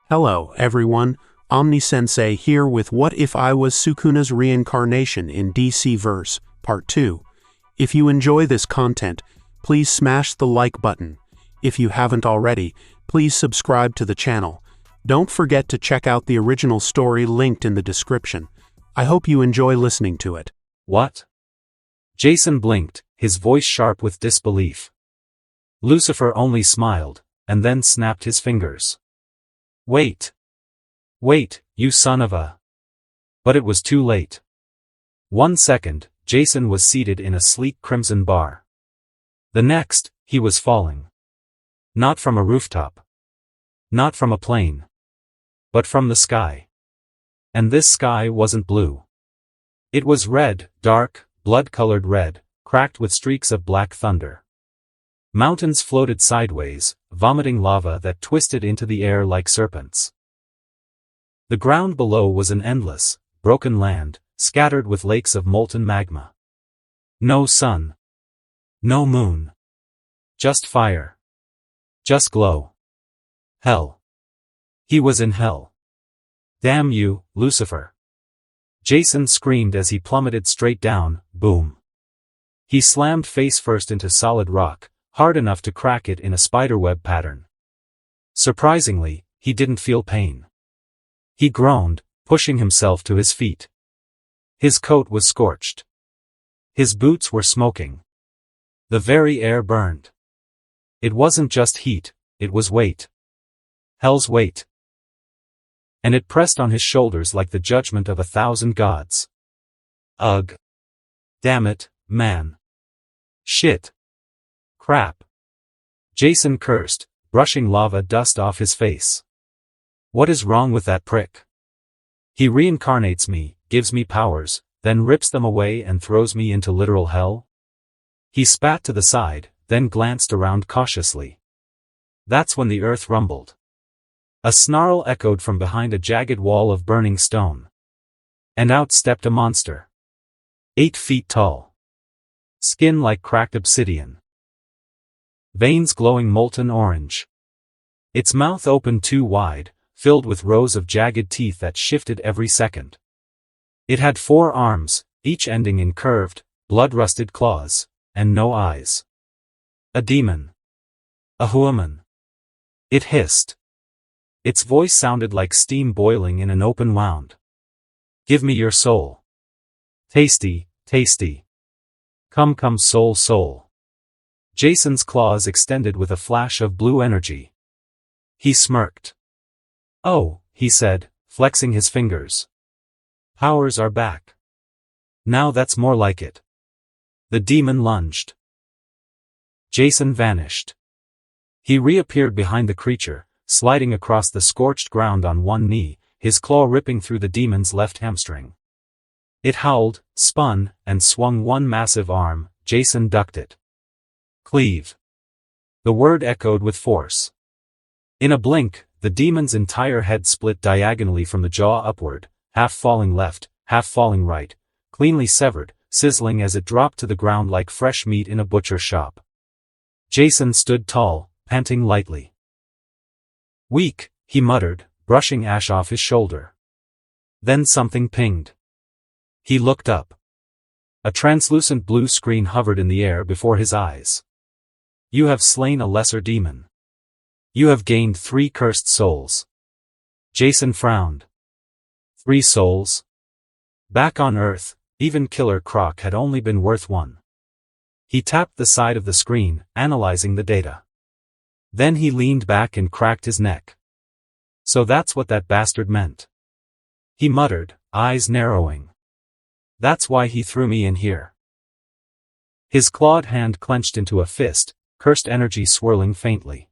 Hello, everyone. Omni-sensei here with What If I Was Sukuna's Reincarnation in DC Verse, Part 2. If you enjoy this content, please smash the like button. If you haven't already, please subscribe to the channel. Don't forget to check out the original story linked in the description. I hope you enjoy listening to it. What? Jason blinked, his voice sharp with disbelief. Lucifer only smiled, and then snapped his fingers. Wait! Wait, you son of a... But it was too late. 1 second, Jason was seated in a sleek crimson bar. The next, he was falling. Not from a rooftop. Not from a plane. But from the sky. And this sky wasn't blue. It was red, dark, blood-colored red, cracked with streaks of black thunder. Mountains floated sideways, vomiting lava that twisted into the air like serpents. The ground below was an endless, broken land, scattered with lakes of molten magma. No sun. No moon. Just fire. Just glow. Hell. He was in hell. Damn you, Lucifer. Jason screamed as he plummeted straight down, boom. He slammed face first into solid rock, hard enough to crack it in a spiderweb pattern. Surprisingly, he didn't feel pain. He groaned, pushing himself to his feet. His coat was scorched. His boots were smoking. The very air burned. It wasn't just heat, it was weight. Hell's weight. And it pressed on his shoulders like the judgment of 1,000 gods. Ugh. Damn it, man. Shit. Crap. Jason cursed, brushing lava dust off his face. What is wrong with that prick? He reincarnates me, gives me powers, then rips them away and throws me into literal hell? He spat to the side, then glanced around cautiously. That's when the earth rumbled. A snarl echoed from behind a jagged wall of burning stone. And out stepped a monster. 8 feet tall. Skin like cracked obsidian. Veins glowing molten orange. Its mouth opened too wide, filled with rows of jagged teeth that shifted every second. It had 4 arms, each ending in curved, blood-rusted claws, and no eyes. A demon. A human. It hissed. Its voice sounded like steam boiling in an open wound. Give me your soul. Tasty, tasty. Come soul soul. Jason's claws extended with a flash of blue energy. He smirked. Oh, he said, flexing his fingers. Powers are back. Now that's more like it. The demon lunged. Jason vanished. He reappeared behind the creature, sliding across the scorched ground on one knee, his claw ripping through the demon's left hamstring. It howled, spun, and swung one massive arm. Jason ducked it. Cleave. The word echoed with force. In a blink, the demon's entire head split diagonally from the jaw upward, half falling left, half falling right, cleanly severed, sizzling as it dropped to the ground like fresh meat in a butcher shop. Jason stood tall, panting lightly. Weak, he muttered, brushing ash off his shoulder. Then something pinged. He looked up. A translucent blue screen hovered in the air before his eyes. You have slain a lesser demon. You have gained 3 cursed souls. Jason frowned. 3 souls? Back on Earth, even Killer Croc had only been worth 1. He tapped the side of the screen, analyzing the data. Then he leaned back and cracked his neck. So that's what that bastard meant. He muttered, eyes narrowing. That's why he threw me in here. His clawed hand clenched into a fist, cursed energy swirling faintly.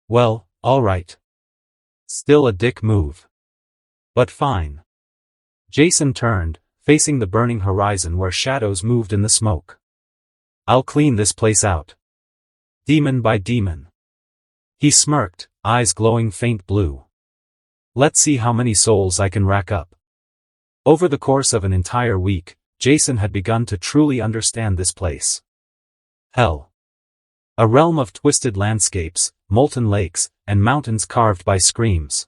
Well, all right. Still a dick move. But fine. Jason turned, facing the burning horizon where shadows moved in the smoke. I'll clean this place out. Demon by demon. He smirked, eyes glowing faint blue. Let's see how many souls I can rack up. Over the course of an entire week, Jason had begun to truly understand this place. Hell. A realm of twisted landscapes, molten lakes, and mountains carved by screams.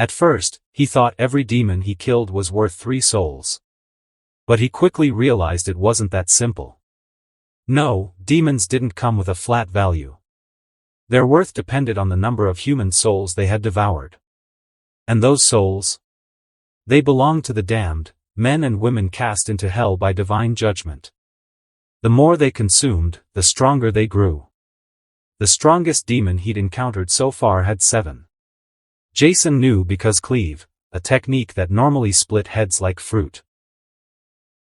At first, he thought every demon he killed was worth 3 souls. But he quickly realized it wasn't that simple. No, demons didn't come with a flat value. Their worth depended on the number of human souls they had devoured. And those souls? They belonged to the damned, men and women cast into hell by divine judgment. The more they consumed, the stronger they grew. The strongest demon he'd encountered so far had 7. Jason knew because cleave, a technique that normally split heads like fruit,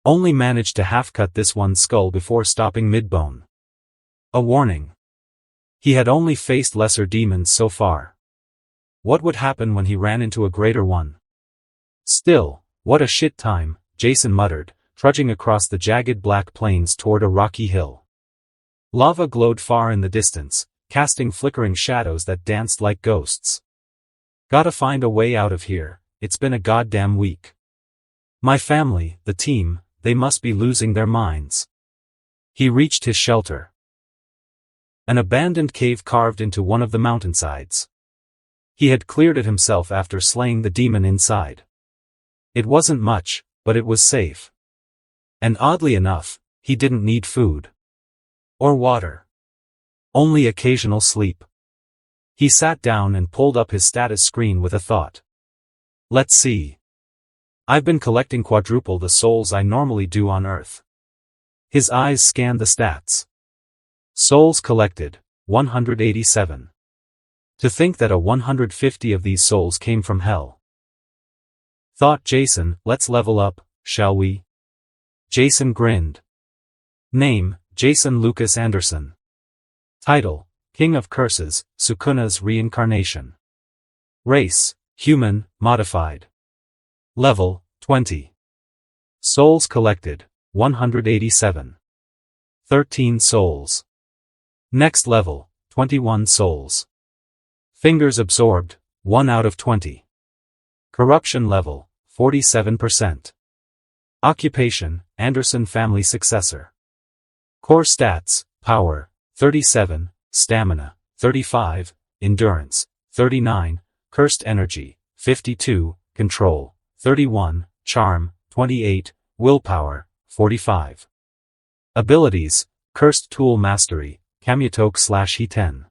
only managed to half-cut this one's skull before stopping mid-bone. A warning. He had only faced lesser demons so far. What would happen when he ran into a greater one? Still, what a shit time, Jason muttered, trudging across the jagged black plains toward a rocky hill. Lava glowed far in the distance, casting flickering shadows that danced like ghosts. Gotta find a way out of here, it's been a goddamn week. My family, the team, they must be losing their minds. He reached his shelter. An abandoned cave carved into one of the mountainsides. He had cleared it himself after slaying the demon inside. It wasn't much, but it was safe. And oddly enough, he didn't need food. Or water. Only occasional sleep. He sat down and pulled up his status screen with a thought. Let's see. I've been collecting quadruple the souls I normally do on Earth. His eyes scanned the stats. Souls collected, 187. To think that 150 of these souls came from hell. Thought Jason, let's level up, shall we? Jason grinned. Name, Jason Lucas Anderson. Title, King of Curses, SUKUNA'S Reincarnation. Race, Human, Modified. Level, 20. Souls collected, 187. 13 souls. Next level, 21 souls. Fingers absorbed, 1 out of 20. Corruption level, 47%. Occupation, Anderson family successor. Core stats, power, 37, stamina, 35, endurance, 39, cursed energy, 52, control, 31, charm, 28, willpower, 45. Abilities, cursed tool mastery, Kamyatok/He10.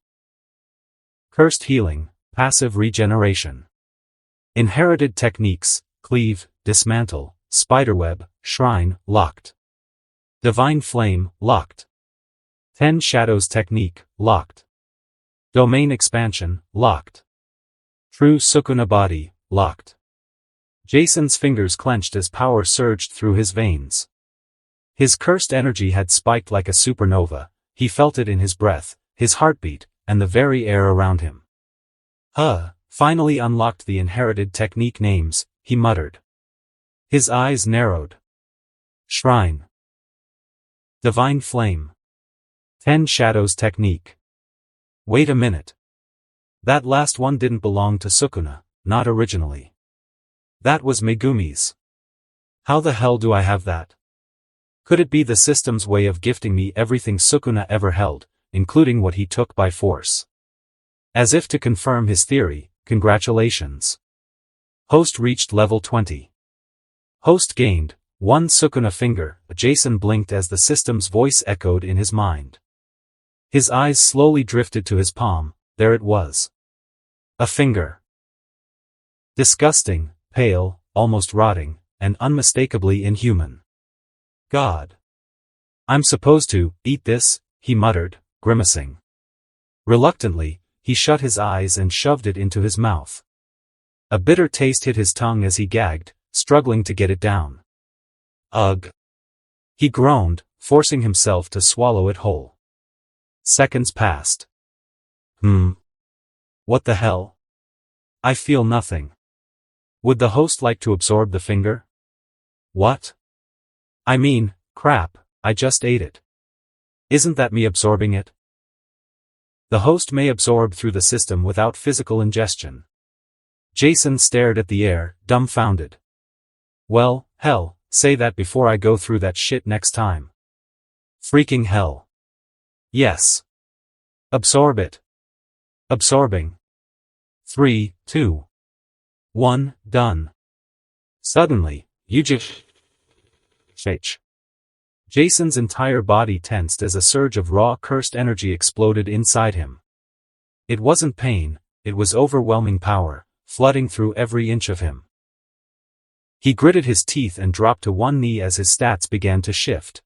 Cursed healing, passive regeneration. Inherited techniques, cleave, dismantle, spiderweb, shrine, locked. Divine flame, locked. 10 shadows technique, locked. Domain expansion, locked. True Sukuna body, locked. Jason's fingers clenched as power surged through his veins. His cursed energy had spiked like a supernova, he felt it in his breath, his heartbeat, and the very air around him. Finally unlocked the inherited technique names, he muttered. His eyes narrowed. Shrine. Divine flame. 10 shadows technique. Wait a minute. That last one didn't belong to Sukuna, not originally. That was Megumi's. How the hell do I have that? Could it be the system's way of gifting me everything Sukuna ever held, including what he took by force? As if to confirm his theory, congratulations. Host reached level 20. Host gained 1 Sukuna finger. Jason blinked as the system's voice echoed in his mind. His eyes slowly drifted to his palm, there it was. A finger. Disgusting, pale, almost rotting, and unmistakably inhuman. God. I'm supposed to eat this, he muttered, grimacing. Reluctantly, he shut his eyes and shoved it into his mouth. A bitter taste hit his tongue as he gagged, struggling to get it down. Ugh. He groaned, forcing himself to swallow it whole. Seconds passed. What the hell? I feel nothing. Would the host like to absorb the finger? What? I mean, crap, I just ate it. Isn't that me absorbing it? The host may absorb through the system without physical ingestion. Jason stared at the air, dumbfounded. Well, hell, say that before I go through that shit next time. Freaking hell. Yes. Absorb it. Absorbing. 3, 2, 1, done. Suddenly, Jason's entire body tensed as a surge of raw cursed energy exploded inside him. It wasn't pain, it was overwhelming power, flooding through every inch of him. He gritted his teeth and dropped to one knee as his stats began to shift.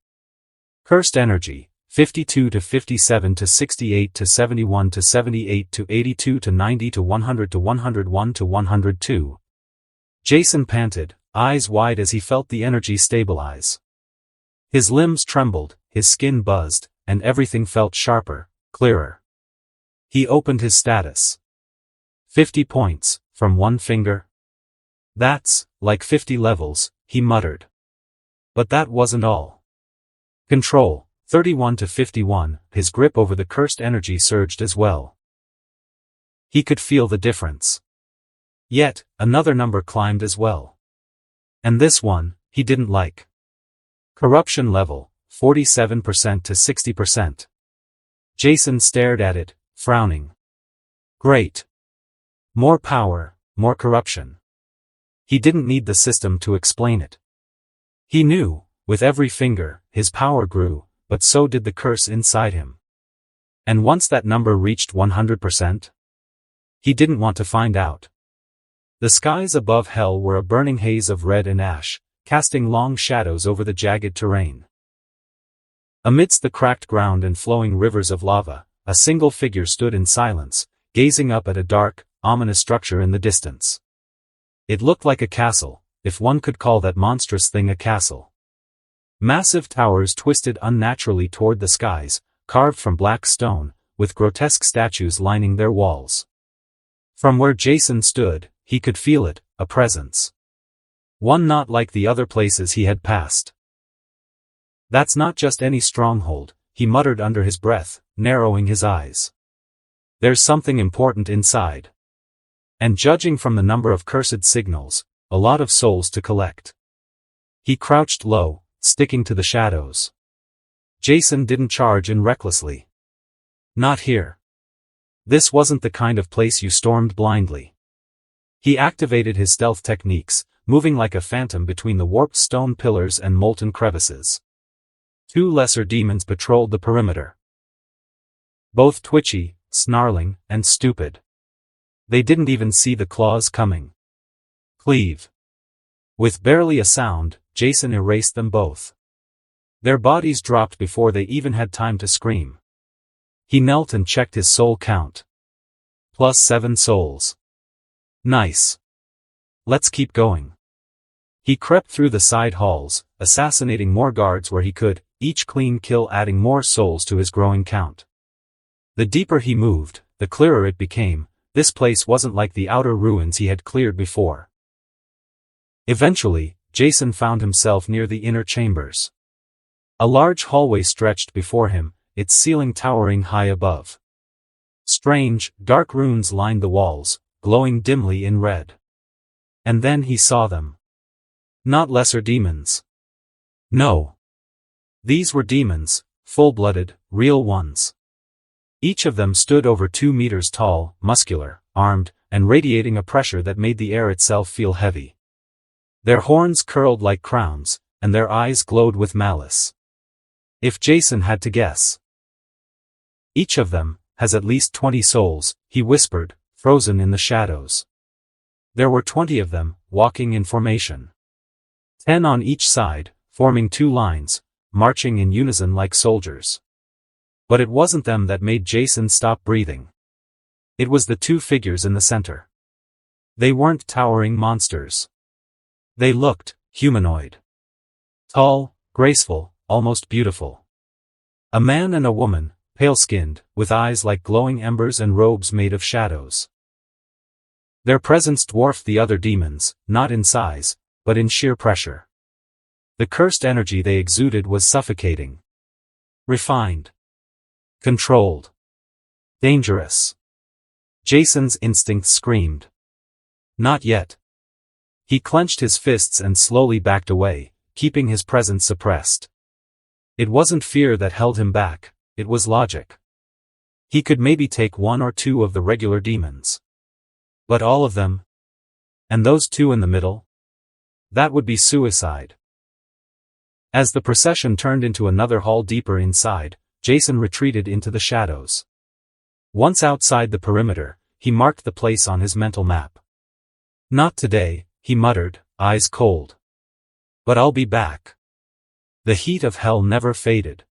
Cursed energy, 52 to 57 to 68 to 71 to 78 to 82 to 90 to 100 to 101 to 102. Jason panted, eyes wide as he felt the energy stabilize. His limbs trembled, his skin buzzed, and everything felt sharper, clearer. He opened his status. 50 points, from one finger. That's, like 50 levels, he muttered. But that wasn't all. Control, 31 to 51, his grip over the cursed energy surged as well. He could feel the difference. Yet, another number climbed as well. And this one, he didn't like. Corruption level, 47% to 60%. Jason stared at it, frowning. Great. More power, more corruption. He didn't need the system to explain it. He knew, with every finger, his power grew, but so did the curse inside him. And once that number reached 100%, he didn't want to find out. The skies above hell were a burning haze of red and ash, casting long shadows over the jagged terrain. Amidst the cracked ground and flowing rivers of lava, a single figure stood in silence, gazing up at a dark, ominous structure in the distance. It looked like a castle, if one could call that monstrous thing a castle. Massive towers twisted unnaturally toward the skies, carved from black stone, with grotesque statues lining their walls. From where Jason stood, he could feel it, a presence. One not like the other places he had passed. That's not just any stronghold, he muttered under his breath, narrowing his eyes. There's something important inside. And judging from the number of cursed signals, a lot of souls to collect. He crouched low, sticking to the shadows. Jason didn't charge in recklessly. Not here. This wasn't the kind of place you stormed blindly. He activated his stealth techniques, moving like a phantom between the warped stone pillars and molten crevices. 2 lesser demons patrolled the perimeter. Both twitchy, snarling, and stupid. They didn't even see the claws coming. Cleave. With barely a sound, Jason erased them both. Their bodies dropped before they even had time to scream. He knelt and checked his soul count. +7 souls. Nice. Let's keep going. He crept through the side halls, assassinating more guards where he could, each clean kill adding more souls to his growing count. The deeper he moved, the clearer it became, this place wasn't like the outer ruins he had cleared before. Eventually, Jason found himself near the inner chambers. A large hallway stretched before him, its ceiling towering high above. Strange, dark runes lined the walls, glowing dimly in red. And then he saw them. Not lesser demons. No. These were demons, full-blooded, real ones. Each of them stood over 2 meters tall, muscular, armed, and radiating a pressure that made the air itself feel heavy. Their horns curled like crowns, and their eyes glowed with malice. If Jason had to guess. Each of them has at least 20 souls, he whispered, frozen in the shadows. There were 20 of them, walking in formation. 10 on each side, forming 2 lines, marching in unison like soldiers. But it wasn't them that made Jason stop breathing. It was the 2 figures in the center. They weren't towering monsters. They looked humanoid. Tall, graceful, almost beautiful. A man and a woman, pale-skinned, with eyes like glowing embers and robes made of shadows. Their presence dwarfed the other demons, not in size, but in sheer pressure. The cursed energy they exuded was suffocating. Refined. Controlled. Dangerous. Jason's instinct screamed. Not yet. He clenched his fists and slowly backed away, keeping his presence suppressed. It wasn't fear that held him back, it was logic. He could maybe take 1 or 2 of the regular demons. But all of them? And those two in the middle? That would be suicide. As the procession turned into another hall deeper inside, Jason retreated into the shadows. Once outside the perimeter, he marked the place on his mental map. Not today, he muttered, eyes cold. But I'll be back. The heat of hell never faded.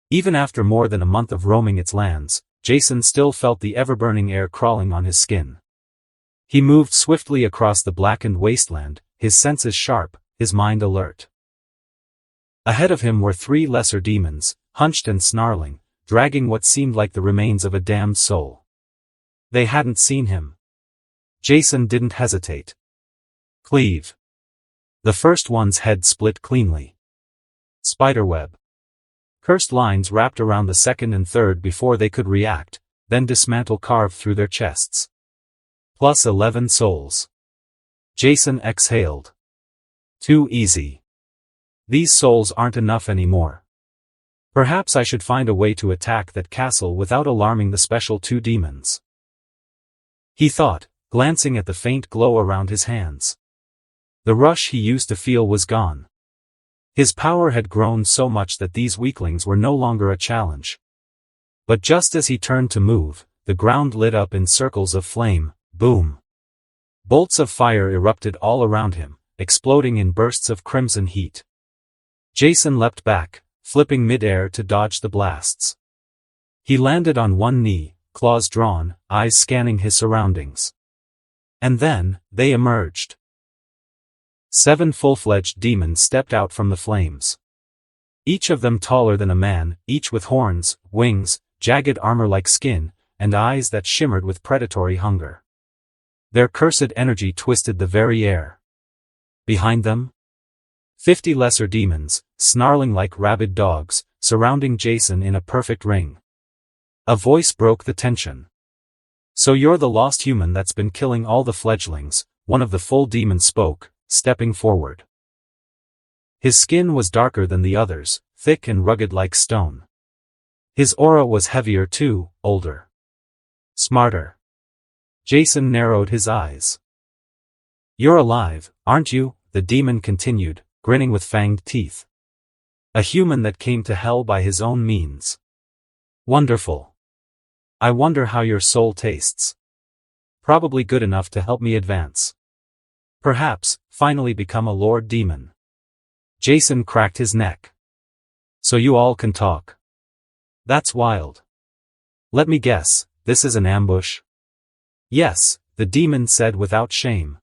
Even after more than a month of roaming its lands, Jason still felt the ever-burning air crawling on his skin. He moved swiftly across the blackened wasteland, his senses sharp, his mind alert. Ahead of him were three lesser demons, hunched and snarling, dragging what seemed like the remains of a damned soul. They hadn't seen him. Jason didn't hesitate. Cleave. The first one's head split cleanly. Spiderweb. Cursed lines wrapped around the second and third before they could react, then dismantle carved through their chests. Plus 11 souls. Jason exhaled. Too easy. These souls aren't enough anymore. Perhaps I should find a way to attack that castle without alarming the special two demons. He thought, glancing at the faint glow around his hands. The rush he used to feel was gone. His power had grown so much that these weaklings were no longer a challenge. But just as he turned to move, the ground lit up in circles of flame, boom. Bolts of fire erupted all around him, exploding in bursts of crimson heat. Jason leapt back, flipping mid-air to dodge the blasts. He landed on one knee, claws drawn, eyes scanning his surroundings. And then, they emerged. 7 full-fledged demons stepped out from the flames. Each of them taller than a man, each with horns, wings, jagged armor like skin, and eyes that shimmered with predatory hunger. Their cursed energy twisted the very air. Behind them? 50 lesser demons, snarling like rabid dogs, surrounding Jason in a perfect ring. A voice broke the tension. So you're the lost human that's been killing all the fledglings, one of the full demons spoke, stepping forward. His skin was darker than the others, thick and rugged like stone. His aura was heavier too, older. Smarter. Jason narrowed his eyes. You're alive, aren't you? The demon continued, grinning with fanged teeth. A human that came to hell by his own means. Wonderful. I wonder how your soul tastes. Probably good enough to help me advance. Perhaps, finally become a Lord Demon. Jason cracked his neck. So you all can talk. That's wild. Let me guess, this is an ambush? Yes, the demon said without shame.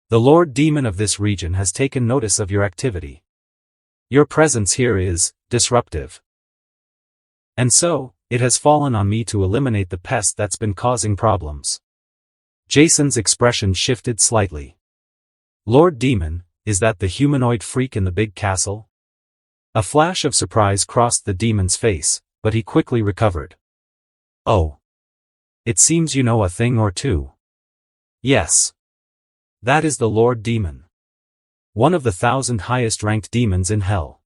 The Lord Demon of this region has taken notice of your activity. Your presence here is disruptive. And so, it has fallen on me to eliminate the pest that's been causing problems. Jason's expression shifted slightly. Lord Demon, is that the humanoid freak in the big castle? A flash of surprise crossed the demon's face, but he quickly recovered. Oh. It seems you know a thing or two. Yes. That is the Lord Demon. One of the 1,000 highest-ranked demons in hell.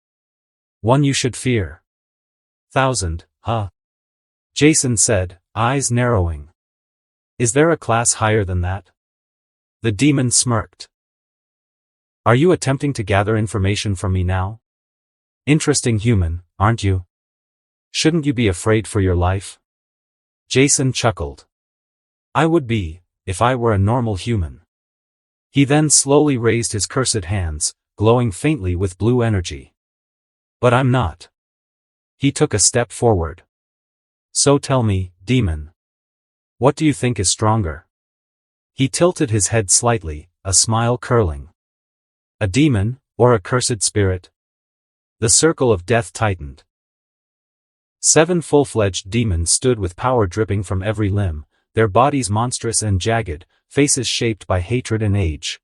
One you should fear. 1,000, huh? Jason said, eyes narrowing. Is there a class higher than that? The demon smirked. Are you attempting to gather information from me now? Interesting human, aren't you? Shouldn't you be afraid for your life? Jason chuckled. I would be, if I were a normal human. He then slowly raised his cursed hands, glowing faintly with blue energy. But I'm not. He took a step forward. So tell me, demon. What do you think is stronger? He tilted his head slightly, a smile curling. A demon, or a cursed spirit? The circle of death tightened. 7 full-fledged demons stood with power dripping from every limb, their bodies monstrous and jagged, faces shaped by hatred and age.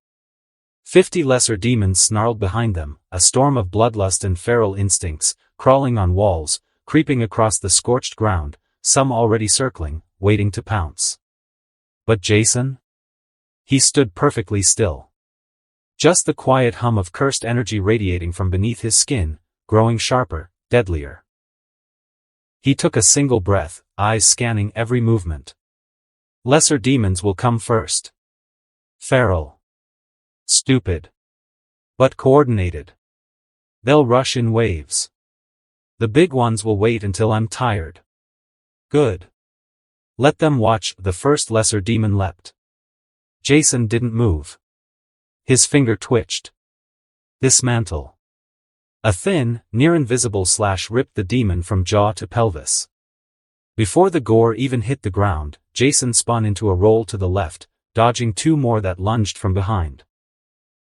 50 lesser demons snarled behind them, a storm of bloodlust and feral instincts, crawling on walls, creeping across the scorched ground, some already circling, waiting to pounce. But Jason? He stood perfectly still. Just the quiet hum of cursed energy radiating from beneath his skin, growing sharper, deadlier. He took a single breath, eyes scanning every movement. Lesser demons will come first. Feral. Stupid. But coordinated. They'll rush in waves. The big ones will wait until I'm tired. Good. Let them watch. The first lesser demon leapt. Jason didn't move. His finger twitched. Dismantle. A thin, near-invisible slash ripped the demon from jaw to pelvis. Before the gore even hit the ground, Jason spun into a roll to the left, dodging two more that lunged from behind.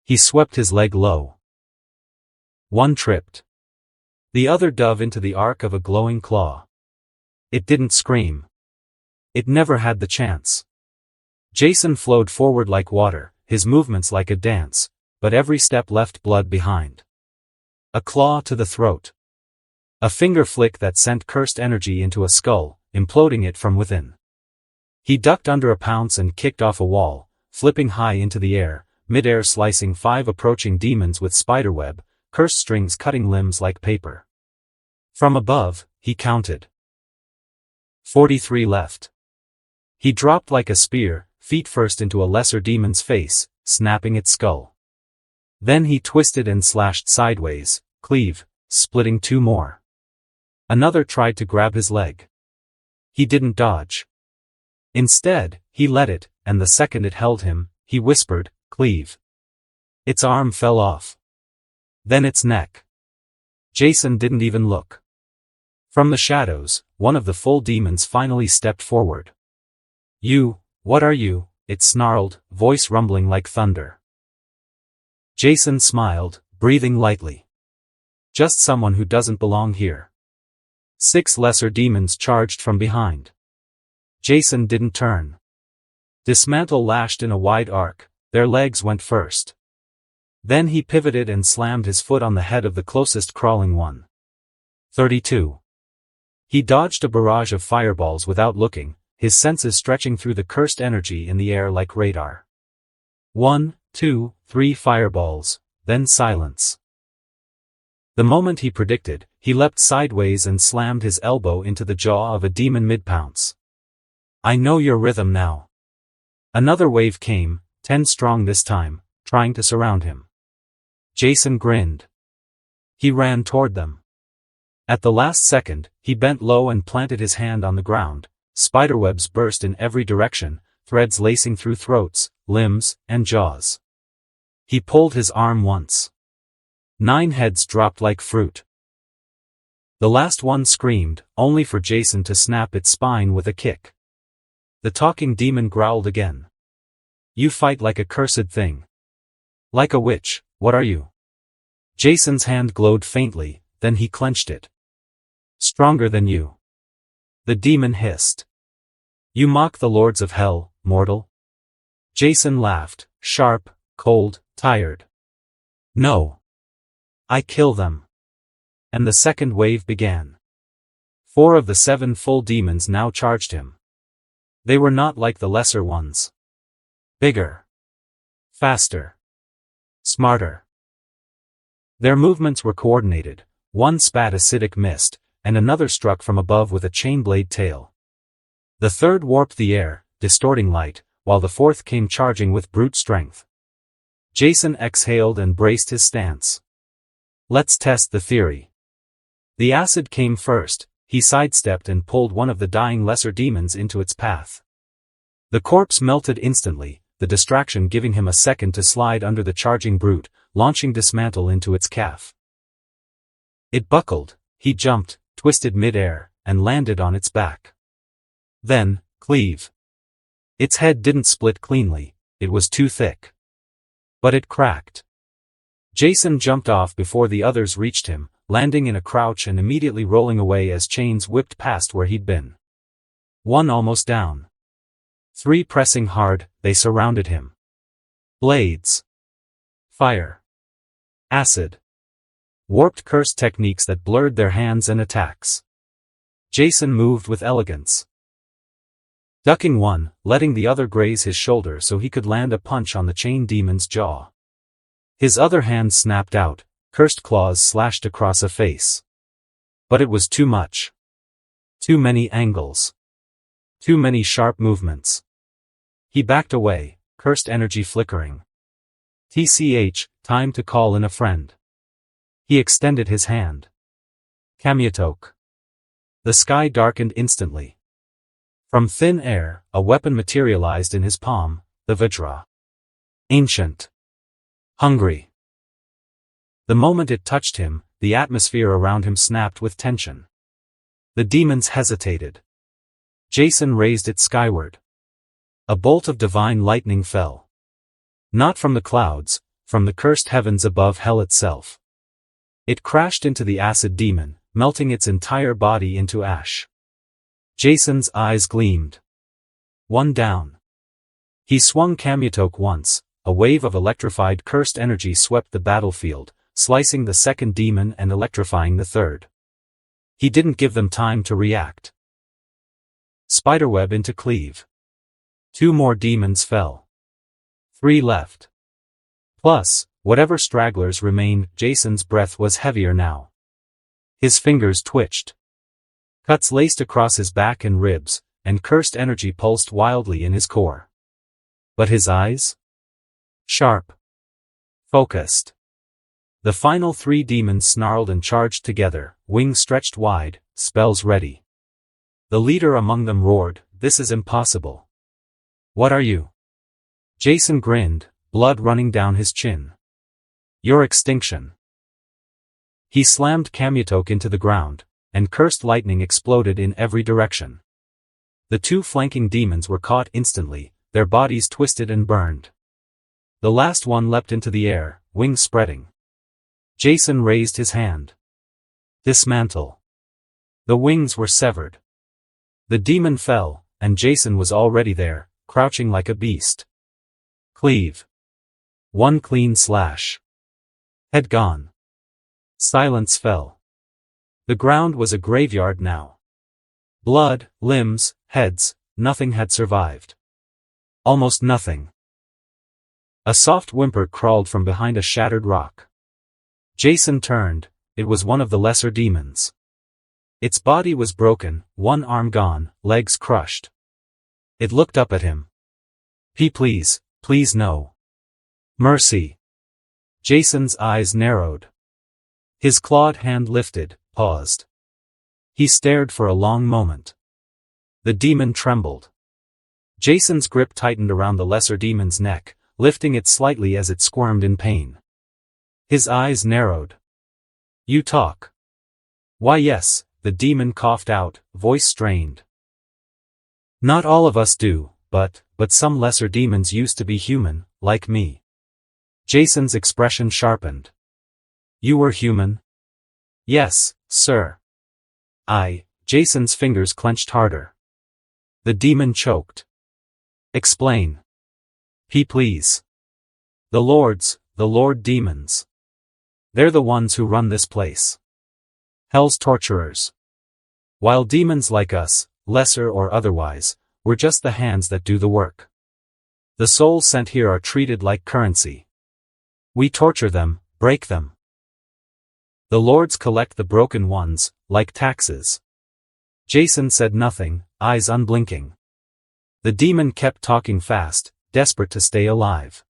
He swept his leg low. One tripped. The other dove into the arc of a glowing claw. It didn't scream. It never had the chance. Jason flowed forward like water, his movements like a dance, but every step left blood behind. A claw to the throat. A finger flick that sent cursed energy into a skull, imploding it from within. He ducked under a pounce and kicked off a wall, flipping high into the air, mid-air slicing 5 approaching demons with spiderweb, cursed strings cutting limbs like paper. From above, he counted. 43 left. He dropped like a spear, feet first into a lesser demon's face, snapping its skull. Then he twisted and slashed sideways, cleave, splitting 2 more. Another tried to grab his leg. He didn't dodge. Instead, he let it, and the second it held him, he whispered, "Cleave." Its arm fell off. Then its neck. Jason didn't even look. From the shadows, one of the full demons finally stepped forward. What are you?" it snarled, voice rumbling like thunder. Jason smiled, breathing lightly. "Just someone who doesn't belong here." 6 lesser demons charged from behind. Jason didn't turn. Dismantle lashed in a wide arc, their legs went first. Then he pivoted and slammed his foot on the head of the closest crawling one. 32. He dodged a barrage of fireballs without looking, his senses stretching through the cursed energy in the air like radar. 1, 2, 3 fireballs, then silence. The moment he predicted, he leapt sideways and slammed his elbow into the jaw of a demon mid-pounce. "I know your rhythm now." Another wave came, 10 strong this time, trying to surround him. Jason grinned. He ran toward them. At the last second, he bent low and planted his hand on the ground. Spiderwebs burst in every direction, threads lacing through throats, limbs, and jaws. He pulled his arm once. 9 heads dropped like fruit. The last one screamed, only for Jason to snap its spine with a kick. The talking demon growled again. "You fight like a cursed thing. Like a witch, what are you?" Jason's hand glowed faintly, then he clenched it. "Stronger than you." The demon hissed. "You mock the lords of hell, mortal?" Jason laughed, sharp, cold, tired. "No. I kill them." And the second wave began. 4 of the 7 full demons now charged him. They were not like the lesser ones. Bigger. Faster. Smarter. Their movements were coordinated. One spat acidic mist, and another struck from above with a chain-blade tail. The third warped the air, distorting light, while the fourth came charging with brute strength. Jason exhaled and braced his stance. "Let's test the theory." The acid came first. He sidestepped and pulled one of the dying lesser demons into its path. The corpse melted instantly, the distraction giving him a second to slide under the charging brute, launching Dismantle into its calf. It buckled, he jumped, twisted mid-air, and landed on its back. Then, cleave. Its head didn't split cleanly, it was too thick. But it cracked. Jason jumped off before the others reached him, landing in a crouch and immediately rolling away as chains whipped past where he'd been. 1 almost down. 3 pressing hard, they surrounded him. Blades. Fire. Acid. Warped curse techniques that blurred their hands and attacks. Jason moved with elegance. Ducking one, letting the other graze his shoulder so he could land a punch on the chain demon's jaw. His other hand snapped out, cursed claws slashed across a face. But it was too much. Too many angles. Too many sharp movements. He backed away, cursed energy flickering. TCH, time to call in a friend. He extended his hand. Kamyatok. The sky darkened instantly. From thin air, a weapon materialized in his palm, the Vajra. Ancient. Hungry. The moment it touched him, the atmosphere around him snapped with tension. The demons hesitated. Jason raised it skyward. A bolt of divine lightning fell. Not from the clouds, from the cursed heavens above hell itself. It crashed into the acid demon, melting its entire body into ash. Jason's eyes gleamed. One down. He swung Kamyatok once, a wave of electrified cursed energy swept the battlefield, slicing the second demon and electrifying the third. He didn't give them time to react. Spiderweb into cleave. 2 more demons fell. 3 left. Plus, whatever stragglers remained, Jason's breath was heavier now. His fingers twitched. Cuts laced across his back and ribs, and cursed energy pulsed wildly in his core. But his eyes? Sharp. Focused. The final 3 demons snarled and charged together, wings stretched wide, spells ready. The leader among them roared, "This is impossible." "What are you?" Jason grinned, blood running down his chin. "Your extinction." He slammed Kamyatok into the ground, and cursed lightning exploded in every direction. The 2 flanking demons were caught instantly, their bodies twisted and burned. The last one leapt into the air, wings spreading. Jason raised his hand. Dismantle. The wings were severed. The demon fell, and Jason was already there, crouching like a beast. Cleave. 1 clean slash. Head gone. Silence fell. The ground was a graveyard now. Blood, limbs, heads, nothing had survived. Almost nothing. A soft whimper crawled from behind a shattered rock. Jason turned. It was one of the lesser demons. Its body was broken, 1 arm gone, legs crushed. It looked up at him. Please, please no. Mercy. Jason's eyes narrowed. His clawed hand lifted, paused. He stared for a long moment. The demon trembled. Jason's grip tightened around the lesser demon's neck, lifting it slightly as it squirmed in pain. His eyes narrowed. You talk. Why yes, the demon coughed out, voice strained. Not all of us do, but some lesser demons used to be human, like me. Jason's expression sharpened. You were human? Yes, sir. Jason's fingers clenched harder. The demon choked. Explain. Please. The Lord demons. They're the ones who run this place. Hell's torturers. While demons like us, lesser or otherwise, we're just the hands that do the work. The souls sent here are treated like currency. We torture them, break them. The lords collect the broken ones, like taxes. Jason said nothing, eyes unblinking. The demon kept talking fast, desperate to stay alive.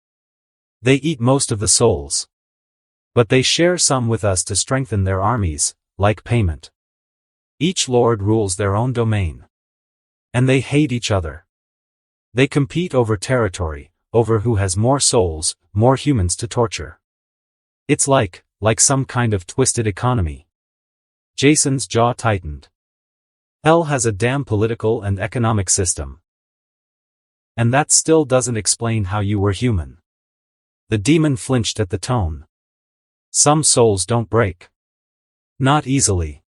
They eat most of the souls. But they share some with us to strengthen their armies, like payment. Each lord rules their own domain. And they hate each other. They compete over territory, over who has more souls, more humans to torture. It's like some kind of twisted economy. Jason's jaw tightened. Hell has a damn political and economic system. And that still doesn't explain how you were human. The demon flinched at the tone. Some souls don't break. Not easily.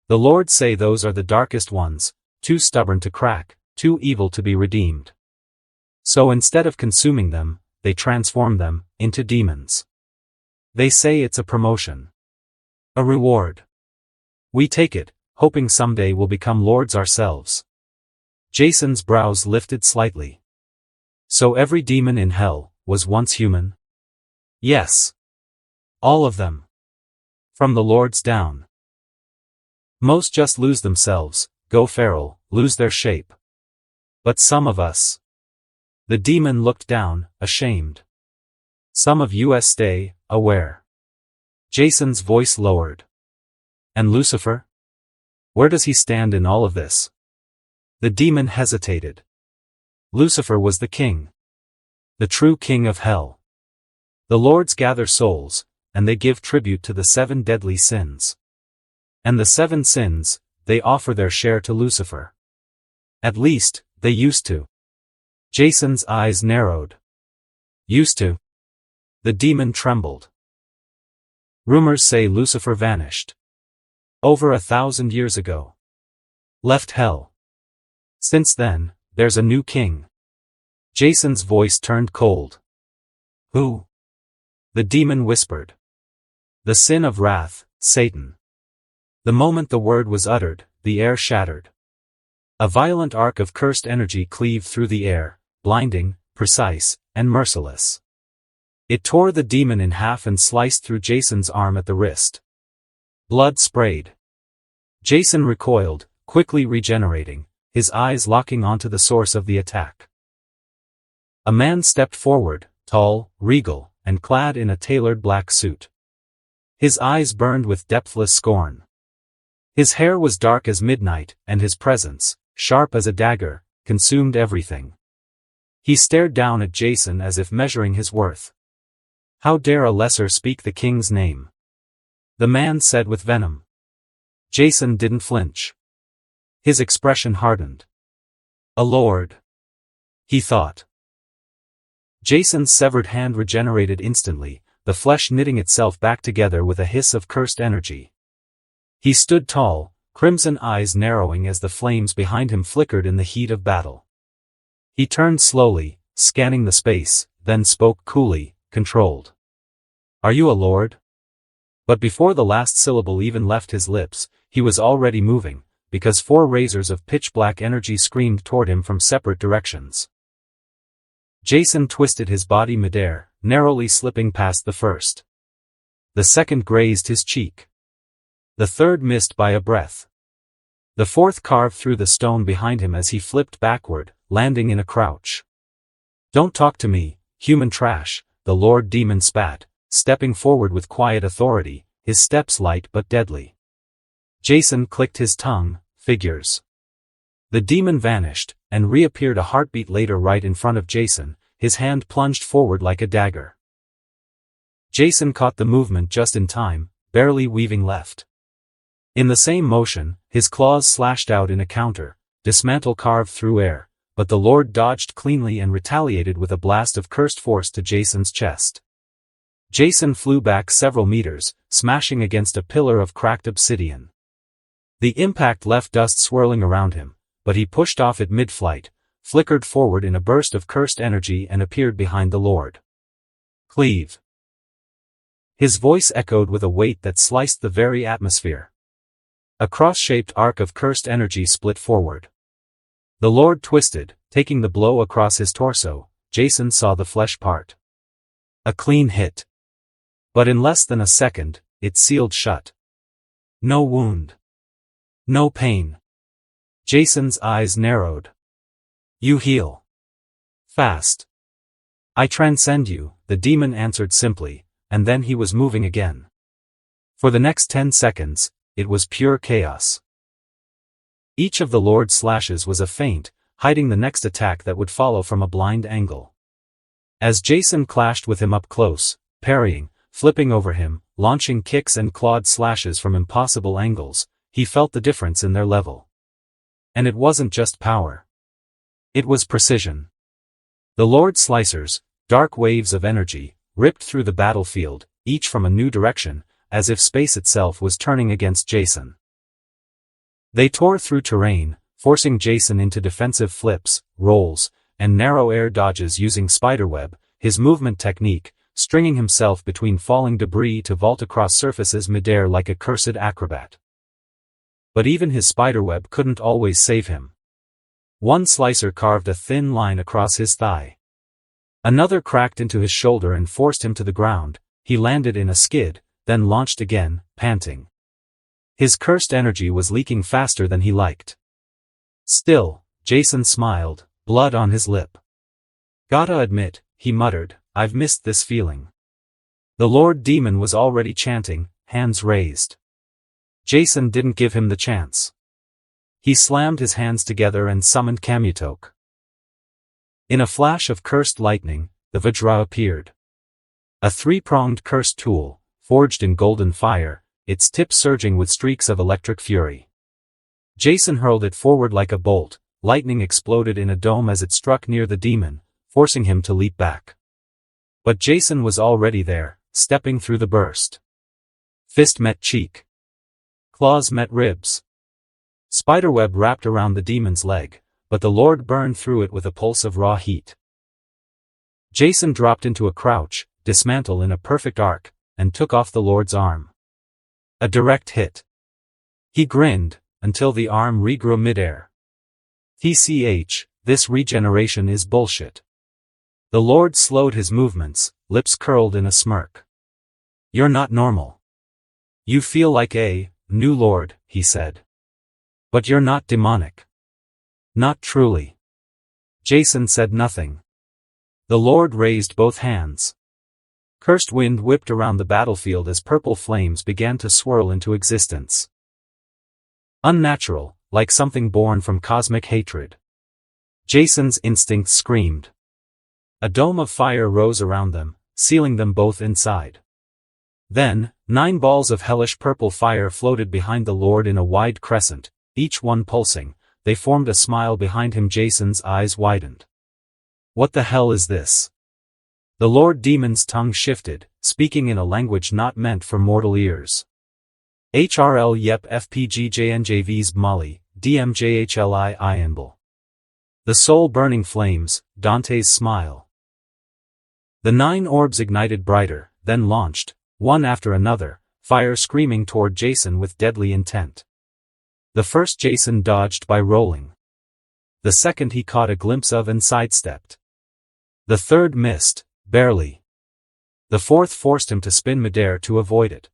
The lords say those are the darkest ones, too stubborn to crack, too evil to be redeemed. So instead of consuming them, they transform them into demons. They say it's a promotion. A reward. We take it, hoping someday we'll become lords ourselves. Jason's brows lifted slightly. So every demon in hell was once human? Yes. All of them. From the lords down. Most just lose themselves, go feral, lose their shape. But some of us. The demon looked down, ashamed. Some of us stay aware. Jason's voice lowered. And Lucifer? Where does he stand in all of this? The demon hesitated. Lucifer was the king. The true king of hell. The lords gather souls, and they give tribute to the 7 deadly sins. And the 7 sins, they offer their share to Lucifer. At least, they used to. Jason's eyes narrowed. Used to. The demon trembled. Rumors say Lucifer vanished. Over 1,000 years ago. Left hell. Since then, there's a new king. Jason's voice turned cold. Who? The demon whispered. The sin of wrath, Satan. The moment the word was uttered, the air shattered. A violent arc of cursed energy cleaved through the air, blinding, precise, and merciless. It tore the demon in half and sliced through Jason's arm at the wrist. Blood sprayed. Jason recoiled, quickly regenerating, his eyes locking onto the source of the attack. A man stepped forward, tall, regal, and clad in a tailored black suit. His eyes burned with depthless scorn. His hair was dark as midnight, and his presence, sharp as a dagger, consumed everything. He stared down at Jason as if measuring his worth. How dare a lesser speak the king's name? The man said with venom. Jason didn't flinch. His expression hardened. A lord. He thought. Jason's severed hand regenerated instantly, the flesh knitting itself back together with a hiss of cursed energy. He stood tall, crimson eyes narrowing as the flames behind him flickered in the heat of battle. He turned slowly, scanning the space, then spoke coolly, controlled. Are you a lord? But before the last syllable even left his lips, he was already moving, because 4 razors of pitch-black energy screamed toward him from separate directions. Jason twisted his body midair, narrowly slipping past the first. The second grazed his cheek. The third missed by a breath. The fourth carved through the stone behind him as he flipped backward, landing in a crouch. Don't talk to me, human trash, the Lord Demon spat, stepping forward with quiet authority, his steps light but deadly. Jason clicked his tongue, figures. The demon vanished, and reappeared a heartbeat later right in front of Jason, his hand plunged forward like a dagger. Jason caught the movement just in time, barely weaving left. In the same motion, his claws slashed out in a counter, dismantle carved through air, but the Lord dodged cleanly and retaliated with a blast of cursed force to Jason's chest. Jason flew back several meters, smashing against a pillar of cracked obsidian. The impact left dust swirling around him, but he pushed off it mid-flight, flickered forward in a burst of cursed energy and appeared behind the Lord. Cleave. His voice echoed with a weight that sliced the very atmosphere. A cross-shaped arc of cursed energy split forward. The Lord twisted, taking the blow across his torso. Jason saw the flesh part. A clean hit. But in less than a second, it sealed shut. No wound. No pain. Jason's eyes narrowed. You heal. Fast. I transcend you, the demon answered simply, and then he was moving again. For the next 10 seconds, it was pure chaos. Each of the Lord's slashes was a feint, hiding the next attack that would follow from a blind angle. As Jason clashed with him up close, parrying, flipping over him, launching kicks and clawed slashes from impossible angles, he felt the difference in their level. And it wasn't just power. It was precision. The Lord's slicers, dark waves of energy, ripped through the battlefield, each from a new direction, as if space itself was turning against Jason. They tore through terrain, forcing Jason into defensive flips, rolls, and narrow air dodges using spiderweb, his movement technique, stringing himself between falling debris to vault across surfaces midair like a cursed acrobat. But even his spiderweb couldn't always save him. One slicer carved a thin line across his thigh. Another cracked into his shoulder and forced him to the ground. He landed in a skid, then launched again, panting. His cursed energy was leaking faster than he liked. Still, Jason smiled, blood on his lip. Gotta admit, he muttered, I've missed this feeling. The Lord Demon was already chanting, hands raised. Jason didn't give him the chance. He slammed his hands together and summoned Kamutok. In a flash of cursed lightning, the Vajra appeared. A three-pronged cursed tool, forged in golden fire, its tip surging with streaks of electric fury. Jason hurled it forward like a bolt, lightning exploded in a dome as it struck near the demon, forcing him to leap back. But Jason was already there, stepping through the burst. Fist met cheek. Claws met ribs. Spiderweb wrapped around the demon's leg, but the Lord burned through it with a pulse of raw heat. Jason dropped into a crouch, dismantle in a perfect arc, and took off the Lord's arm. A direct hit. He grinned, until the arm regrew midair. TCH, this regeneration is bullshit. The Lord slowed his movements, lips curled in a smirk. You're not normal. You feel like a new Lord, he said. But you're not demonic. Not truly. Jason said nothing. The Lord raised both hands. Cursed wind whipped around the battlefield as purple flames began to swirl into existence. Unnatural, like something born from cosmic hatred. Jason's instincts screamed. A dome of fire rose around them, sealing them both inside. Then, 9 balls of hellish purple fire floated behind the Lord in a wide crescent, each one pulsing. They formed a smile behind him. Jason's eyes widened. What the hell is this? The Lord Demon's tongue shifted, speaking in a language not meant for mortal ears. HRL Yep FPGJNJVs Molly, DMJHLI Ianbel. The soul-burning flames, Dante's smile. The 9 orbs ignited brighter, then launched, one after another, fire screaming toward Jason with deadly intent. The first Jason dodged by rolling. The second he caught a glimpse of and sidestepped. The third missed, barely. The fourth forced him to spin midair to avoid it.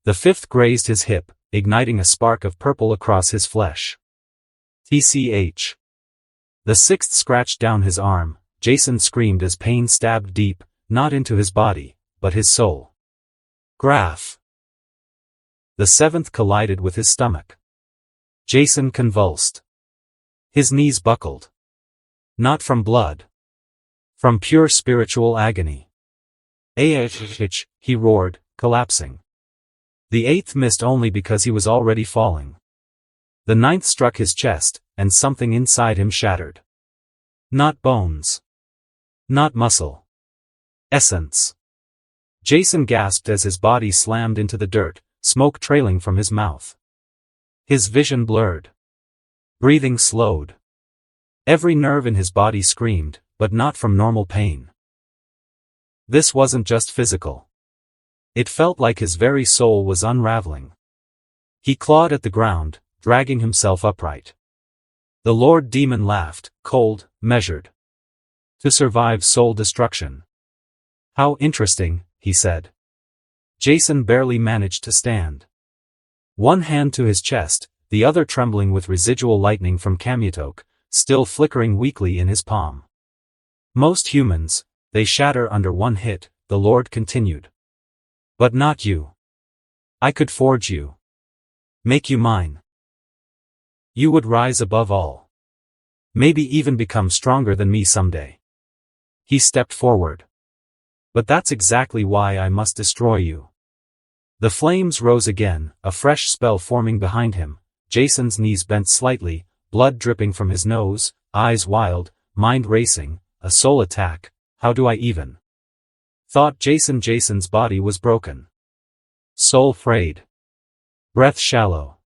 The fifth grazed his hip, igniting a spark of purple across his flesh. TCH. The sixth scratched down his arm. Jason screamed as pain stabbed deep, not into his body, but his soul. Graph. The seventh collided with his stomach. Jason convulsed. His knees buckled. Not from blood. From pure spiritual agony. "Ah!" he roared, collapsing. The eighth missed only because he was already falling. The ninth struck his chest, and something inside him shattered. Not bones. Not muscle. Essence. Jason gasped as his body slammed into the dirt, smoke trailing from his mouth. His vision blurred. Breathing slowed. Every nerve in his body screamed, but not from normal pain. This wasn't just physical. It felt like his very soul was unraveling. He clawed at the ground, dragging himself upright. The Lord Demon laughed, cold, measured. To survive soul destruction. How interesting, he said. Jason barely managed to stand. One hand to his chest, the other trembling with residual lightning from Kamutok, still flickering weakly in his palm. Most humans, they shatter under one hit, the Lord continued. But not you. I could forge you. Make you mine. You would rise above all. Maybe even become stronger than me someday. He stepped forward. But that's exactly why I must destroy you. The flames rose again, a fresh spell forming behind him. Jason's knees bent slightly, blood dripping from his nose, eyes wild, mind racing. A soul attack, how do I even? Thought Jason's body was broken. Soul frayed. Breath shallow.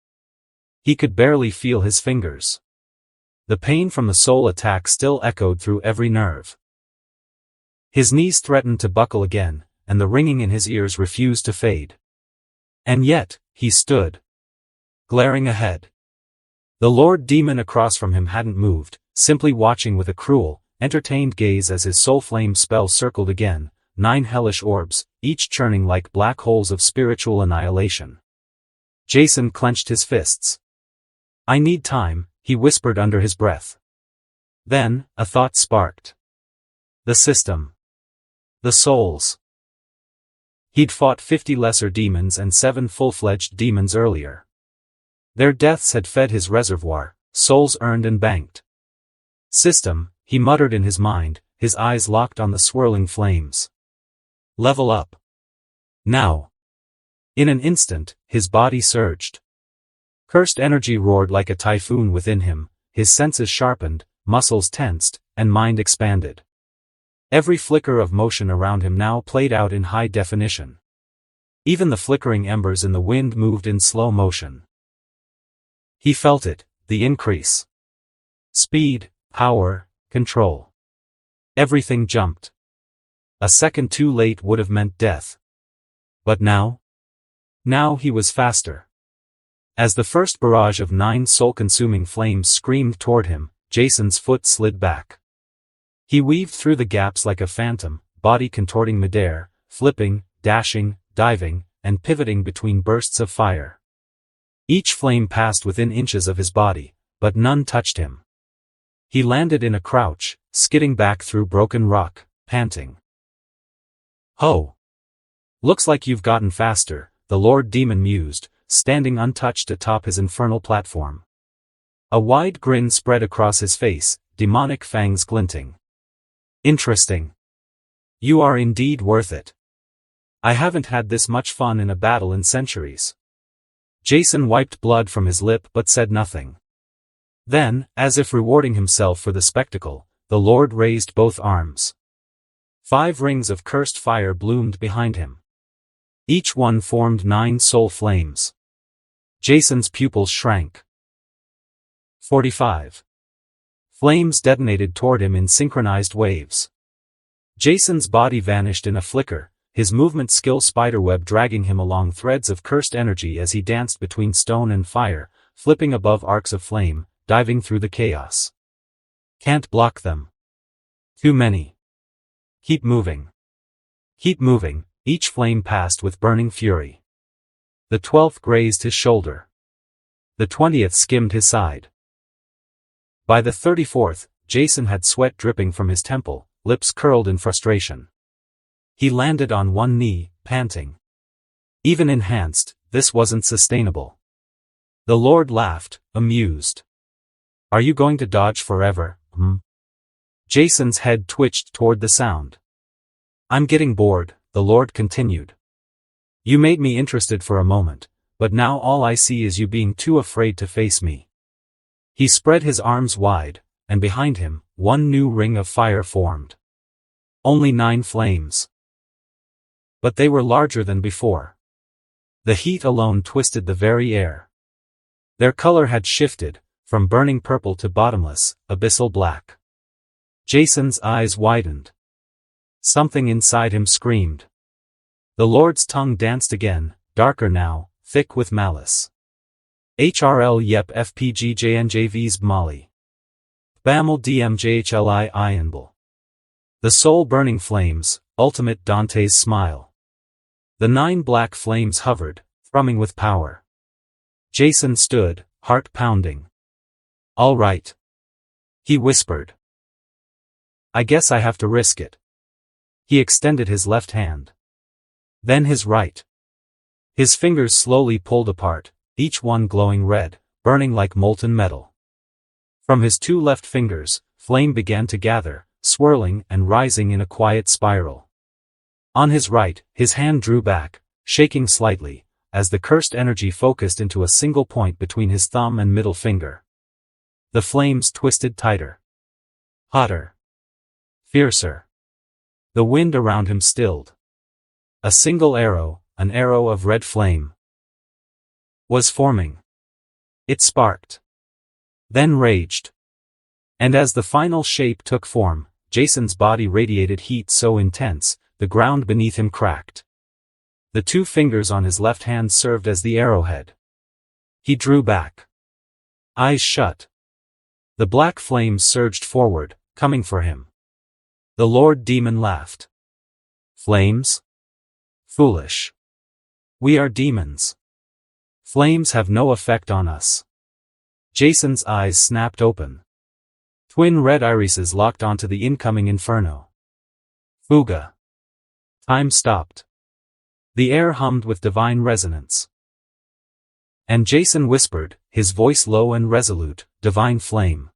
He could barely feel his fingers. The pain from the soul attack still echoed through every nerve. His knees threatened to buckle again, and the ringing in his ears refused to fade. And yet, he stood. Glaring ahead. The Lord Demon across from him hadn't moved, simply watching with a cruel, entertained gaze as his soul flame spell circled again, 9 hellish orbs, each churning like black holes of spiritual annihilation. Jason clenched his fists. I need time, he whispered under his breath. Then, a thought sparked. The system. The souls. He'd fought 50 lesser demons and 7 full-fledged demons earlier. Their deaths had fed his reservoir, souls earned and banked. System, he muttered in his mind, his eyes locked on the swirling flames. Level up. Now. In an instant, his body surged. Cursed energy roared like a typhoon within him, his senses sharpened, muscles tensed, and mind expanded. Every flicker of motion around him now played out in high definition. Even the flickering embers in the wind moved in slow motion. He felt it, the increase. Speed, power, control. Everything jumped. A second too late would have meant death. But now? Now he was faster. As the first barrage of 9 soul-consuming flames screamed toward him, Jason's foot slid back. He weaved through the gaps like a phantom, body contorting midair, flipping, dashing, diving, and pivoting between bursts of fire. Each flame passed within inches of his body, but none touched him. He landed in a crouch, skidding back through broken rock, panting. "Ho! Looks like you've gotten faster," the Lord Demon mused, standing untouched atop his infernal platform. A wide grin spread across his face, demonic fangs glinting. "Interesting. You are indeed worth it. I haven't had this much fun in a battle in centuries." Jason wiped blood from his lip but said nothing. Then, as if rewarding himself for the spectacle, the Lord raised both arms. 5 rings of cursed fire bloomed behind him. Each one formed 9 soul flames. Jason's pupils shrank. 45. Flames detonated toward him in synchronized waves. Jason's body vanished in a flicker, his movement skill spiderweb dragging him along threads of cursed energy as he danced between stone and fire, flipping above arcs of flame, diving through the chaos. Can't block them. Too many. Keep moving. Keep moving, each flame passed with burning fury. The 12th grazed his shoulder. The 20th skimmed his side. By the 34th, Jason had sweat dripping from his temple, lips curled in frustration. He landed on one knee, panting. Even enhanced, this wasn't sustainable. The Lord laughed, amused. "Are you going to dodge forever, Jason's head twitched toward the sound. "I'm getting bored," the Lord continued. "You made me interested for a moment, but now all I see is you being too afraid to face me." He spread his arms wide, and behind him, one new ring of fire formed. Only 9 flames. But they were larger than before. The heat alone twisted the very air. Their color had shifted, from burning purple to bottomless, abyssal black. Jason's eyes widened. Something inside him screamed. The Lord's tongue danced again, darker now, thick with malice. HRL yep FPGJNJV's bmali. Baml DMJHLI Ianbal. The soul-burning flames, ultimate Dante's smile. The 9 black flames hovered, thrumming with power. Jason stood, heart pounding. "All right," he whispered. "I guess I have to risk it." He extended his left hand. Then his right. His fingers slowly pulled apart, each one glowing red, burning like molten metal. From his 2 left fingers, flame began to gather, swirling and rising in a quiet spiral. On his right, his hand drew back, shaking slightly, as the cursed energy focused into a single point between his thumb and middle finger. The flames twisted tighter. Hotter. Fiercer. The wind around him stilled. A single arrow, an arrow of red flame, was forming. It sparked. Then raged. And as the final shape took form, Jason's body radiated heat so intense, the ground beneath him cracked. The 2 fingers on his left hand served as the arrowhead. He drew back. Eyes shut. The black flames surged forward, coming for him. The Lord Demon laughed. "Flames? Foolish. We are demons. Flames have no effect on us." Jason's eyes snapped open. Twin red irises locked onto the incoming inferno. Fuga. Time stopped. The air hummed with divine resonance. And Jason whispered, his voice low and resolute, "Divine flame."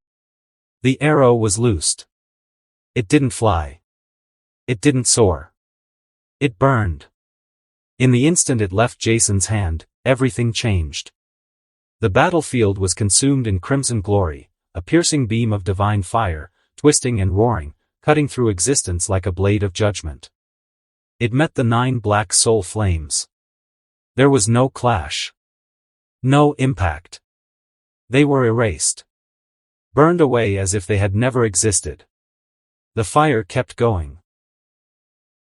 The arrow was loosed. It didn't fly. It didn't soar. It burned. In the instant it left Jason's hand, everything changed. The battlefield was consumed in crimson glory, a piercing beam of divine fire, twisting and roaring, cutting through existence like a blade of judgment. It met the 9 black soul flames. There was no clash. No impact. They were erased. Burned away as if they had never existed. The fire kept going.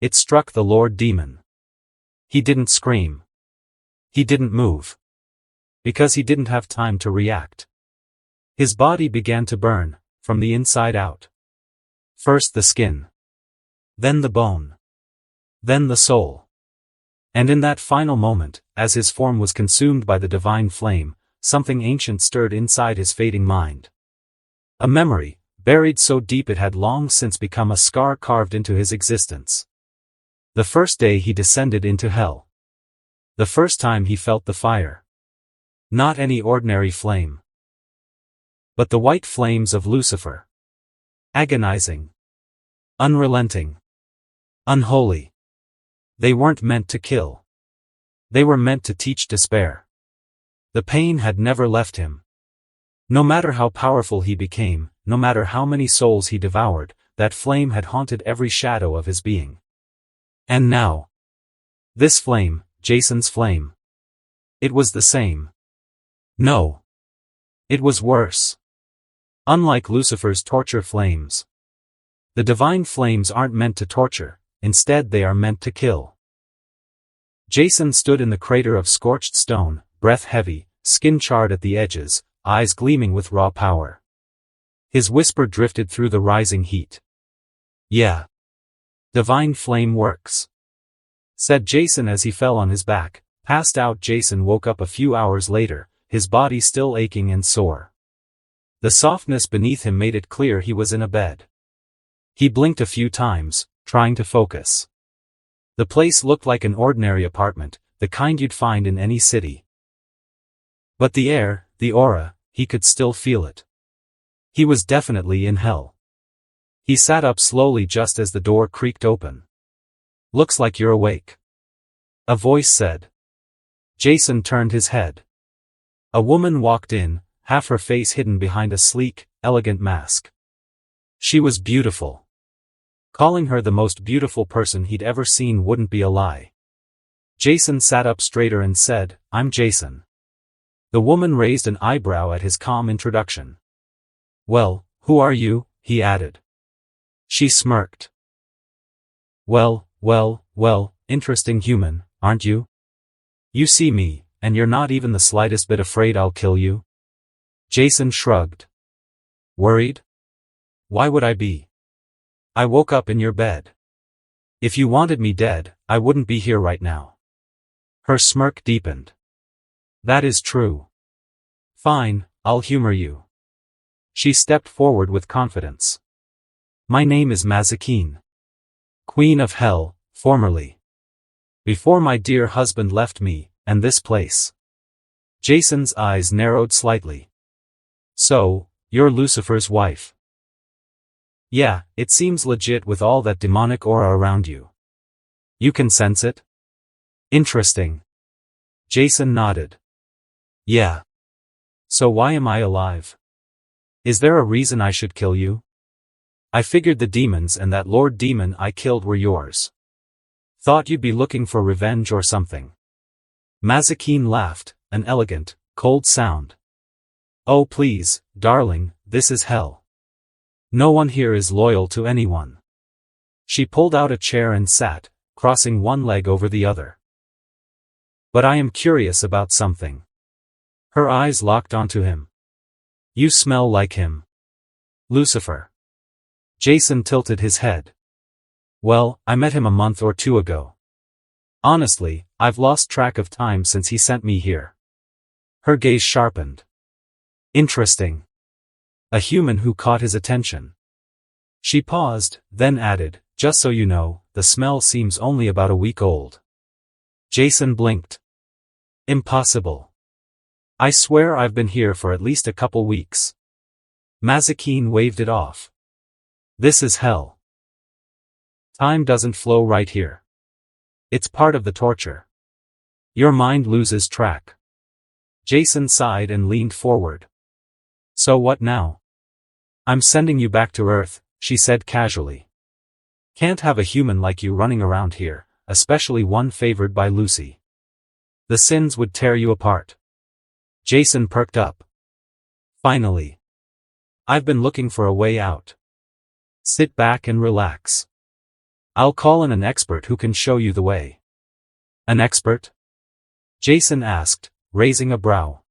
It struck the Lord Demon. He didn't scream. He didn't move. Because he didn't have time to react. His body began to burn, from the inside out. First the skin. Then the bone. Then the soul. And in that final moment, as his form was consumed by the divine flame, something ancient stirred inside his fading mind. A memory, buried so deep it had long since become a scar carved into his existence. The first day he descended into hell. The first time he felt the fire. Not any ordinary flame. But the white flames of Lucifer. Agonizing. Unrelenting. Unholy. They weren't meant to kill. They were meant to teach despair. The pain had never left him. No matter how powerful he became, no matter how many souls he devoured, that flame had haunted every shadow of his being. And now. This flame, Jason's flame. It was the same. No. It was worse. Unlike Lucifer's torture flames. The divine flames aren't meant to torture, instead they are meant to kill. Jason stood in the crater of scorched stone, breath heavy, skin charred at the edges, eyes gleaming with raw power. His whisper drifted through the rising heat. "Yeah. Divine flame works," said Jason as he fell on his back. Passed out, Jason woke up a few hours later, his body still aching and sore. The softness beneath him made it clear he was in a bed. He blinked a few times, trying to focus. The place looked like an ordinary apartment, the kind you'd find in any city. But the air, the aura, he could still feel it. He was definitely in hell. He sat up slowly just as the door creaked open. "Looks like you're awake," a voice said. Jason turned his head. A woman walked in, half her face hidden behind a sleek, elegant mask. She was beautiful. Calling her the most beautiful person he'd ever seen wouldn't be a lie. Jason sat up straighter and said, "I'm Jason." The woman raised an eyebrow at his calm introduction. "Well, who are you?" he added. She smirked. Well, interesting human, aren't you? You see me, and you're not even the slightest bit afraid I'll kill you?" Jason shrugged. "Worried? Why would I be? I woke up in your bed. If you wanted me dead, I wouldn't be here right now." Her smirk deepened. "That is true. Fine, I'll humor you." She stepped forward with confidence. "My name is Mazikeen. Queen of Hell, formerly. Before my dear husband left me, and this place." Jason's eyes narrowed slightly. "So, you're Lucifer's wife?" "Yeah, it seems legit with all that demonic aura around you. You can sense it?" "Interesting." Jason nodded. "Yeah. So why am I alive? Is there a reason I should kill you?" "I figured the demons and that Lord Demon I killed were yours. Thought you'd be looking for revenge or something." Mazikeen laughed, an elegant, cold sound. "Oh please, darling, this is hell. No one here is loyal to anyone." She pulled out a chair and sat, crossing one leg over the other. "But I am curious about something." Her eyes locked onto him. "You smell like him. Lucifer." Jason tilted his head. "Well, I met him a month or two ago. Honestly, I've lost track of time since he sent me here." Her gaze sharpened. "Interesting. A human who caught his attention." She paused, then added, Just so you know, the smell seems only about a week old. Jason blinked. Impossible. I swear I've been here for at least a couple weeks. Mazikeen waved it off. This is hell. Time doesn't flow right here. It's part of the torture. Your mind loses track. Jason sighed and leaned forward. So what now? I'm sending you back to Earth, she said casually. Can't have a human like you running around here, especially one favored by Lucy. The sins would tear you apart. Jason perked up. Finally. I've been looking for a way out. Sit back and relax. I'll call in an expert who can show you the way. An expert? Jason asked, raising a brow.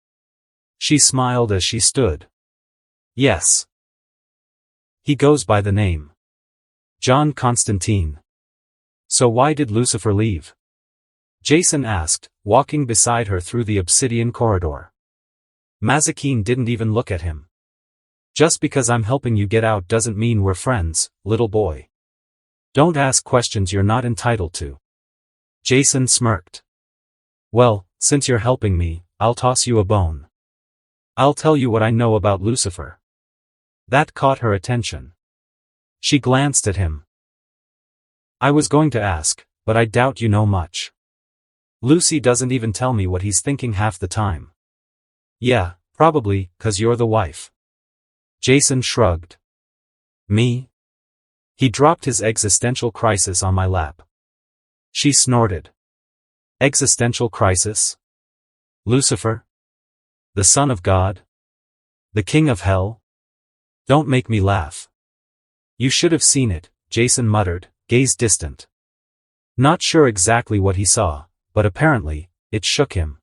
She smiled as she stood. Yes. He goes by the name John Constantine. So why did Lucifer leave? Jason asked, walking beside her through the obsidian corridor. Mazikeen didn't even look at him. Just because I'm helping you get out doesn't mean we're friends, little boy. Don't ask questions you're not entitled to. Jason smirked. Well, since you're helping me, I'll toss you a bone. I'll tell you what I know about Lucifer. That caught her attention. She glanced at him. I was going to ask, but I doubt you know much. Lucy doesn't even tell me what he's thinking half the time. Yeah, probably, 'cause you're the wife. Jason shrugged. Me? He dropped his existential crisis on my lap. She snorted. Existential crisis? Lucifer? The son of God? The king of hell? Don't make me laugh. You should have seen it, Jason muttered, gaze distant. Not sure exactly what he saw, but apparently, it shook him.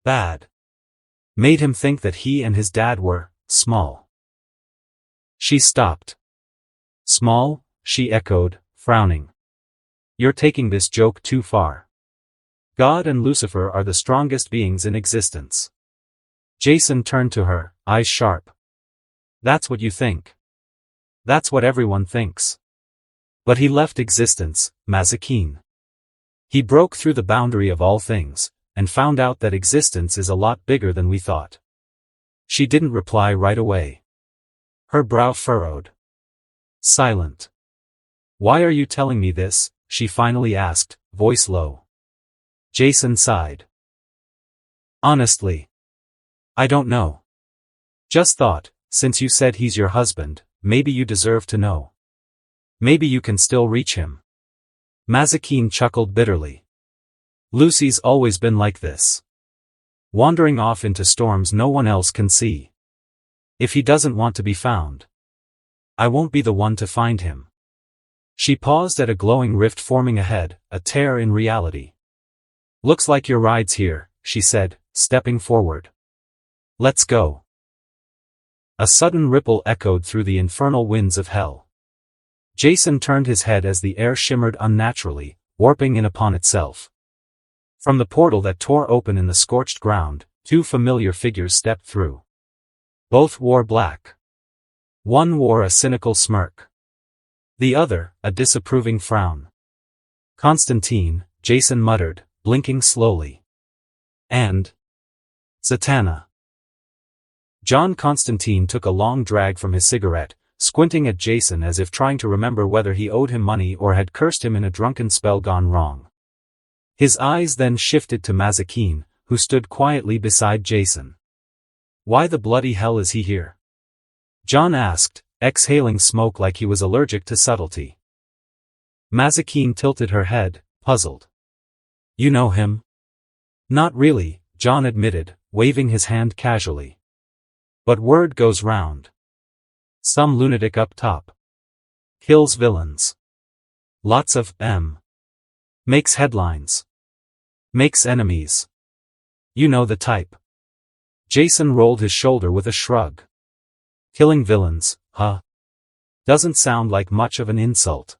Bad. Made him think that he and his dad were small. She stopped. Small? She echoed, frowning. You're taking this joke too far. God and Lucifer are the strongest beings in existence. Jason turned to her, eyes sharp. That's what you think. That's what everyone thinks. But he left existence, Mazikeen. He broke through the boundary of all things, and found out that existence is a lot bigger than we thought. She didn't reply right away. Her brow furrowed. Silent. Why are you telling me this? She finally asked, voice low. Jason sighed. Honestly. I don't know. Just thought, since you said he's your husband, maybe you deserve to know. Maybe you can still reach him. Mazikeen chuckled bitterly. Lucy's always been like this. Wandering off into storms no one else can see. If he doesn't want to be found, I won't be the one to find him. She paused at a glowing rift forming ahead, a tear in reality. Looks like your ride's here, she said, stepping forward. Let's go. A sudden ripple echoed through the infernal winds of hell. Jason turned his head as the air shimmered unnaturally, warping in upon itself. From the portal that tore open in the scorched ground, two familiar figures stepped through. Both wore black. One wore a cynical smirk. The other, a disapproving frown. Constantine, Jason muttered, blinking slowly. And Zatanna. John Constantine took a long drag from his cigarette, squinting at Jason as if trying to remember whether he owed him money or had cursed him in a drunken spell gone wrong. His eyes then shifted to Mazikeen, who stood quietly beside Jason. Why the bloody hell is he here? John asked, exhaling smoke like he was allergic to subtlety. Mazikeen tilted her head, puzzled. You know him? Not really, John admitted, waving his hand casually. But word goes round. Some lunatic up top. Kills villains. Lots of M. Makes headlines. Makes enemies. You know the type. Jason rolled his shoulder with a shrug. Killing villains, huh? Doesn't sound like much of an insult.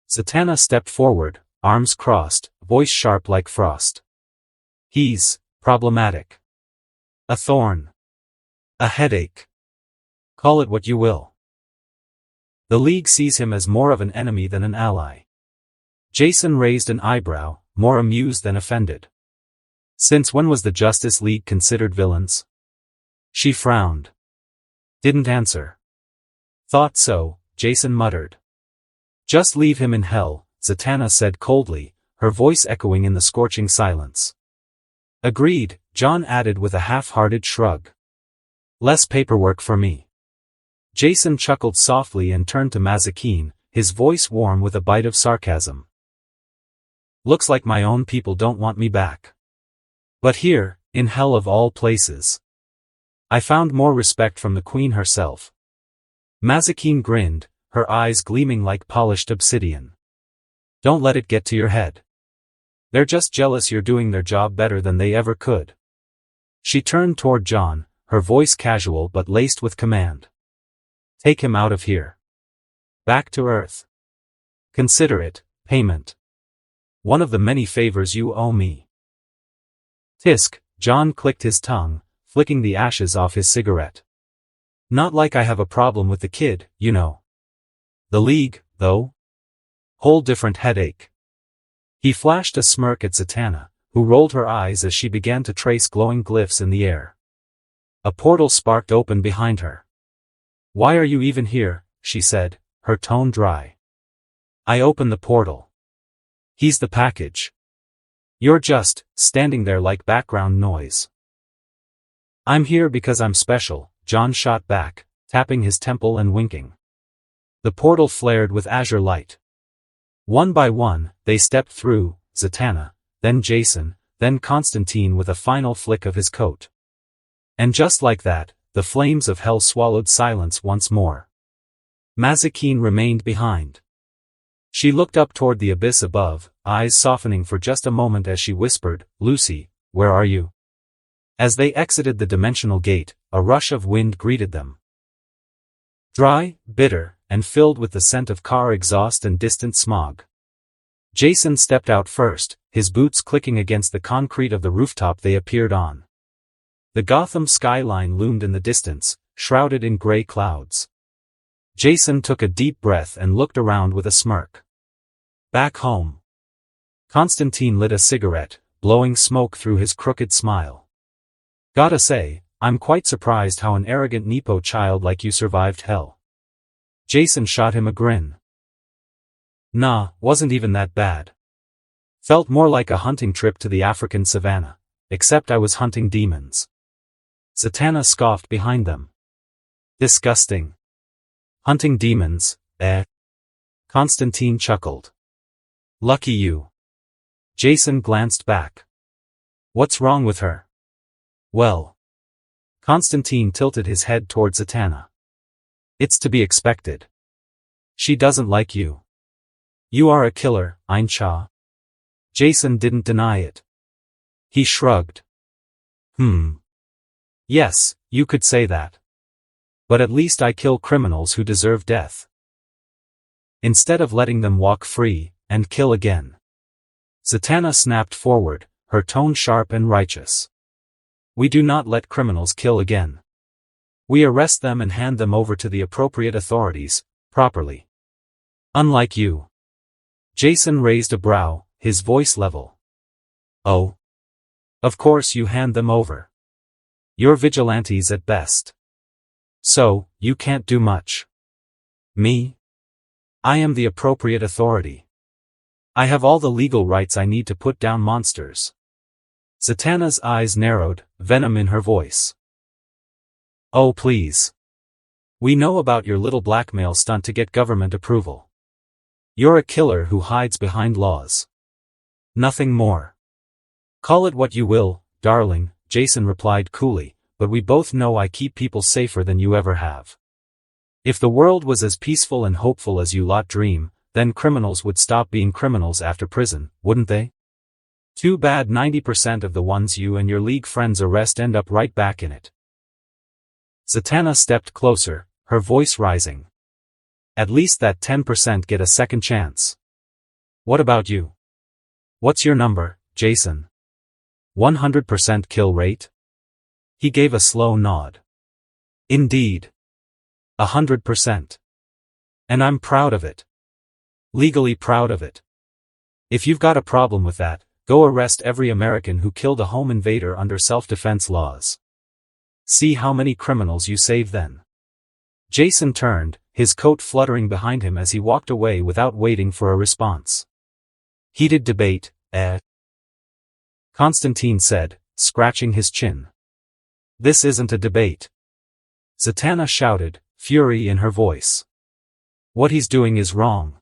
Zatanna stepped forward, arms crossed, voice sharp like frost. He's problematic. A thorn. A headache. Call it what you will. The League sees him as more of an enemy than an ally. Jason raised an eyebrow, more amused than offended. Since when was the Justice League considered villains? She frowned. Didn't answer. Thought so, Jason muttered. Just leave him in hell, Zatanna said coldly, her voice echoing in the scorching silence. Agreed, John added with a half-hearted shrug. Less paperwork for me. Jason chuckled softly and turned to Mazikeen, his voice warm with a bite of sarcasm. Looks like my own people don't want me back. But here, in hell of all places, I found more respect from the Queen herself. Mazikeen grinned, her eyes gleaming like polished obsidian. Don't let it get to your head. They're just jealous you're doing their job better than they ever could. She turned toward John, her voice casual but laced with command. Take him out of here. Back to Earth. Consider it payment. One of the many favors you owe me. Tisk, John clicked his tongue, flicking the ashes off his cigarette. Not like I have a problem with the kid, you know. The League, though? Whole different headache. He flashed a smirk at Zatanna, who rolled her eyes as she began to trace glowing glyphs in the air. A portal sparked open behind her. Why are you even here? She said, her tone dry. I opened the portal. He's the package. You're just standing there like background noise. I'm here because I'm special, John shot back, tapping his temple and winking. The portal flared with azure light. One by one, they stepped through, Zatanna, then Jason, then Constantine with a final flick of his coat. And just like that, the flames of hell swallowed silence once more. Mazikeen remained behind. She looked up toward the abyss above, eyes softening for just a moment as she whispered, Lucy, where are you? As they exited the dimensional gate, a rush of wind greeted them. Dry, bitter, and filled with the scent of car exhaust and distant smog. Jason stepped out first, his boots clicking against the concrete of the rooftop they appeared on. The Gotham skyline loomed in the distance, shrouded in gray clouds. Jason took a deep breath and looked around with a smirk. Back home. Constantine lit a cigarette, blowing smoke through his crooked smile. Gotta say, I'm quite surprised how an arrogant Nepo child like you survived hell. Jason shot him a grin. Nah, wasn't even that bad. Felt more like a hunting trip to the African savannah, except I was hunting demons. Zatanna scoffed behind them. Disgusting. Hunting demons, eh? Constantine chuckled. Lucky you. Jason glanced back. What's wrong with her? Well. Constantine tilted his head toward Zatanna. It's to be expected. She doesn't like you. You are a killer, Ein Cha. Jason didn't deny it. He shrugged. Yes, you could say that. But at least I kill criminals who deserve death. Instead of letting them walk free, and kill again. Zatanna snapped forward, her tone sharp and righteous. We do not let criminals kill again. We arrest them and hand them over to the appropriate authorities, properly. Unlike you. Jason raised a brow, his voice level. Oh. Of course you hand them over. You're vigilantes at best. So, you can't do much. Me? I am the appropriate authority. I have all the legal rights I need to put down monsters. Zatanna's eyes narrowed, venom in her voice. Oh please. We know about your little blackmail stunt to get government approval. You're a killer who hides behind laws. Nothing more. Call it what you will, darling, Jason replied coolly, but we both know I keep people safer than you ever have. If the world was as peaceful and hopeful as you lot dream, then criminals would stop being criminals after prison, wouldn't they? Too bad 90% of the ones you and your League friends arrest end up right back in it. Zatanna stepped closer, her voice rising. At least that 10% get a second chance. What about you? What's your number, Jason? 100% kill rate? He gave a slow nod. Indeed. 100%. And I'm proud of it. Legally proud of it. If you've got a problem with that, go arrest every American who killed a home invader under self-defense laws. See how many criminals you save then. Jason turned, his coat fluttering behind him as he walked away without waiting for a response. Heated debate, eh? Konstantin said, scratching his chin. This isn't a debate. Zatanna shouted, fury in her voice. What he's doing is wrong.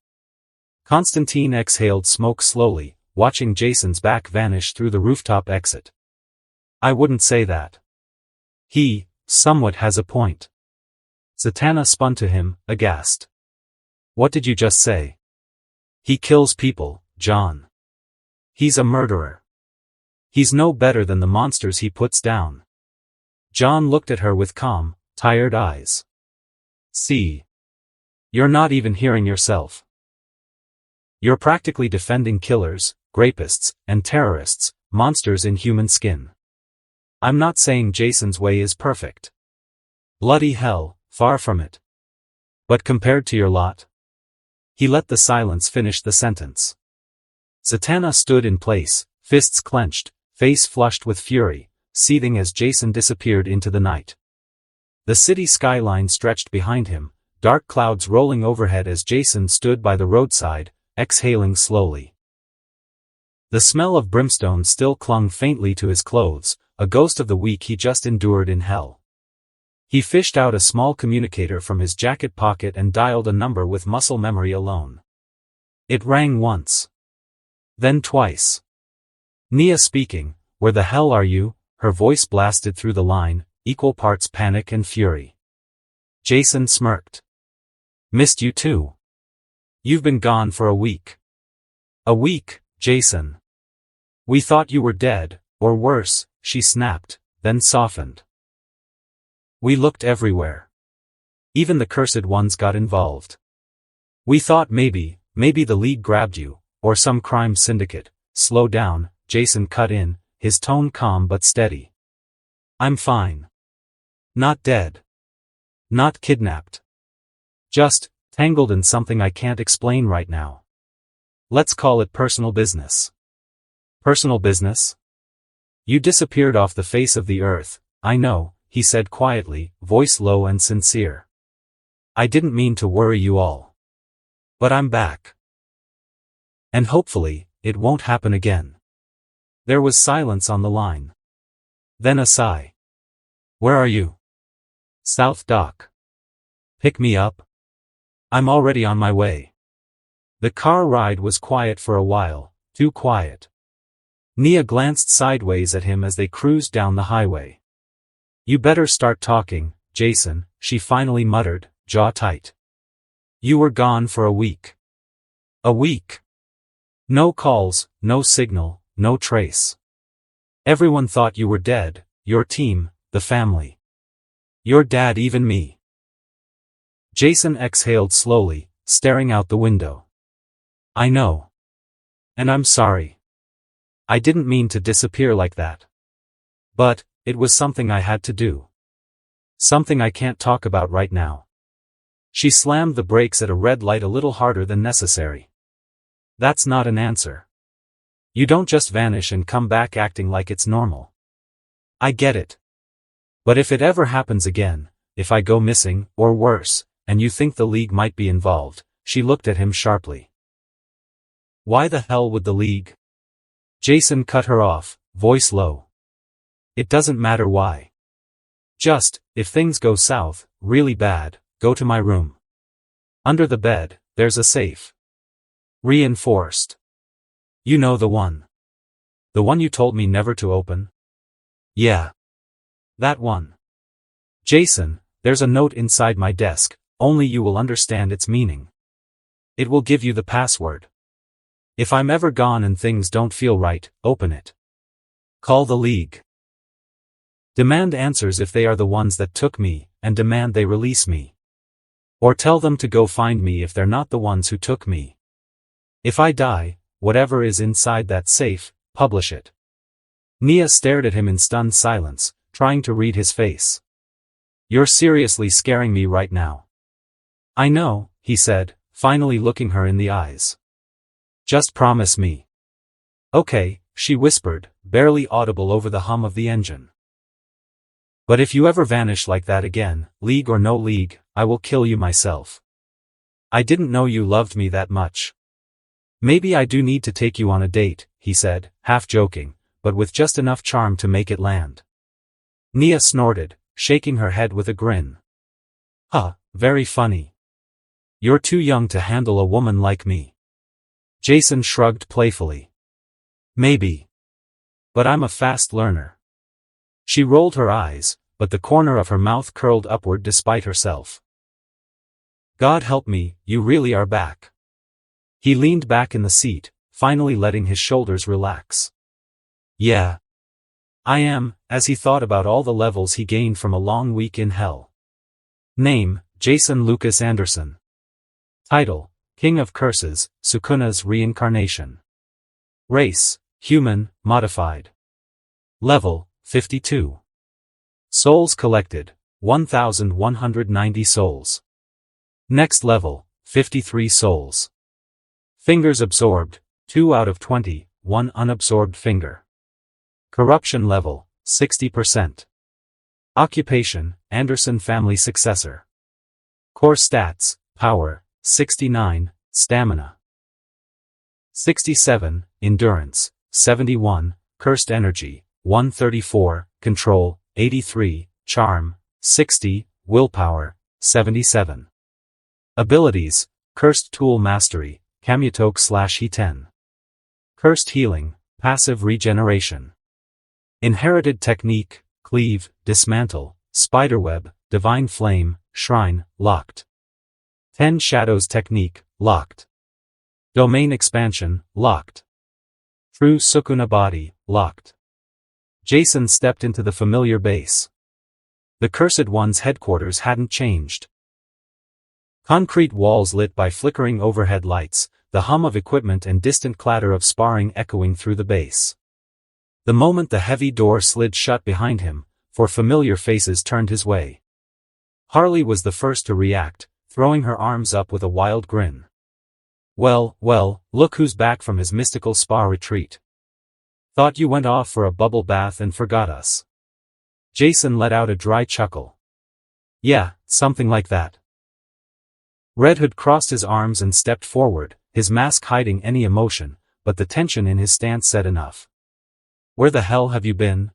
Konstantin exhaled smoke slowly, watching Jason's back vanish through the rooftop exit. I wouldn't say that. He, somewhat has a point. Zatanna spun to him, aghast. What did you just say? He kills people, John. He's a murderer. He's no better than the monsters he puts down. John looked at her with calm, tired eyes. See. You're not even hearing yourself. You're practically defending killers, rapists, and terrorists, monsters in human skin. I'm not saying Jason's way is perfect. Bloody hell, far from it. But compared to your lot? He let the silence finish the sentence. Zatanna stood in place, fists clenched, face flushed with fury, seething as Jason disappeared into the night. The city skyline stretched behind him, dark clouds rolling overhead as Jason stood by the roadside, exhaling slowly. The smell of brimstone still clung faintly to his clothes, a ghost of the week he just endured in hell. He fished out a small communicator from his jacket pocket and dialed a number with muscle memory alone. It rang once. Then twice. Nia speaking, where the hell are you? Her voice blasted through the line, equal parts panic and fury. Jason smirked. Missed you too. You've been gone for a week. A week, Jason. We thought you were dead, or worse, she snapped, then softened. We looked everywhere. Even the cursed ones got involved. We thought maybe the League grabbed you, or some crime syndicate. Slow down, Jason cut in, his tone calm but steady. I'm fine. Not dead. Not kidnapped. Just, tangled in something I can't explain right now. Let's call it personal business. Personal business? You disappeared off the face of the earth, I know, he said quietly, voice low and sincere. I didn't mean to worry you all. But I'm back. And hopefully, it won't happen again. There was silence on the line. Then a sigh. Where are you? South Dock. Pick me up? I'm already on my way. The car ride was quiet for a while, too quiet. Nia glanced sideways at him as they cruised down the highway. You better start talking, Jason, she finally muttered, jaw tight. You were gone for a week. A week. No calls, no signal, no trace. Everyone thought you were dead, your team, the family. Your dad, even me. Jason exhaled slowly, staring out the window. I know. And I'm sorry. I didn't mean to disappear like that. But, it was something I had to do. Something I can't talk about right now. She slammed the brakes at a red light a little harder than necessary. That's not an answer. You don't just vanish and come back acting like it's normal. I get it. But if it ever happens again, if I go missing, or worse, and you think the League might be involved, she looked at him sharply. Why the hell would the League? Jason cut her off, voice low. It doesn't matter why. Just, if things go south, really bad, go to my room. Under the bed, there's a safe. Reinforced. You know the one. The one you told me never to open? Yeah. That one. Jason, there's a note inside my desk, only you will understand its meaning. It will give you the password. If I'm ever gone and things don't feel right, open it. Call the League. Demand answers if they are the ones that took me, and demand they release me. Or tell them to go find me if they're not the ones who took me. If I die, whatever is inside that safe, publish it. Nia stared at him in stunned silence, trying to read his face. You're seriously scaring me right now. I know, he said, finally looking her in the eyes. Just promise me. Okay, she whispered, barely audible over the hum of the engine. But if you ever vanish like that again, league or no league, I will kill you myself. I didn't know you loved me that much. Maybe I do need to take you on a date, he said, half joking, but with just enough charm to make it land. Nia snorted, shaking her head with a grin. Huh, very funny. You're too young to handle a woman like me. Jason shrugged playfully. Maybe. But I'm a fast learner. She rolled her eyes, but the corner of her mouth curled upward despite herself. God help me, you really are back. He leaned back in the seat, finally letting his shoulders relax. Yeah. I am, as he thought about all the levels he gained from a long week in hell. Name, Jason Lucas Anderson. Title, King of Curses, SUKUNA'S Reincarnation. Race, Human, Modified. Level, 52. Souls collected, 1,190 souls. Next level, 53 souls. Fingers absorbed, 2 out of 20, 1 unabsorbed finger. Corruption level, 60%. Occupation, Anderson family successor. Core stats, power, 69, stamina. 67, endurance, 71, cursed energy, 134, control, 83, charm, 60, willpower, 77. Abilities, cursed tool mastery, Kamutoke/He10. Cursed healing, passive regeneration. Inherited technique, cleave, dismantle, spiderweb, divine flame, shrine, locked. 10 shadows technique, locked. Domain expansion, locked. True Sukuna body, locked. Jason stepped into the familiar base. The Cursed One's headquarters hadn't changed. Concrete walls lit by flickering overhead lights, the hum of equipment and distant clatter of sparring echoing through the base. The moment the heavy door slid shut behind him, 4 familiar faces turned his way. Harley was the first to react, throwing her arms up with a wild grin. Well, look who's back from his mystical spa retreat. Thought you went off for a bubble bath and forgot us. Jason let out a dry chuckle. Yeah, something like that. Red Hood crossed his arms and stepped forward, his mask hiding any emotion, but the tension in his stance said enough. Where the hell have you been?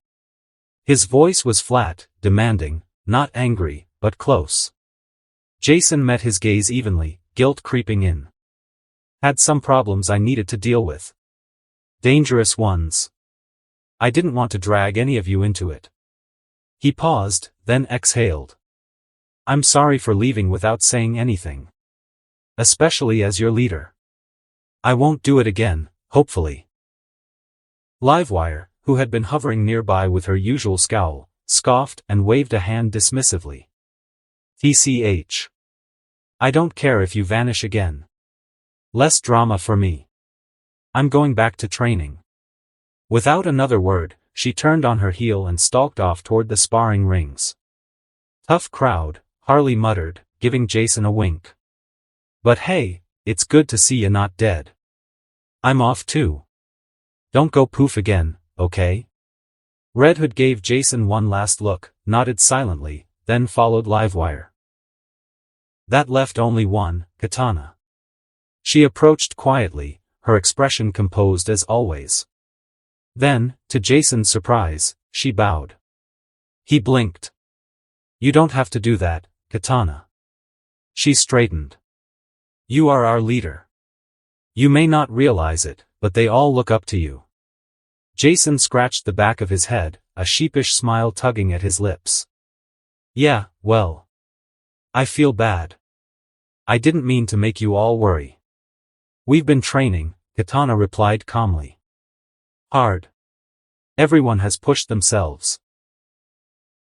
His voice was flat, demanding, not angry, but close. Jason met his gaze evenly, guilt creeping in. Had some problems I needed to deal with. Dangerous ones. I didn't want to drag any of you into it. He paused, then exhaled. I'm sorry for leaving without saying anything. Especially as your leader. I won't do it again, hopefully. Livewire, who had been hovering nearby with her usual scowl, scoffed and waved a hand dismissively. TCH. I don't care if you vanish again. Less drama for me. I'm going back to training. Without another word, she turned on her heel and stalked off toward the sparring rings. Tough crowd, Harley muttered, giving Jason a wink. But hey, it's good to see you not dead. I'm off too. Don't go poof again, okay? Red Hood gave Jason one last look, nodded silently, then followed Livewire. That left only one, Katana. She approached quietly, her expression composed as always. Then, to Jason's surprise, she bowed. He blinked. You don't have to do that, Katana. She straightened. You are our leader. You may not realize it, but they all look up to you. Jason scratched the back of his head, a sheepish smile tugging at his lips. Yeah, well. I feel bad. I didn't mean to make you all worry. We've been training, Katana replied calmly. Hard. Everyone has pushed themselves.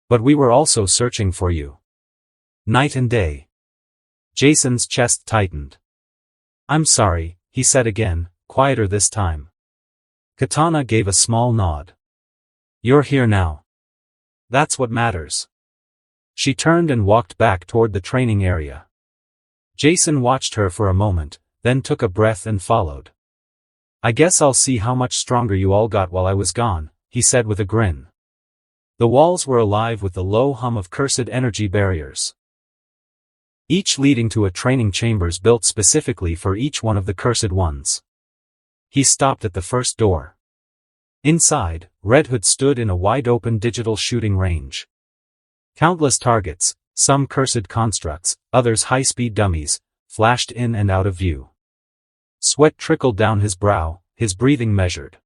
But we were also searching for you. Night and day. Jason's chest tightened. I'm sorry, he said again, quieter this time. Katana gave a small nod. You're here now. That's what matters. She turned and walked back toward the training area. Jason watched her for a moment, then took a breath and followed. "I guess I'll see how much stronger you all got while I was gone," he said with a grin. The walls were alive with the low hum of cursed energy barriers, each leading to a training chambers built specifically for each one of the cursed ones. He stopped at the first door. Inside, Red Hood stood in a wide-open digital shooting range. Countless targets, some cursed constructs, others high-speed dummies, flashed in and out of view. Sweat trickled down his brow, his breathing measured.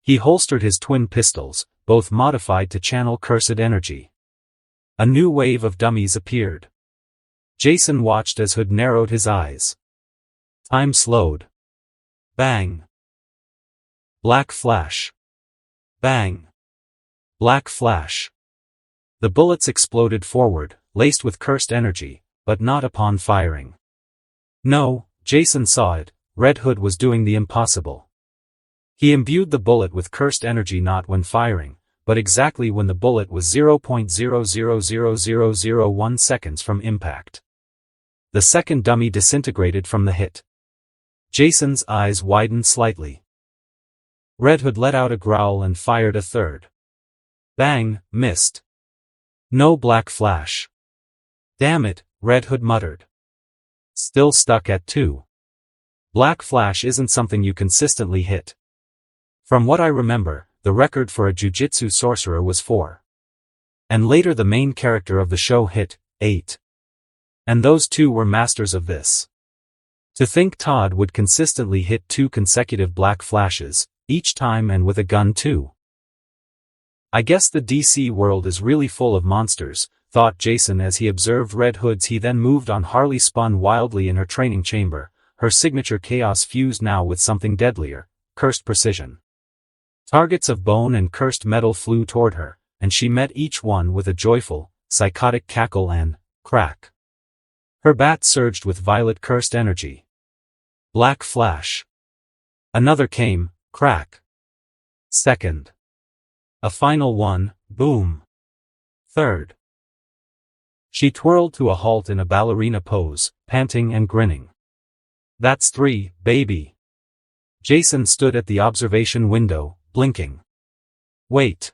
He holstered his twin pistols, both modified to channel cursed energy. A new wave of dummies appeared. Jason watched as Hood narrowed his eyes. Time slowed. Bang. Black flash. Bang. Black flash. The bullets exploded forward, laced with cursed energy, but not upon firing. No, Jason saw it, Red Hood was doing the impossible. He imbued the bullet with cursed energy not when firing, but exactly when the bullet was 0.000001 seconds from impact. The second dummy disintegrated from the hit. Jason's eyes widened slightly. Red Hood let out a growl and fired a third. Bang, missed. No black flash. Damn it, Red Hood muttered. Still stuck at 2. Black flash isn't something you consistently hit. From what I remember, the record for a jujitsu sorcerer was 4. And later the main character of the show hit 8. And those two were masters of this. To think Todd would consistently hit 2 consecutive black flashes, each time and with a gun too. I guess the DC world is really full of monsters, thought Jason as he observed Red Hood's. He then moved on. Harley spun wildly in her training chamber, her signature chaos fused now with something deadlier, cursed precision. Targets of bone and cursed metal flew toward her, and she met each one with a joyful, psychotic cackle and crack. Her bat surged with violet cursed energy. Black flash. Another came, crack. Second. A final one, boom. Third. She twirled to a halt in a ballerina pose, panting and grinning. That's 3, baby. Jason stood at the observation window, blinking. Wait.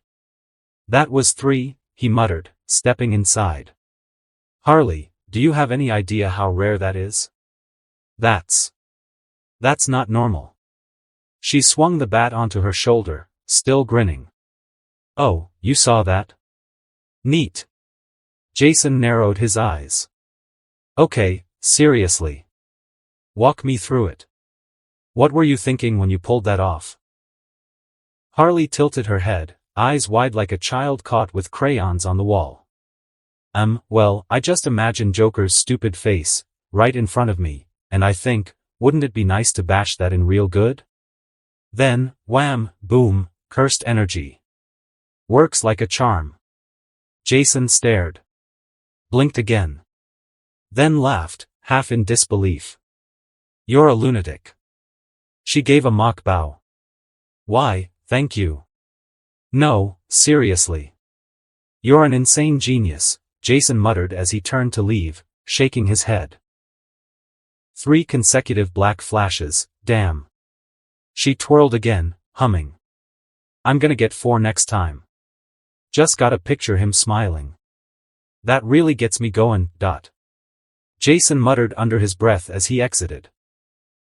That was 3, he muttered, stepping inside. Harley, do you have any idea how rare that is? That's not normal. She swung the bat onto her shoulder, still grinning. Oh, you saw that? Neat. Jason narrowed his eyes. Okay, seriously. Walk me through it. What were you thinking when you pulled that off? Harley tilted her head, eyes wide like a child caught with crayons on the wall. Well, I just imagine Joker's stupid face, right in front of me, and I think, wouldn't it be nice to bash that in real good? Then, wham, boom, cursed energy. Works like a charm. Jason stared. Blinked again. Then laughed, half in disbelief. You're a lunatic. She gave a mock bow. Why, thank you. No, seriously. You're an insane genius, Jason muttered as he turned to leave, shaking his head. 3 consecutive black flashes, damn. She twirled again, humming. I'm gonna get 4 next time. Just gotta picture him smiling. That really gets me going, . Jason muttered under his breath as he exited.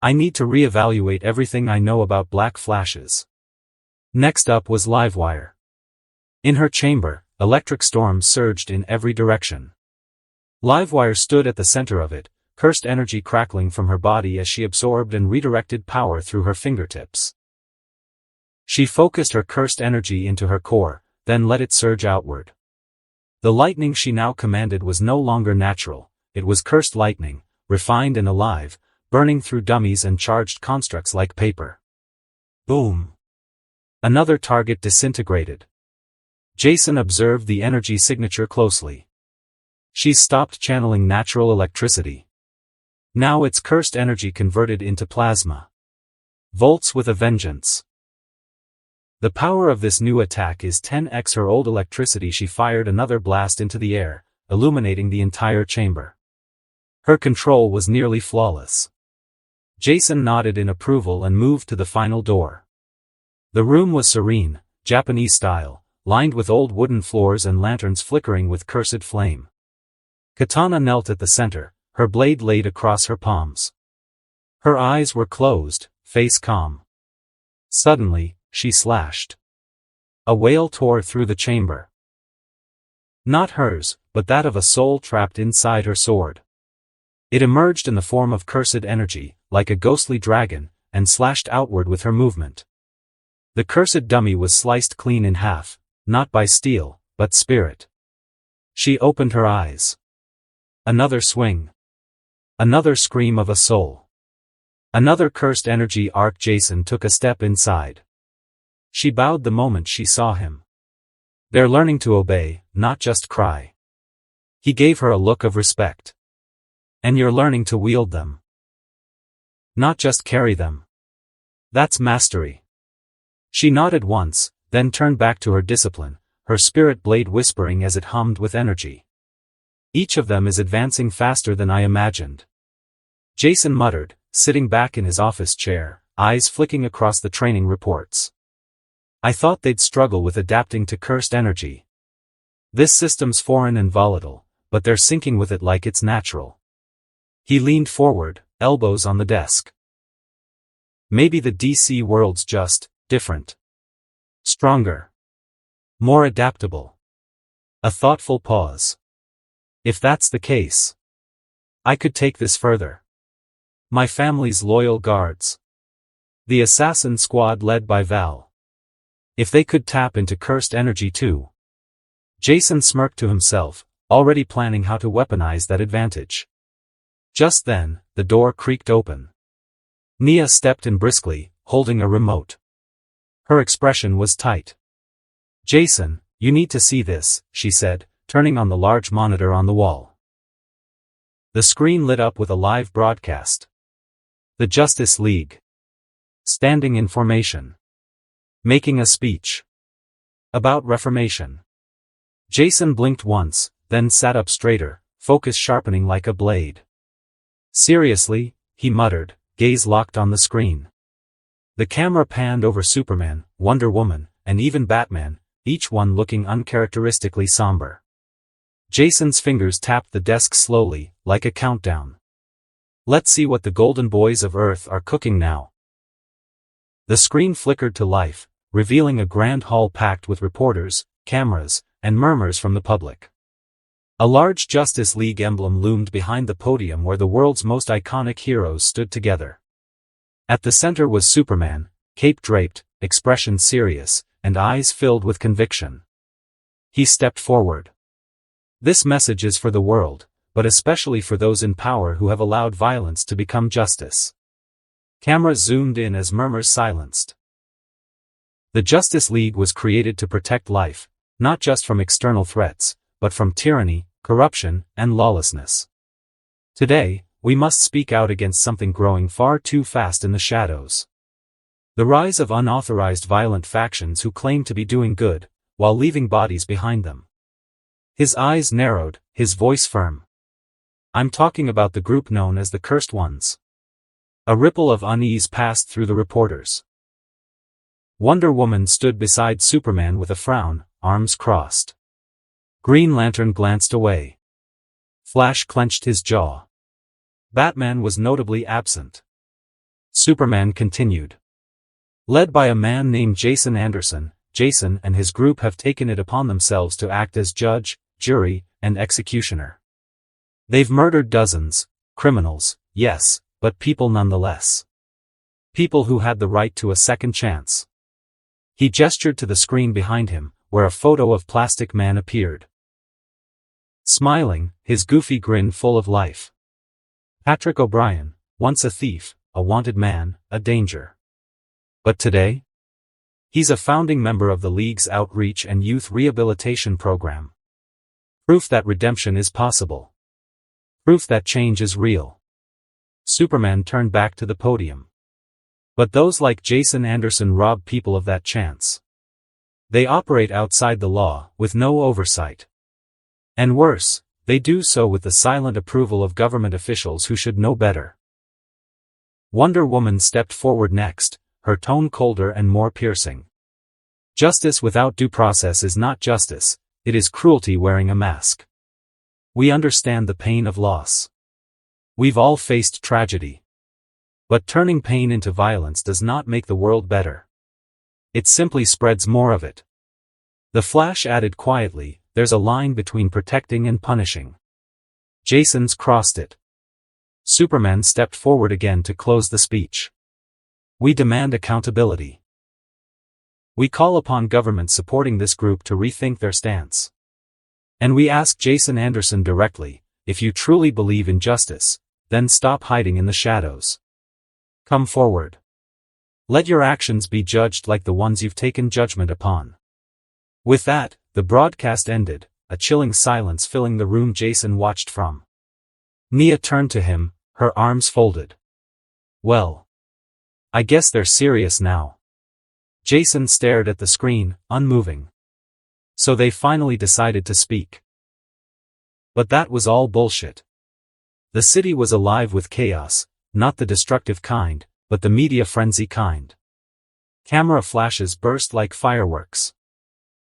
I need to reevaluate everything I know about black flashes. Next up was Livewire. In her chamber, electric storms surged in every direction. Livewire stood at the center of it, cursed energy crackling from her body as she absorbed and redirected power through her fingertips. She focused her cursed energy into her core, then let it surge outward. The lightning she now commanded was no longer natural, it was cursed lightning, refined and alive, burning through dummies and charged constructs like paper. Boom. Another target disintegrated. Jason observed the energy signature closely. She's stopped channeling natural electricity. Now it's cursed energy converted into plasma. Volts with a vengeance. The power of this new attack is 10x her old electricity. She fired another blast into the air, illuminating the entire chamber. Her control was nearly flawless. Jason nodded in approval and moved to the final door. The room was serene, Japanese style, lined with old wooden floors and lanterns flickering with cursed flame. Katana knelt at the center, her blade laid across her palms. Her eyes were closed, face calm. Suddenly, she slashed. A wail tore through the chamber. Not hers, but that of a soul trapped inside her sword. It emerged in the form of cursed energy, like a ghostly dragon, and slashed outward with her movement. The cursed dummy was sliced clean in half, not by steel, but spirit. She opened her eyes. Another swing. Another scream of a soul. Another cursed energy arc. Jason took a step inside. She bowed the moment she saw him. They're learning to obey, not just cry. He gave her a look of respect. And you're learning to wield them. Not just carry them. That's mastery. She nodded once, then turned back to her discipline, her spirit blade whispering as it hummed with energy. Each of them is advancing faster than I imagined. Jason muttered, sitting back in his office chair, eyes flicking across the training reports. I thought they'd struggle with adapting to cursed energy. This system's foreign and volatile, but they're syncing with it like it's natural. He leaned forward, elbows on the desk. Maybe the DC world's just different. Stronger. More adaptable. A thoughtful pause. If that's the case, I could take this further. My family's loyal guards. The assassin squad led by Val. If they could tap into cursed energy too. Jason smirked to himself, already planning how to weaponize that advantage. Just then, the door creaked open. Nia stepped in briskly, holding a remote. Her expression was tight. Jason, you need to see this, she said, turning on the large monitor on the wall. The screen lit up with a live broadcast. The Justice League. Standing in formation. Making a speech. About reformation. Jason blinked once, then sat up straighter, focus sharpening like a blade. Seriously, he muttered, gaze locked on the screen. The camera panned over Superman, Wonder Woman, and even Batman, each one looking uncharacteristically somber. Jason's fingers tapped the desk slowly, like a countdown. Let's see what the Golden Boys of Earth are cooking now. The screen flickered to life, revealing a grand hall packed with reporters, cameras, and murmurs from the public. A large Justice League emblem loomed behind the podium where the world's most iconic heroes stood together. At the center was Superman, cape draped, expression serious, and eyes filled with conviction. He stepped forward. This message is for the world, but especially for those in power who have allowed violence to become justice. Cameras zoomed in as murmurs silenced. The Justice League was created to protect life, not just from external threats, but from tyranny, corruption, and lawlessness. Today, we must speak out against something growing far too fast in the shadows. The rise of unauthorized violent factions who claim to be doing good, while leaving bodies behind them. His eyes narrowed, his voice firm. I'm talking about the group known as the Cursed Ones. A ripple of unease passed through the reporters. Wonder Woman stood beside Superman with a frown, arms crossed. Green Lantern glanced away. Flash clenched his jaw. Batman was notably absent. Superman continued. Led by a man named Jason Anderson, Jason and his group have taken it upon themselves to act as judge, jury, and executioner. They've murdered dozens, criminals, yes, but people nonetheless. People who had the right to a second chance. He gestured to the screen behind him, where a photo of Plastic Man appeared. Smiling, his goofy grin full of life. Patrick O'Brien, once a thief, a wanted man, a danger. But today? He's a founding member of the League's Outreach and Youth Rehabilitation Program. Proof that redemption is possible. Proof that change is real. Superman turned back to the podium. But those like Jason Anderson rob people of that chance. They operate outside the law, with no oversight. And worse, they do so with the silent approval of government officials who should know better. Wonder Woman stepped forward next, her tone colder and more piercing. Justice without due process is not justice, it is cruelty wearing a mask. We understand the pain of loss. We've all faced tragedy. But turning pain into violence does not make the world better. It simply spreads more of it. The Flash added quietly, there's a line between protecting and punishing. Jason's crossed it. Superman stepped forward again to close the speech. We demand accountability. We call upon governments supporting this group to rethink their stance. And we ask Jason Anderson directly, if you truly believe in justice, then stop hiding in the shadows. Come forward. Let your actions be judged like the ones you've taken judgment upon. With that, the broadcast ended, a chilling silence filling the room Jason watched from. Nia turned to him, her arms folded. Well, I guess they're serious now. Jason stared at the screen, unmoving. So they finally decided to speak. But that was all bullshit. The city was alive with chaos, not the destructive kind, but the media frenzy kind. Camera flashes burst like fireworks.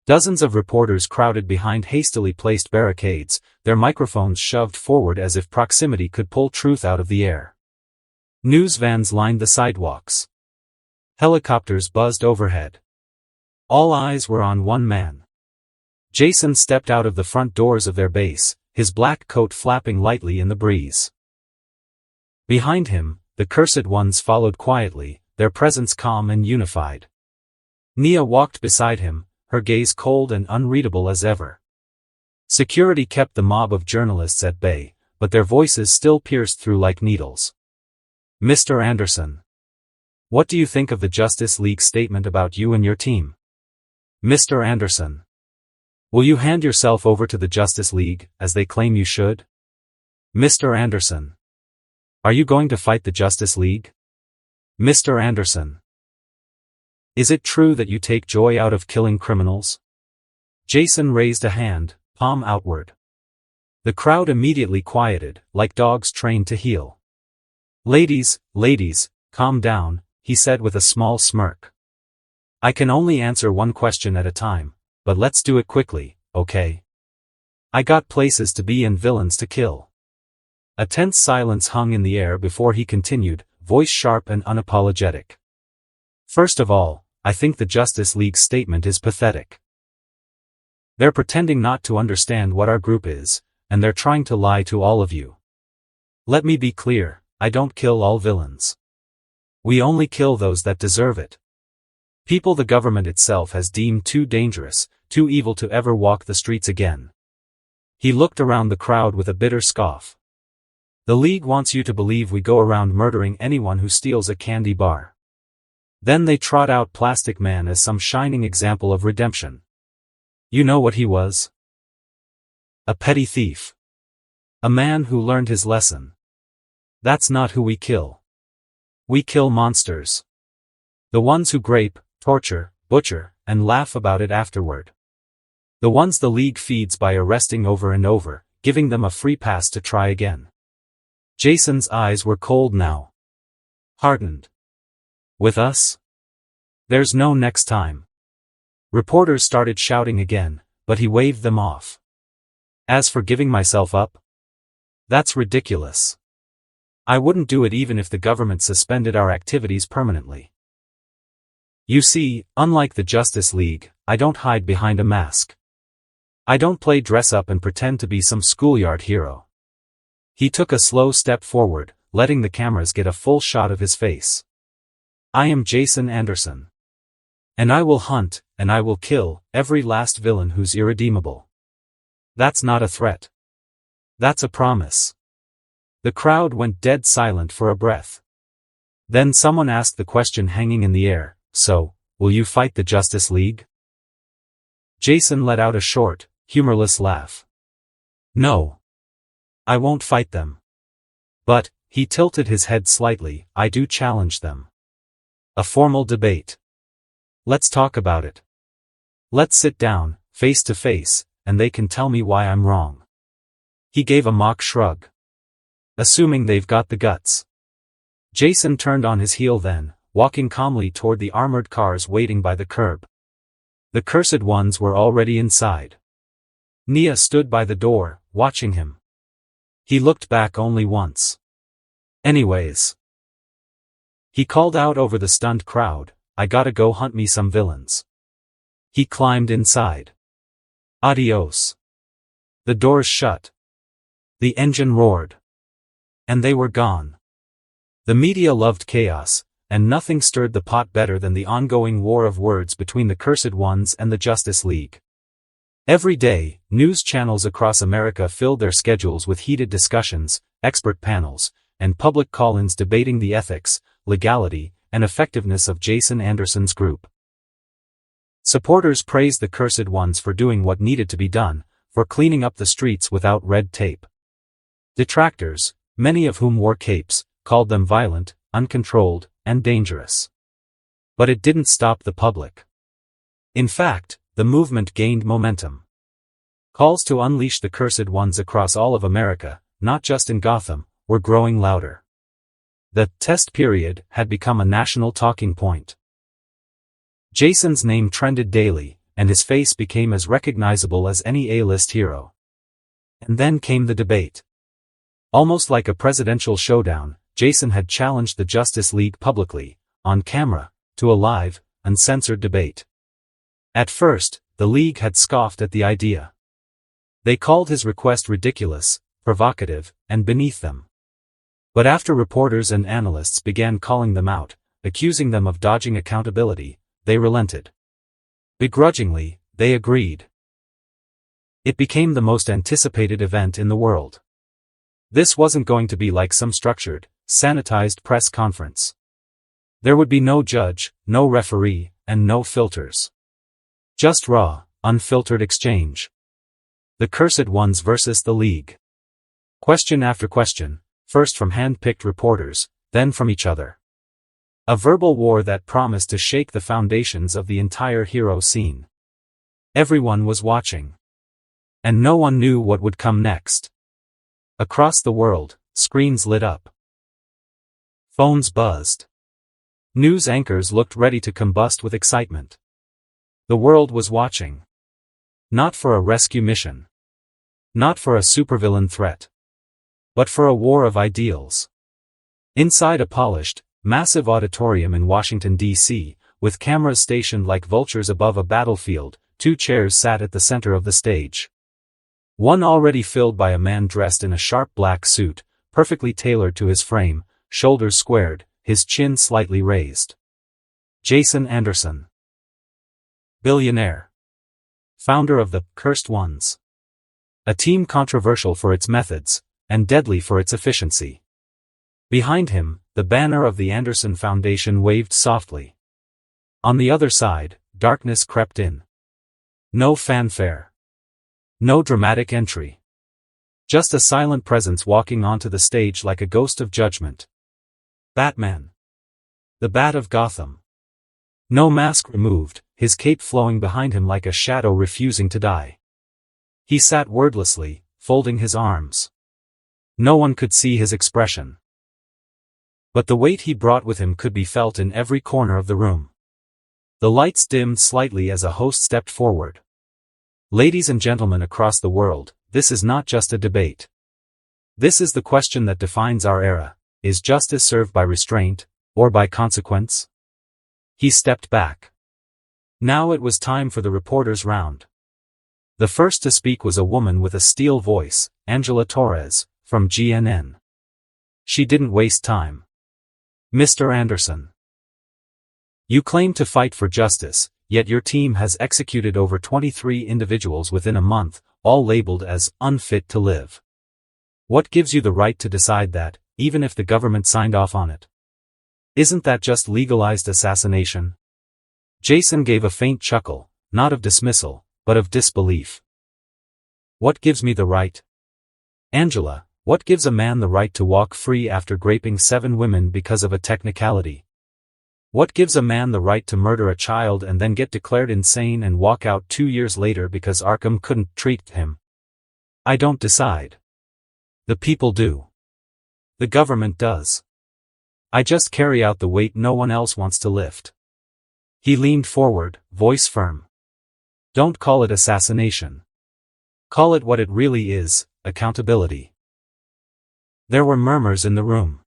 Dozens of reporters crowded behind hastily placed barricades, their microphones shoved forward as if proximity could pull truth out of the air. News vans lined the sidewalks. Helicopters buzzed overhead. All eyes were on one man. Jason stepped out of the front doors of their base, his black coat flapping lightly in the breeze. Behind him, the Cursed Ones followed quietly, their presence calm and unified. Nia walked beside him, her gaze cold and unreadable as ever. Security kept the mob of journalists at bay, but their voices still pierced through like needles. Mr. Anderson. What do you think of the Justice League statement about you and your team? Mr. Anderson. Will you hand yourself over to the Justice League, as they claim you should? Mr. Anderson. Are you going to fight the Justice League? Mr. Anderson. Is it true that you take joy out of killing criminals? Jason raised a hand, palm outward. The crowd immediately quieted, like dogs trained to heel. Ladies, calm down, he said with a small smirk. I can only answer one question at a time, but let's do it quickly, okay? I got places to be and villains to kill. A tense silence hung in the air before he continued, voice sharp and unapologetic. First of all, I think the Justice League's statement is pathetic. They're pretending not to understand what our group is, and they're trying to lie to all of you. Let me be clear, I don't kill all villains. We only kill those that deserve it. People the government itself has deemed too dangerous, too evil to ever walk the streets again. He looked around the crowd with a bitter scoff. The League wants you to believe we go around murdering anyone who steals a candy bar. Then they trot out Plastic Man as some shining example of redemption. You know what he was? A petty thief. A man who learned his lesson. That's not who we kill. We kill monsters. The ones who grape, torture, butcher, and laugh about it afterward. The ones the League feeds by arresting over and over, giving them a free pass to try again. Jason's eyes were cold now. Hardened. With us? There's no next time. Reporters started shouting again, but he waved them off. As for giving myself up? That's ridiculous. I wouldn't do it even if the government suspended our activities permanently. You see, unlike the Justice League, I don't hide behind a mask. I don't play dress up and pretend to be some schoolyard hero. He took a slow step forward, letting the cameras get a full shot of his face. I am Jason Anderson. And I will hunt, and I will kill, every last villain who's irredeemable. That's not a threat. That's a promise. The crowd went dead silent for a breath. Then someone asked the question hanging in the air, so, will you fight the Justice League? Jason let out a short, humorless laugh. No. I won't fight them. But, he tilted his head slightly, I do challenge them. A formal debate. Let's talk about it. Let's sit down, face to face, and they can tell me why I'm wrong. He gave a mock shrug. Assuming they've got the guts. Jason turned on his heel then, walking calmly toward the armored cars waiting by the curb. The cursed ones were already inside. Nia stood by the door, watching him. He looked back only once. Anyways. He called out over the stunned crowd, "I gotta go hunt me some villains." He climbed inside. Adios. The doors shut. The engine roared. And they were gone. The media loved chaos, and nothing stirred the pot better than the ongoing war of words between the Cursed Ones and the Justice League. Every day, news channels across America filled their schedules with heated discussions, expert panels, and public call-ins debating the ethics, legality, and effectiveness of Jason Anderson's group. Supporters praised the Cursed Ones for doing what needed to be done, for cleaning up the streets without red tape. Detractors, many of whom wore capes, called them violent, uncontrolled, and dangerous. But it didn't stop the public. In fact, the movement gained momentum. Calls to unleash the Cursed Ones across all of America, not just in Gotham, were growing louder. The test period had become a national talking point. Jason's name trended daily, and his face became as recognizable as any A-list hero. And then came the debate. Almost like a presidential showdown, Jason had challenged the Justice League publicly, on camera, to a live, uncensored debate. At first, the League had scoffed at the idea. They called his request ridiculous, provocative, and beneath them. But after reporters and analysts began calling them out, accusing them of dodging accountability, they relented. Begrudgingly, they agreed. It became the most anticipated event in the world. This wasn't going to be like some structured, sanitized press conference. There would be no judge, no referee, and no filters. Just raw, unfiltered exchange. The Cursed Ones versus the League. Question after question, first from hand-picked reporters, then from each other. A verbal war that promised to shake the foundations of the entire hero scene. Everyone was watching. And no one knew what would come next. Across the world, screens lit up. Phones buzzed. News anchors looked ready to combust with excitement. The world was watching. Not for a rescue mission. Not for a supervillain threat. But for a war of ideals. Inside a polished, massive auditorium in Washington, D.C., with cameras stationed like vultures above a battlefield, 2 chairs sat at the center of the stage. One already filled by a man dressed in a sharp black suit, perfectly tailored to his frame, shoulders squared, his chin slightly raised. Jason Anderson. Billionaire. Founder of the Cursed Ones. A team controversial for its methods, and deadly for its efficiency. Behind him, the banner of the Anderson Foundation waved softly. On the other side, darkness crept in. No fanfare. No dramatic entry. Just a silent presence walking onto the stage like a ghost of judgment. Batman. The Bat of Gotham. No mask removed, his cape flowing behind him like a shadow refusing to die. He sat wordlessly, folding his arms. No one could see his expression. But the weight he brought with him could be felt in every corner of the room. The lights dimmed slightly as a host stepped forward. Ladies and gentlemen across the world, this is not just a debate. This is the question that defines our era. Is justice served by restraint, or by consequence? He stepped back. Now it was time for the reporters' round. The first to speak was a woman with a steel voice, Angela Torres, from GNN. She didn't waste time. Mr. Anderson. You claim to fight for justice, yet your team has executed over 23 individuals within a month, all labeled as unfit to live. What gives you the right to decide that, even if the government signed off on it? Isn't that just legalized assassination? Jason gave a faint chuckle, not of dismissal, but of disbelief. What gives me the right? Angela, what gives a man the right to walk free after raping 7 women because of a technicality? What gives a man the right to murder a child and then get declared insane and walk out 2 years later because Arkham couldn't treat him? I don't decide. The people do. The government does. I just carry out the weight no one else wants to lift. He leaned forward, voice firm. Don't call it assassination. Call it what it really is, accountability. There were murmurs in the room.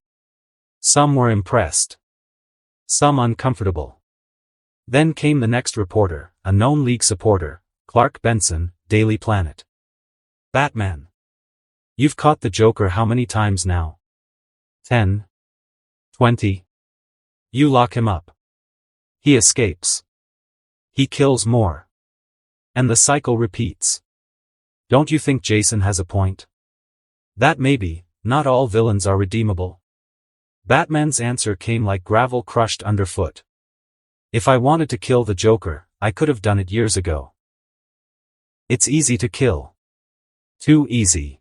Some were impressed. Some uncomfortable. Then came the next reporter, a known League supporter, Clark Benson, Daily Planet. Batman. You've caught the Joker how many times now? 10? 20? You lock him up. He escapes. He kills more. And the cycle repeats. Don't you think Jason has a point? That maybe, not all villains are redeemable. Batman's answer came like gravel crushed underfoot. If I wanted to kill the Joker, I could have done it years ago. It's easy to kill. Too easy.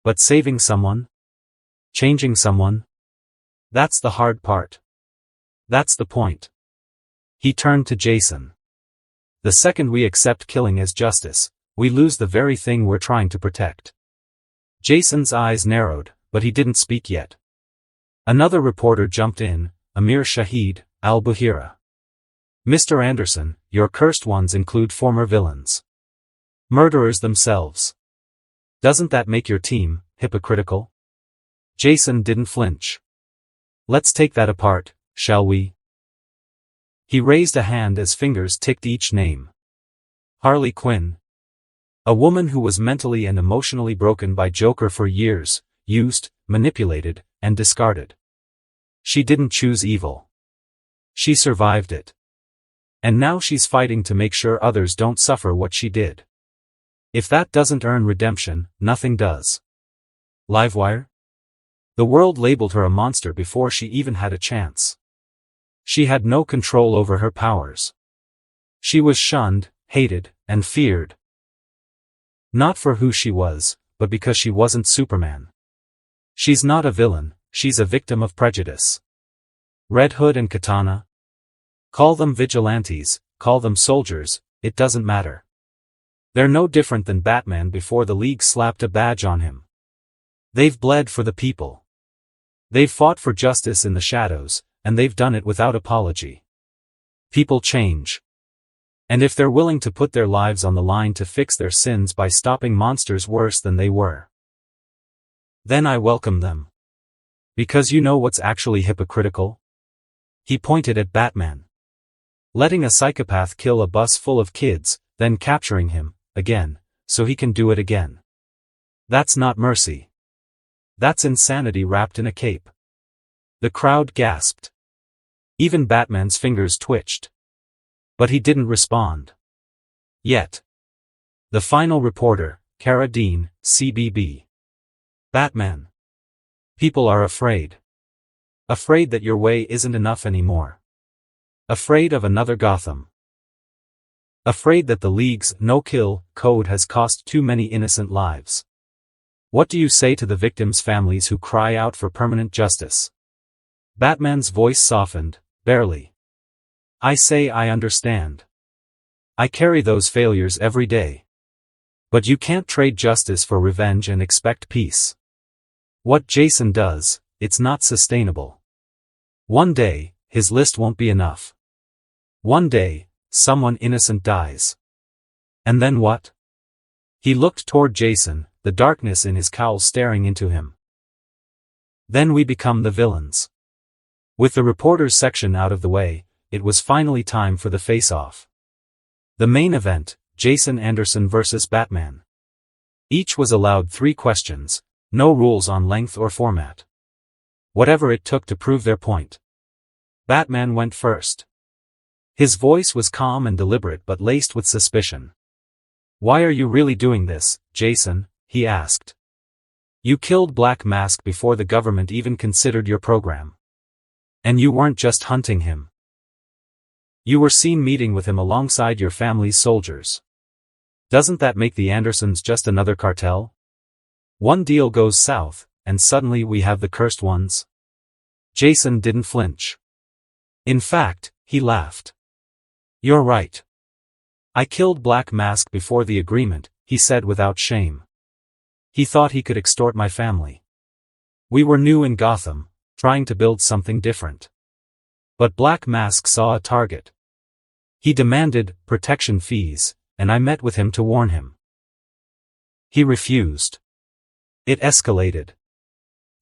But saving someone? Changing someone? That's the hard part. That's the point. He turned to Jason. The second we accept killing as justice, we lose the very thing we're trying to protect. Jason's eyes narrowed, but he didn't speak yet. Another reporter jumped in, Amir Shahid, Al-Buhira. Mr. Anderson, your cursed ones include former villains. Murderers themselves. Doesn't that make your team hypocritical? Jason didn't flinch. Let's take that apart, shall we? He raised a hand as fingers ticked each name. Harley Quinn. A woman who was mentally and emotionally broken by Joker for years, used, manipulated, and discarded. She didn't choose evil. She survived it. And now she's fighting to make sure others don't suffer what she did. If that doesn't earn redemption, nothing does. Livewire? The world labeled her a monster before she even had a chance. She had no control over her powers. She was shunned, hated, and feared. Not for who she was, but because she wasn't Superman. She's not a villain, she's a victim of prejudice. Red Hood and Katana? Call them vigilantes, call them soldiers, it doesn't matter. They're no different than Batman before the League slapped a badge on him. They've bled for the people. They've fought for justice in the shadows, and they've done it without apology. People change. And if they're willing to put their lives on the line to fix their sins by stopping monsters worse than they were, then I welcome them. Because you know what's actually hypocritical? He pointed at Batman. Letting a psychopath kill a bus full of kids, then capturing him, again, so he can do it again. That's not mercy. That's insanity wrapped in a cape. The crowd gasped. Even Batman's fingers twitched. But he didn't respond. Yet. The final reporter, Cara Dean, CBB. Batman. People are afraid. Afraid that your way isn't enough anymore. Afraid of another Gotham. Afraid that the League's no-kill code has cost too many innocent lives. What do you say to the victims' families who cry out for permanent justice? Batman's voice softened, barely. I say I understand. I carry those failures every day. But you can't trade justice for revenge and expect peace. What Jason does, it's not sustainable. One day, his list won't be enough. One day, someone innocent dies. And then what? He looked toward Jason, the darkness in his cowl staring into him. Then we become the villains. With the reporters section out of the way, it was finally time for the face-off. The main event, Jason Anderson versus Batman. Each was allowed 3 questions, no rules on length or format. Whatever it took to prove their point. Batman went first. His voice was calm and deliberate but laced with suspicion. Why are you really doing this, Jason? He asked. You killed Black Mask before the government even considered your program. And you weren't just hunting him. You were seen meeting with him alongside your family's soldiers. Doesn't that make the Andersons just another cartel? One deal goes south, and suddenly we have the cursed ones. Jason didn't flinch. In fact, he laughed. You're right. I killed Black Mask before the agreement, he said without shame. He thought he could extort my family. We were new in Gotham, trying to build something different. But Black Mask saw a target. He demanded protection fees, and I met with him to warn him. He refused. It escalated.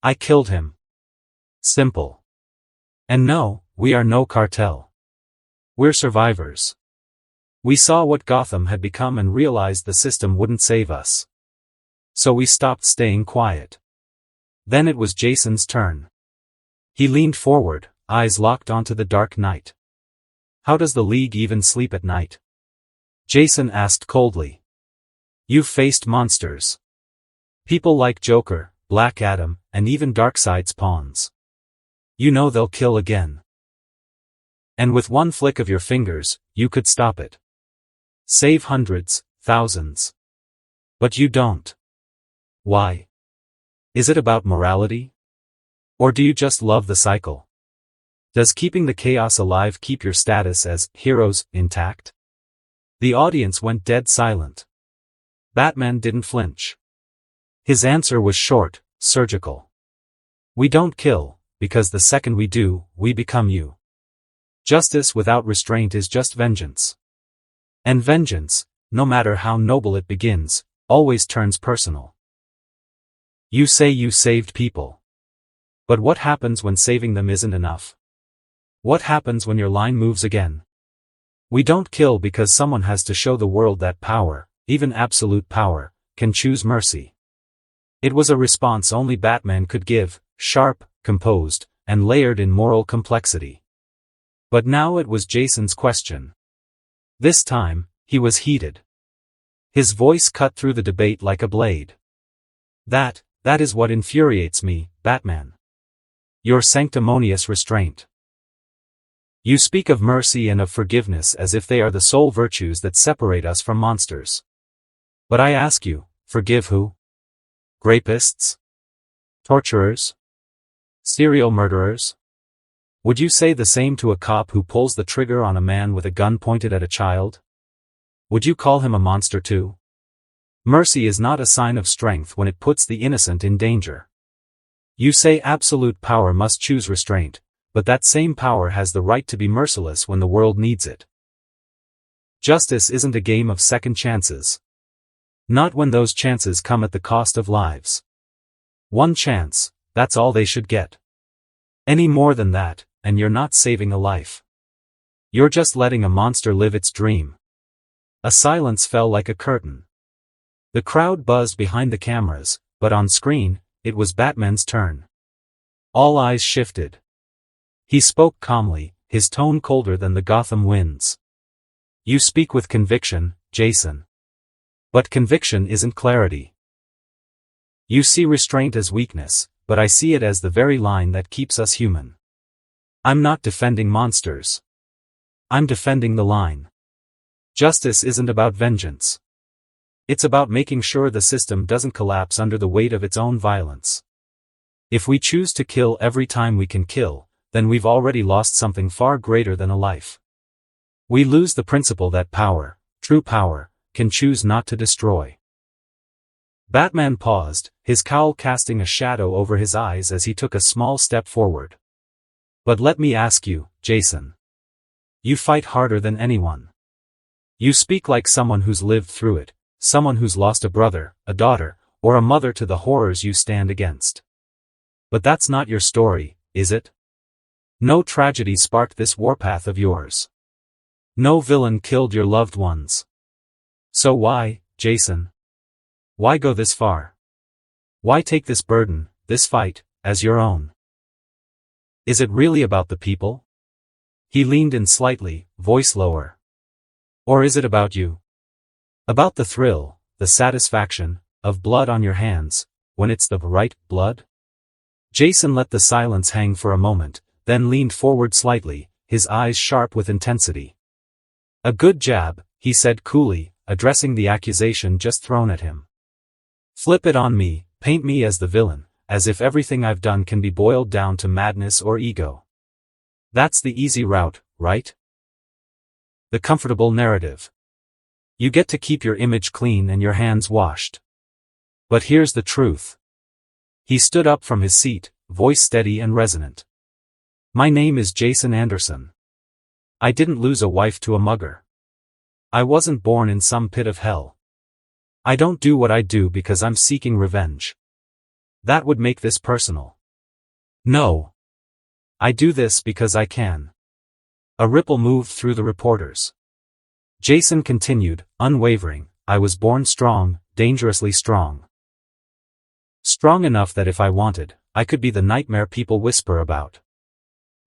I killed him. Simple. And no, we are no cartel. We're survivors. We saw what Gotham had become and realized the system wouldn't save us. So we stopped staying quiet. Then it was Jason's turn. He leaned forward, eyes locked onto the dark night. How does the League even sleep at night? Jason asked coldly. You've faced monsters. People like Joker, Black Adam, and even Darkseid's pawns. You know they'll kill again. And with one flick of your fingers, you could stop it. Save hundreds, thousands. But you don't. Why? Is it about morality? Or do you just love the cycle? Does keeping the chaos alive keep your status as heroes intact? The audience went dead silent. Batman didn't flinch. His answer was short, surgical. We don't kill, because the second we do, we become you. Justice without restraint is just vengeance. And vengeance, no matter how noble it begins, always turns personal. You say you saved people. But what happens when saving them isn't enough? What happens when your line moves again? We don't kill because someone has to show the world that power, even absolute power, can choose mercy. It was a response only Batman could give, sharp, composed, and layered in moral complexity. But now it was Jason's question. This time, he was heated. His voice cut through the debate like a blade. That is what infuriates me, Batman. Your sanctimonious restraint. You speak of mercy and of forgiveness as if they are the sole virtues that separate us from monsters. But I ask you, forgive who? Rapists? Torturers? Serial murderers? Would you say the same to a cop who pulls the trigger on a man with a gun pointed at a child? Would you call him a monster too? Mercy is not a sign of strength when it puts the innocent in danger. You say absolute power must choose restraint, but that same power has the right to be merciless when the world needs it. Justice isn't a game of second chances. Not when those chances come at the cost of lives. One chance, that's all they should get. Any more than that, and you're not saving a life. You're just letting a monster live its dream. A silence fell like a curtain. The crowd buzzed behind the cameras, but on screen, it was Batman's turn. All eyes shifted. He spoke calmly, his tone colder than the Gotham winds. You speak with conviction, Jason. But conviction isn't clarity. You see restraint as weakness, but I see it as the very line that keeps us human. I'm not defending monsters. I'm defending the line. Justice isn't about vengeance. It's about making sure the system doesn't collapse under the weight of its own violence. If we choose to kill every time we can kill, then we've already lost something far greater than a life. We lose the principle that power, true power, can choose not to destroy. Batman paused, his cowl casting a shadow over his eyes as he took a small step forward. But let me ask you, Jason. You fight harder than anyone. You speak like someone who's lived through it, someone who's lost a brother, a daughter, or a mother to the horrors you stand against. But that's not your story, is it? No tragedy sparked this warpath of yours. No villain killed your loved ones. So why, Jason? Why go this far? Why take this burden, this fight, as your own? Is it really about the people? He leaned in slightly, voice lower. Or is it about you? About the thrill, the satisfaction, of blood on your hands, when it's the right blood? Jason let the silence hang for a moment, then leaned forward slightly, his eyes sharp with intensity. A good jab, he said coolly, addressing the accusation just thrown at him. Flip it on me, paint me as the villain, as if everything I've done can be boiled down to madness or ego. That's the easy route, right? The comfortable narrative. You get to keep your image clean and your hands washed. But here's the truth. He stood up from his seat, voice steady and resonant. My name is Jason Anderson. I didn't lose a wife to a mugger. I wasn't born in some pit of hell. I don't do what I do because I'm seeking revenge. That would make this personal. No. I do this because I can. A ripple moved through the reporters. Jason continued, unwavering, I was born strong, dangerously strong. Strong enough that if I wanted, I could be the nightmare people whisper about.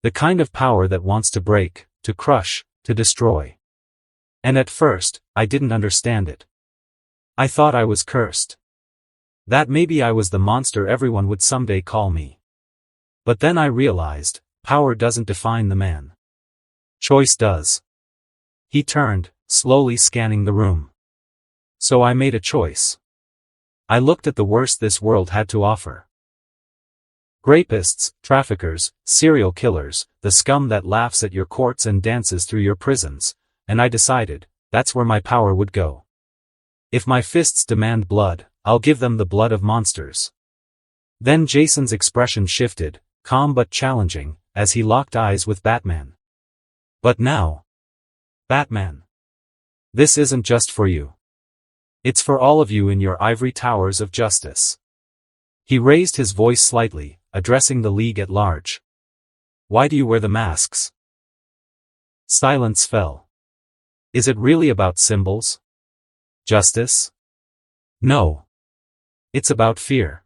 The kind of power that wants to break, to crush, to destroy. And at first, I didn't understand it. I thought I was cursed. That maybe I was the monster everyone would someday call me. But then I realized, power doesn't define the man. Choice does. He turned, slowly scanning the room. So I made a choice. I looked at the worst this world had to offer. Rapists, traffickers, serial killers, the scum that laughs at your courts and dances through your prisons, and I decided, that's where my power would go. If my fists demand blood, I'll give them the blood of monsters. Then Jason's expression shifted, calm but challenging, as he locked eyes with Batman. But now, Batman, this isn't just for you. It's for all of you in your ivory towers of justice. He raised his voice slightly, addressing the League at large. Why do you wear the masks? Silence fell. Is it really about symbols? Justice? No. It's about fear.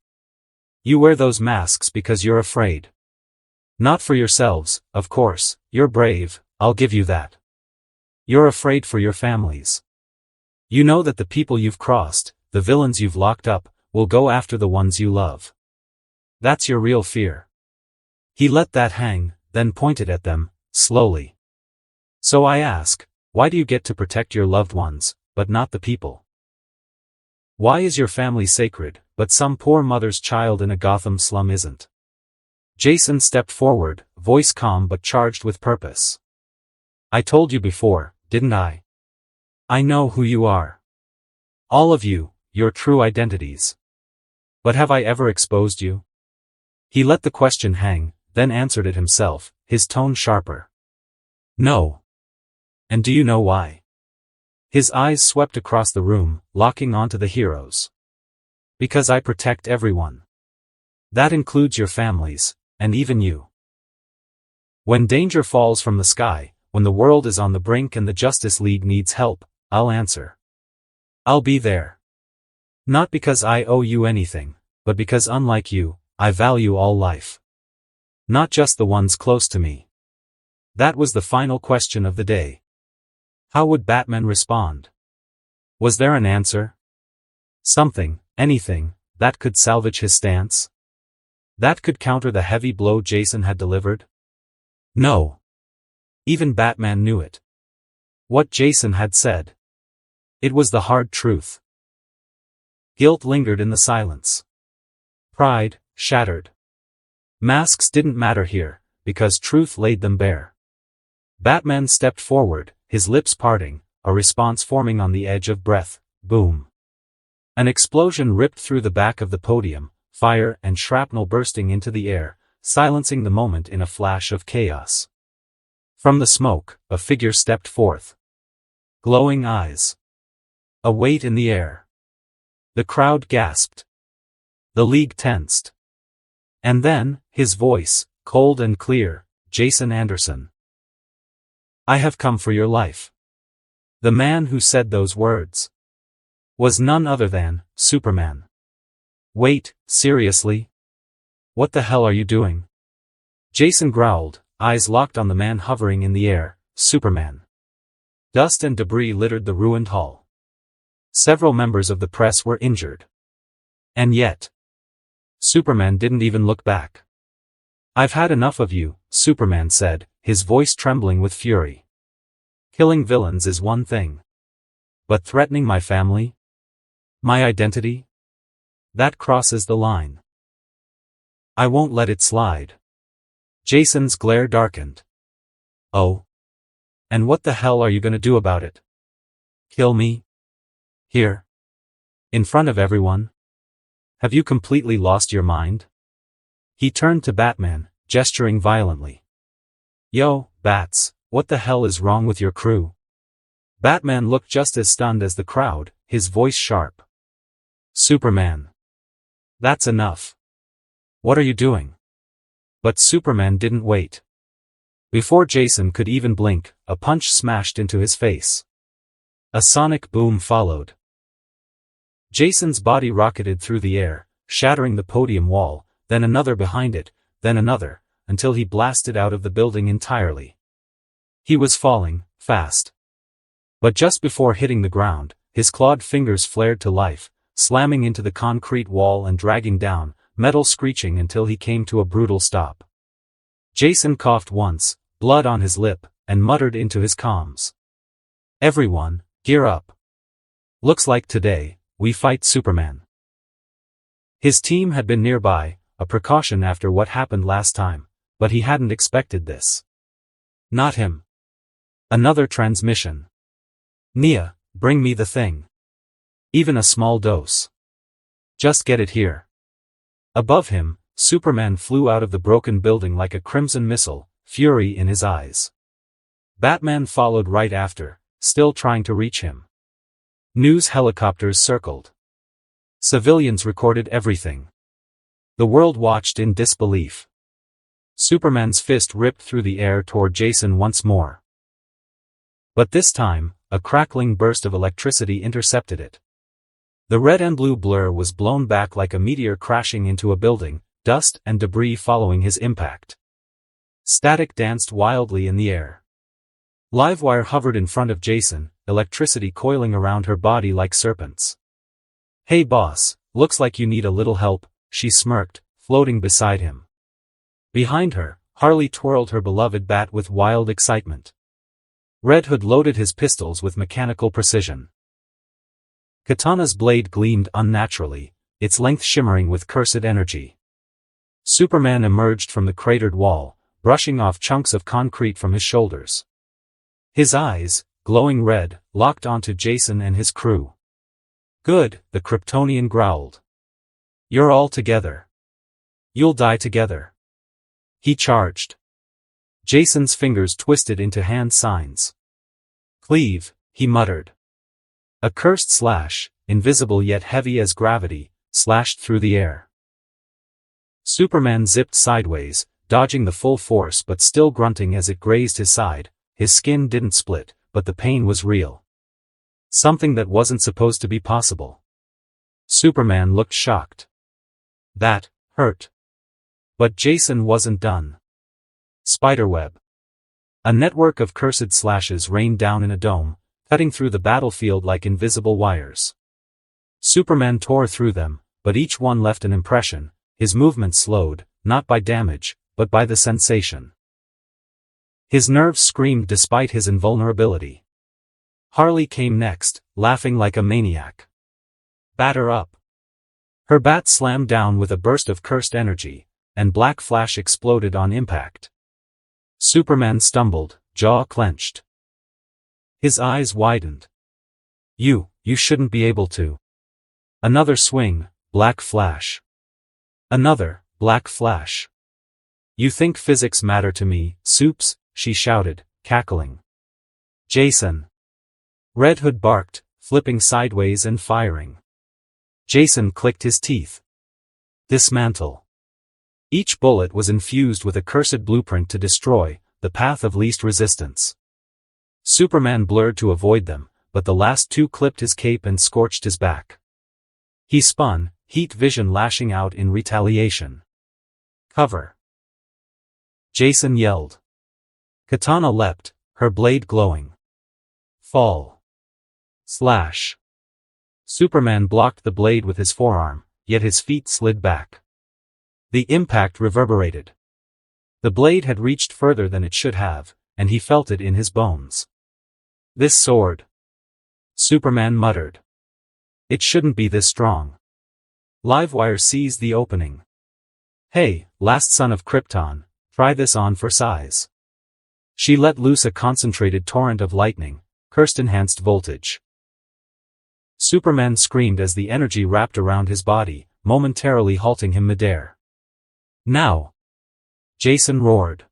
You wear those masks because you're afraid. Not for yourselves, of course, you're brave, I'll give you that. You're afraid for your families. You know that the people you've crossed, the villains you've locked up, will go after the ones you love. That's your real fear. He let that hang, then pointed at them, slowly. So I ask, why do you get to protect your loved ones, but not the people? Why is your family sacred, but some poor mother's child in a Gotham slum isn't? Jason stepped forward, voice calm but charged with purpose. I told you before, didn't I? I know who you are. All of you, your true identities. But have I ever exposed you? He let the question hang, then answered it himself, his tone sharper. No. And do you know why? His eyes swept across the room, locking onto the heroes. Because I protect everyone. That includes your families, and even you. When danger falls from the sky, when the world is on the brink and the Justice League needs help, I'll answer. I'll be there. Not because I owe you anything, but because unlike you, I value all life. Not just the ones close to me. That was the final question of the day. How would Batman respond? Was there an answer? Something, anything, that could salvage his stance? That could counter the heavy blow Jason had delivered? No. Even Batman knew it. What Jason had said. It was the hard truth. Guilt lingered in the silence. Pride, shattered. Masks didn't matter here, because truth laid them bare. Batman stepped forward, his lips parting, a response forming on the edge of breath. Boom. An explosion ripped through the back of the podium, fire and shrapnel bursting into the air, silencing the moment in a flash of chaos. From the smoke, a figure stepped forth. Glowing eyes. A weight in the air. The crowd gasped. The League tensed. And then, his voice, cold and clear, Jason Anderson. I have come for your life. The man who said those words was none other than Superman. Wait, seriously? What the hell are you doing? Jason growled, eyes locked on the man hovering in the air, Superman. Dust and debris littered the ruined hall. Several members of the press were injured. And yet, Superman didn't even look back. I've had enough of you, Superman said, his voice trembling with fury. Killing villains is one thing. But threatening my family? My identity? That crosses the line. I won't let it slide. Jason's glare darkened. Oh? And what the hell are you gonna do about it? Kill me? Here? In front of everyone? Have you completely lost your mind? He turned to Batman, gesturing violently. Yo, Bats, what the hell is wrong with your crew? Batman looked just as stunned as the crowd, his voice sharp. Superman. That's enough. What are you doing? But Superman didn't wait. Before Jason could even blink, a punch smashed into his face. A sonic boom followed. Jason's body rocketed through the air, shattering the podium wall, then another behind it, then another, until he blasted out of the building entirely. He was falling, fast. But just before hitting the ground, his clawed fingers flared to life, slamming into the concrete wall and dragging down, metal screeching until he came to a brutal stop. Jason coughed once, blood on his lip, and muttered into his comms. Everyone, gear up. Looks like today, we fight Superman. His team had been nearby, a precaution after what happened last time, but he hadn't expected this. Not him. Another transmission. Nia, bring me the thing. Even a small dose. Just get it here. Above him, Superman flew out of the broken building like a crimson missile, fury in his eyes. Batman followed right after, still trying to reach him. News helicopters circled. Civilians recorded everything. The world watched in disbelief. Superman's fist ripped through the air toward Jason once more. But this time, a crackling burst of electricity intercepted it. The red and blue blur was blown back like a meteor crashing into a building, dust and debris following his impact. Static danced wildly in the air. Livewire hovered in front of Jason, electricity coiling around her body like serpents. Hey boss, looks like you need a little help, she smirked, floating beside him. Behind her, Harley twirled her beloved bat with wild excitement. Red Hood loaded his pistols with mechanical precision. Katana's blade gleamed unnaturally, its length shimmering with cursed energy. Superman emerged from the cratered wall, brushing off chunks of concrete from his shoulders. His eyes, glowing red, locked onto Jason and his crew. Good, the Kryptonian growled. You're all together. You'll die together. He charged. Jason's fingers twisted into hand signs. Cleave, he muttered. A cursed slash, invisible yet heavy as gravity, slashed through the air. Superman zipped sideways, dodging the full force but still grunting as it grazed his side. His skin didn't split, but the pain was real. Something that wasn't supposed to be possible. Superman looked shocked. That hurt. But Jason wasn't done. Spiderweb. A network of cursed slashes rained down in a dome, cutting through the battlefield like invisible wires. Superman tore through them, but each one left an impression, his movement slowed, not by damage, but by the sensation. His nerves screamed despite his invulnerability. Harley came next, laughing like a maniac. Batter up. Her bat slammed down with a burst of cursed energy, and black flash exploded on impact. Superman stumbled, jaw clenched. His eyes widened. You shouldn't be able to. Another swing, black flash. Another, black flash. You think physics matter to me, Supes? She shouted, cackling. Jason. Red Hood barked, flipping sideways and firing. Jason clicked his teeth. Dismantle. Each bullet was infused with a cursed blueprint to destroy, the path of least resistance. Superman blurred to avoid them, but the last two clipped his cape and scorched his back. He spun, heat vision lashing out in retaliation. Cover. Jason yelled. Katana leapt, her blade glowing. Fall. Slash. Superman blocked the blade with his forearm, yet his feet slid back. The impact reverberated. The blade had reached further than it should have, and he felt it in his bones. This sword. Superman muttered. It shouldn't be this strong. Livewire seized the opening. Hey, last son of Krypton, try this on for size. She let loose a concentrated torrent of lightning, cursed-enhanced voltage. Superman screamed as the energy wrapped around his body, momentarily halting him midair. "Now!" Jason roared.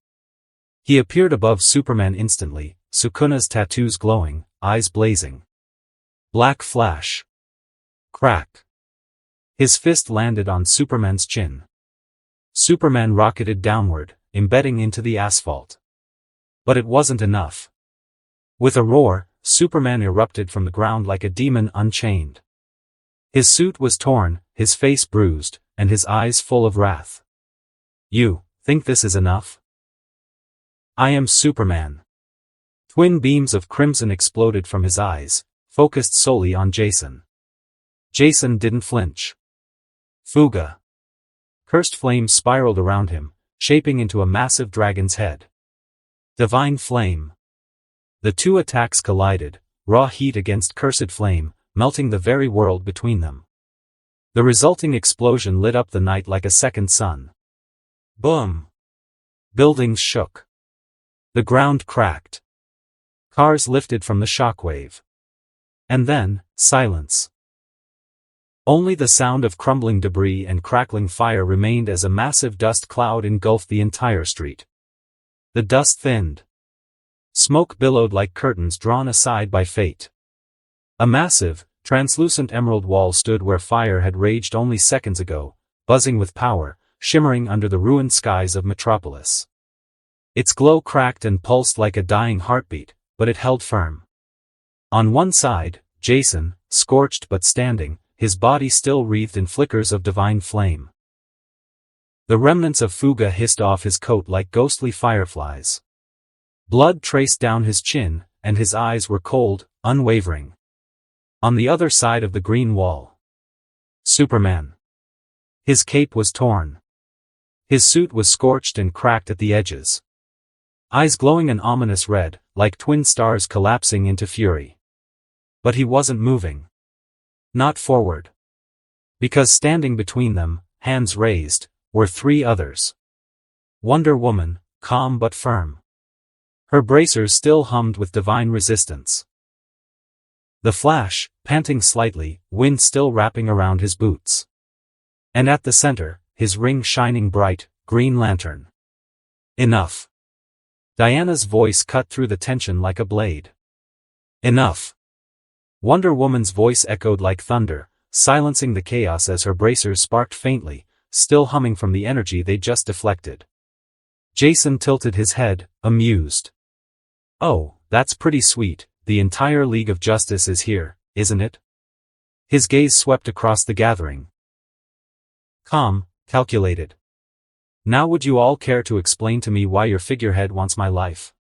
He appeared above Superman instantly, Sukuna's tattoos glowing, eyes blazing. Black flash. Crack. His fist landed on Superman's chin. Superman rocketed downward, embedding into the asphalt. But it wasn't enough. With a roar, Superman erupted from the ground like a demon unchained. His suit was torn, his face bruised, and his eyes full of wrath. "You think this is enough? I am Superman." Twin beams of crimson exploded from his eyes, focused solely on Jason. Jason didn't flinch. Fuga. Cursed flames spiraled around him, shaping into a massive dragon's head. Divine flame. The two attacks collided, raw heat against cursed flame, melting the very world between them. The resulting explosion lit up the night like a second sun. Boom! Buildings shook. The ground cracked. Cars lifted from the shockwave. And then, silence. Only the sound of crumbling debris and crackling fire remained as a massive dust cloud engulfed the entire street. The dust thinned. Smoke billowed like curtains drawn aside by fate. A massive, translucent emerald wall stood where fire had raged only seconds ago, buzzing with power, shimmering under the ruined skies of Metropolis. Its glow cracked and pulsed like a dying heartbeat, but it held firm. On one side, Jason, scorched but standing, his body still wreathed in flickers of divine flame. The remnants of Fuga hissed off his coat like ghostly fireflies. Blood traced down his chin, and his eyes were cold, unwavering. On the other side of the green wall, Superman. His cape was torn. His suit was scorched and cracked at the edges. Eyes glowing an ominous red, like twin stars collapsing into fury. But he wasn't moving. Not forward. Because standing between them, hands raised, were three others. Wonder Woman, calm but firm. Her bracers still hummed with divine resistance. The Flash, panting slightly, wind still wrapping around his boots. And at the center, his ring shining bright, Green Lantern. Enough. Diana's voice cut through the tension like a blade. Enough. Wonder Woman's voice echoed like thunder, silencing the chaos as her bracers sparked faintly, still humming from the energy they just deflected. Jason tilted his head, amused. "Oh, that's pretty sweet, the entire League of Justice is here, isn't it?" His gaze swept across the gathering. Calm, calculated. "Now would you all care to explain to me why your figurehead wants my life?"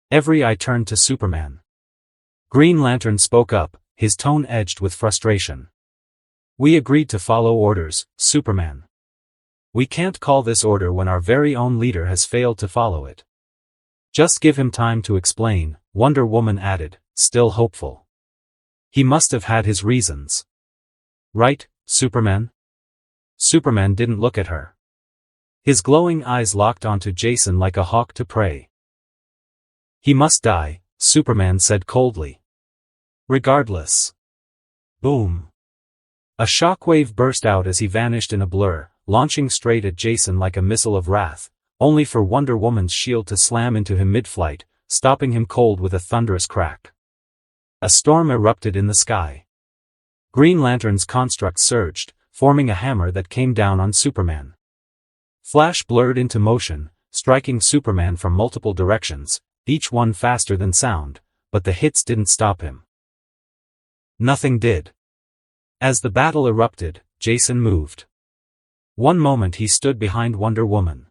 Every eye turned to Superman. Green Lantern spoke up, his tone edged with frustration. "We agreed to follow orders, Superman. We can't call this order when our very own leader has failed to follow it." "Just give him time to explain," Wonder Woman added, still hopeful. "He must have had his reasons." "Right, Superman?" Superman didn't look at her. His glowing eyes locked onto Jason like a hawk to prey. "He must die," Superman said coldly. "Regardless." Boom. A shockwave burst out as he vanished in a blur, launching straight at Jason like a missile of wrath, only for Wonder Woman's shield to slam into him mid-flight, stopping him cold with a thunderous crack. A storm erupted in the sky. Green Lantern's construct surged, forming a hammer that came down on Superman. Flash blurred into motion, striking Superman from multiple directions, each one faster than sound, but the hits didn't stop him. Nothing did. As the battle erupted, Jason moved. One moment he stood behind Wonder Woman.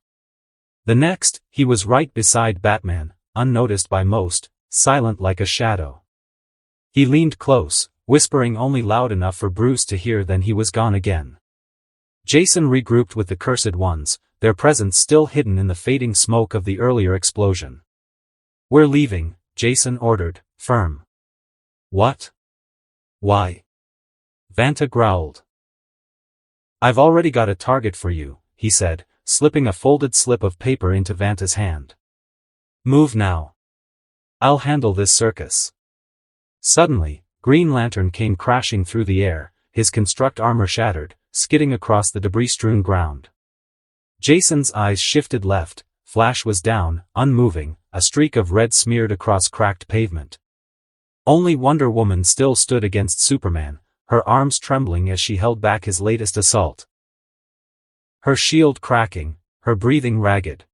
The next, he was right beside Batman, unnoticed by most, silent like a shadow. He leaned close, whispering only loud enough for Bruce to hear, then he was gone again. Jason regrouped with the Cursed Ones, their presence still hidden in the fading smoke of the earlier explosion. "We're leaving," Jason ordered, firm. "What? Why?" Vanta growled. "I've already got a target for you," he said, slipping a folded slip of paper into Vanta's hand. "Move now. I'll handle this circus." Suddenly, Green Lantern came crashing through the air, his construct armor shattered, skidding across the debris-strewn ground. Jason's eyes shifted left. Flash was down, unmoving, a streak of red smeared across cracked pavement. Only Wonder Woman still stood against Superman, her arms trembling as she held back his latest assault. Her shield cracking, her breathing ragged.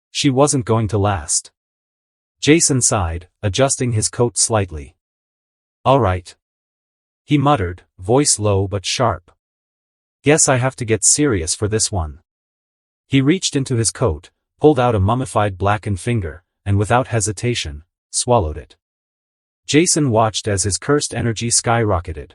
She wasn't going to last. Jason sighed, adjusting his coat slightly. "All right," he muttered, voice low but sharp. "Guess I have to get serious for this one." He reached into his coat, pulled out a mummified blackened finger, and without hesitation, swallowed it. Jason watched as his cursed energy skyrocketed.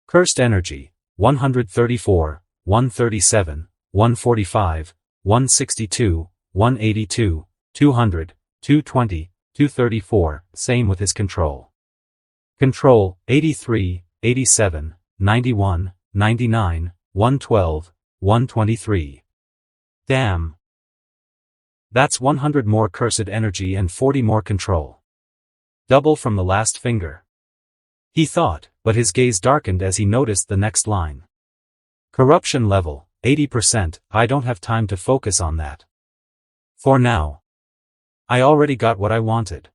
Cursed energy, 134, 137, 145, 162, 182, 200, 220, 234, same with his control. Control, 83, 87, 91, 99, 112, 123. Damn. That's 100 more cursed energy and 40 more control. Double from the last finger. He thought, but his gaze darkened as he noticed the next line. Corruption level, 80%, I don't have time to focus on that. For now. I already got what I wanted.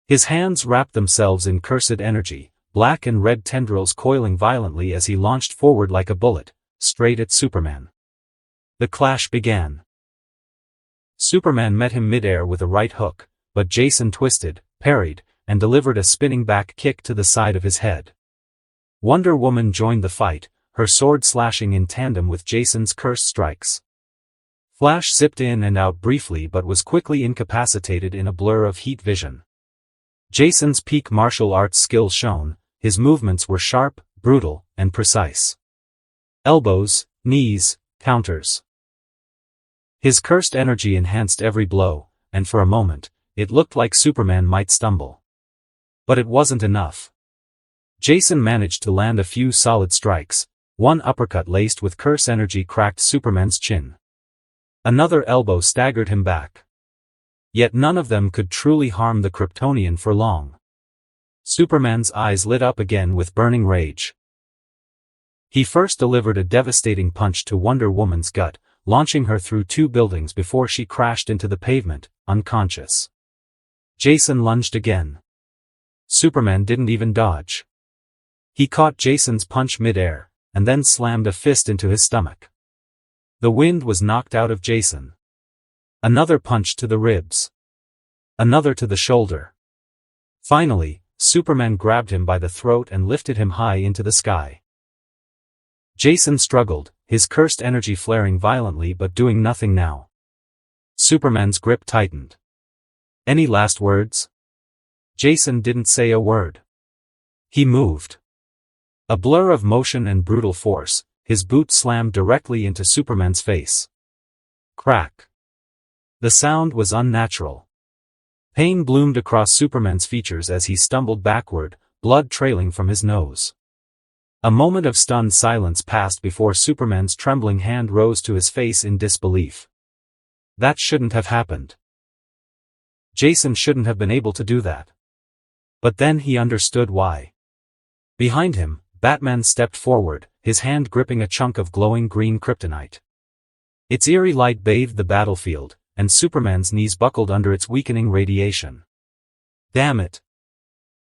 His hands wrapped themselves in cursed energy, black and red tendrils coiling violently as he launched forward like a bullet, straight at Superman. The clash began. Superman met him midair with a right hook, but Jason twisted, parried, and delivered a spinning back kick to the side of his head. Wonder Woman joined the fight, her sword slashing in tandem with Jason's cursed strikes. Flash zipped in and out briefly but was quickly incapacitated in a blur of heat vision. Jason's peak martial arts skill shone, his movements were sharp, brutal, and precise. Elbows, knees, counters. His cursed energy enhanced every blow, and for a moment, it looked like Superman might stumble. But it wasn't enough. Jason managed to land a few solid strikes. One uppercut laced with curse energy cracked Superman's chin. Another elbow staggered him back. Yet none of them could truly harm the Kryptonian for long. Superman's eyes lit up again with burning rage. He first delivered a devastating punch to Wonder Woman's gut, launching her through 2 buildings before she crashed into the pavement, unconscious. Jason lunged again. Superman didn't even dodge. He caught Jason's punch midair, and then slammed a fist into his stomach. The wind was knocked out of Jason. Another punch to the ribs. Another to the shoulder. Finally, Superman grabbed him by the throat and lifted him high into the sky. Jason struggled, his cursed energy flaring violently but doing nothing now. Superman's grip tightened. Any last words? Jason didn't say a word. He moved. A blur of motion and brutal force, his boot slammed directly into Superman's face. Crack. The sound was unnatural. Pain bloomed across Superman's features as he stumbled backward, blood trailing from his nose. A moment of stunned silence passed before Superman's trembling hand rose to his face in disbelief. That shouldn't have happened. Jason shouldn't have been able to do that. But then he understood why. Behind him, Batman stepped forward, his hand gripping a chunk of glowing green kryptonite. Its eerie light bathed the battlefield, and Superman's knees buckled under its weakening radiation. Damn it!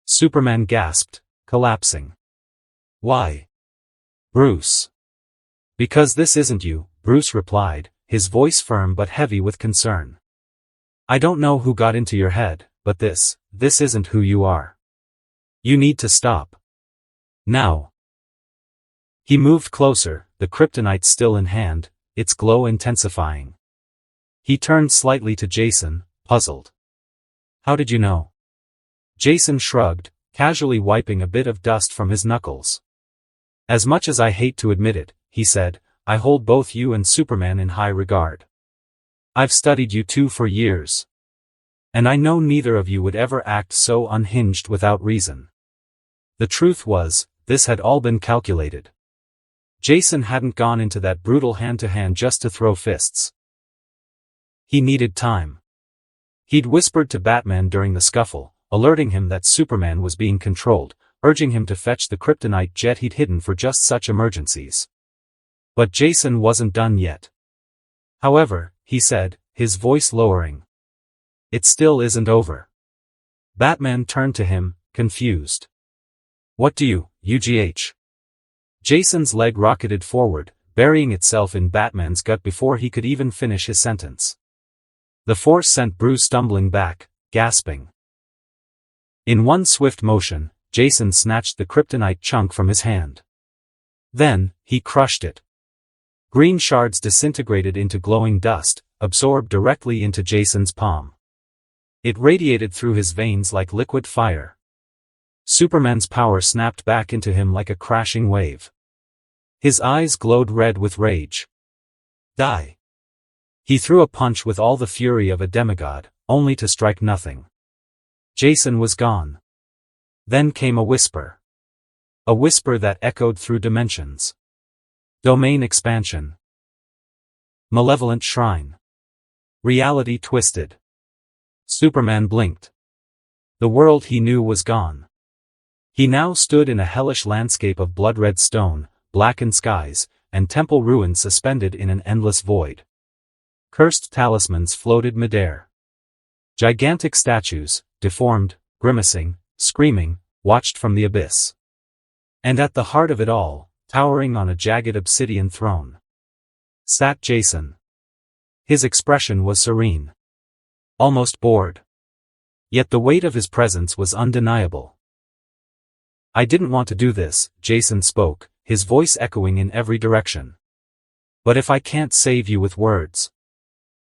Superman gasped, collapsing. Why? Bruce. Because this isn't you, Bruce replied, his voice firm but heavy with concern. I don't know who got into your head, but this isn't who you are. You need to stop. Now. He moved closer, the kryptonite still in hand, its glow intensifying. He turned slightly to Jason, puzzled. How did you know? Jason shrugged, casually wiping a bit of dust from his knuckles. As much as I hate to admit it, he said, I hold both you and Superman in high regard. I've studied you two for years. And I know neither of you would ever act so unhinged without reason. The truth was, this had all been calculated. Jason hadn't gone into that brutal hand-to-hand just to throw fists. He needed time. He'd whispered to Batman during the scuffle, alerting him that Superman was being controlled, urging him to fetch the kryptonite jet he'd hidden for just such emergencies. But Jason wasn't done yet. However, he said, his voice lowering. It still isn't over. Batman turned to him, confused. What do you, UGH? Jason's leg rocketed forward, burying itself in Batman's gut before he could even finish his sentence. The force sent Bruce stumbling back, gasping. In one swift motion, Jason snatched the kryptonite chunk from his hand. Then, he crushed it. Green shards disintegrated into glowing dust, absorbed directly into Jason's palm. It radiated through his veins like liquid fire. Superman's power snapped back into him like a crashing wave. His eyes glowed red with rage. Die! He threw a punch with all the fury of a demigod, only to strike nothing. Jason was gone. Then came a whisper. A whisper that echoed through dimensions. Domain expansion. Malevolent shrine. Reality twisted. Superman blinked. The world he knew was gone. He now stood in a hellish landscape of blood-red stone, blackened skies, and temple ruins suspended in an endless void. Cursed talismans floated midair. Gigantic statues, deformed, grimacing, screaming, watched from the abyss. And at the heart of it all, towering on a jagged obsidian throne, sat Jason. His expression was serene. Almost bored. Yet the weight of his presence was undeniable. I didn't want to do this, Jason spoke, his voice echoing in every direction. But if I can't save you with words,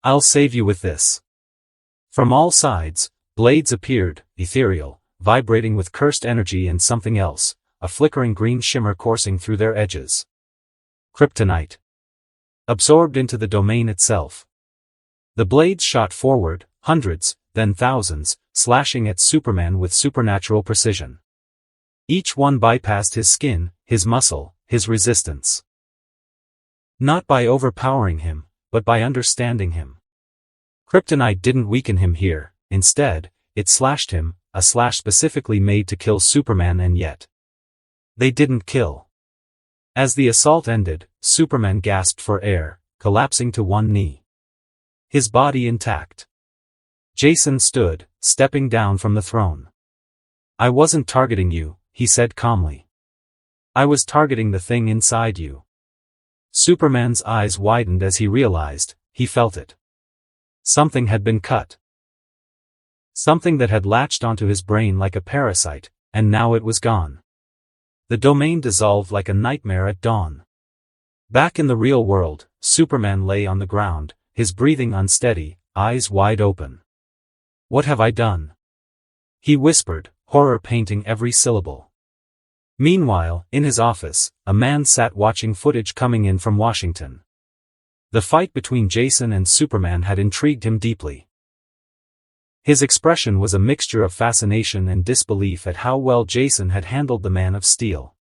I'll save you with this. From all sides, blades appeared, ethereal, vibrating with cursed energy and something else, a flickering green shimmer coursing through their edges. Kryptonite. Absorbed into the domain itself. The blades shot forward, hundreds, then thousands, slashing at Superman with supernatural precision. Each one bypassed his skin, his muscle, his resistance. Not by overpowering him, but by understanding him. Kryptonite didn't weaken him here, instead, it slashed him, a slash specifically made to kill Superman, and yet they didn't kill. As the assault ended, Superman gasped for air, collapsing to one knee. His body intact. Jason stood, stepping down from the throne. I wasn't targeting you, he said calmly. I was targeting the thing inside you. Superman's eyes widened as he realized, he felt it. Something had been cut. Something that had latched onto his brain like a parasite, and now it was gone. The domain dissolved like a nightmare at dawn. Back in the real world, Superman lay on the ground, his breathing unsteady, eyes wide open. What have I done? He whispered, horror painting every syllable. Meanwhile, in his office, a man sat watching footage coming in from Washington. The fight between Jason and Superman had intrigued him deeply. His expression was a mixture of fascination and disbelief at how well Jason had handled the Man of Steel.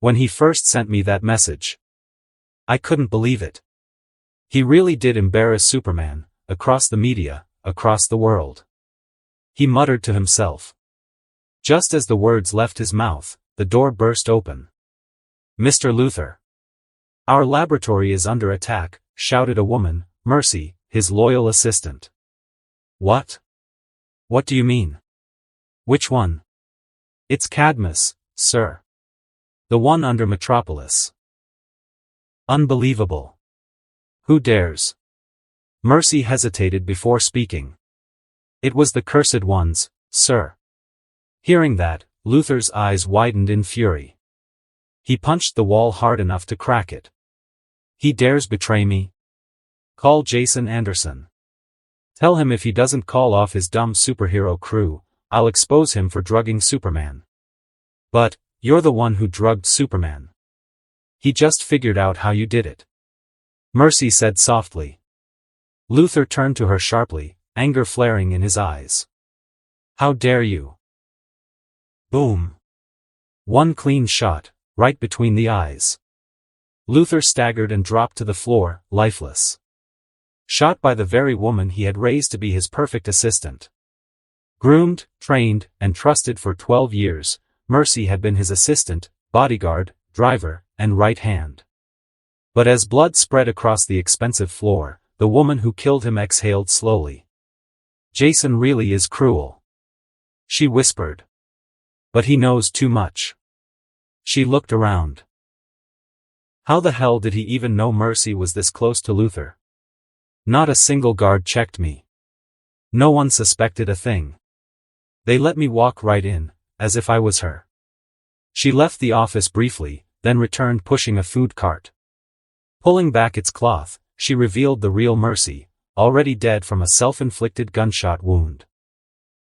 When he first sent me that message, I couldn't believe it. He really did embarrass Superman, across the media, across the world. He muttered to himself. Just as the words left his mouth, the door burst open. Mr. Luthor. Our laboratory is under attack, shouted a woman, Mercy, his loyal assistant. What? What do you mean? Which one? It's Cadmus, sir. The one under Metropolis. Unbelievable. Who dares? Mercy hesitated before speaking. It was the cursed ones, sir. Hearing that, Luthor's eyes widened in fury. He punched the wall hard enough to crack it. He dares betray me? Call Jason Anderson. Tell him if he doesn't call off his dumb superhero crew, I'll expose him for drugging Superman. But, you're the one who drugged Superman. He just figured out how you did it. Mercy said softly. Luthor turned to her sharply, anger flaring in his eyes. How dare you? Boom. One clean shot, right between the eyes. Luthor staggered and dropped to the floor, lifeless. Shot by the very woman he had raised to be his perfect assistant. Groomed, trained, and trusted for 12 years, Mercy had been his assistant, bodyguard, driver, and right hand. But as blood spread across the expensive floor, the woman who killed him exhaled slowly. Jason really is cruel, she whispered. But he knows too much. She looked around. How the hell did he even know Mercy was this close to Luther? Not a single guard checked me. No one suspected a thing. They let me walk right in, as if I was her. She left the office briefly, then returned pushing a food cart. Pulling back its cloth, she revealed the real Mercy, already dead from a self-inflicted gunshot wound.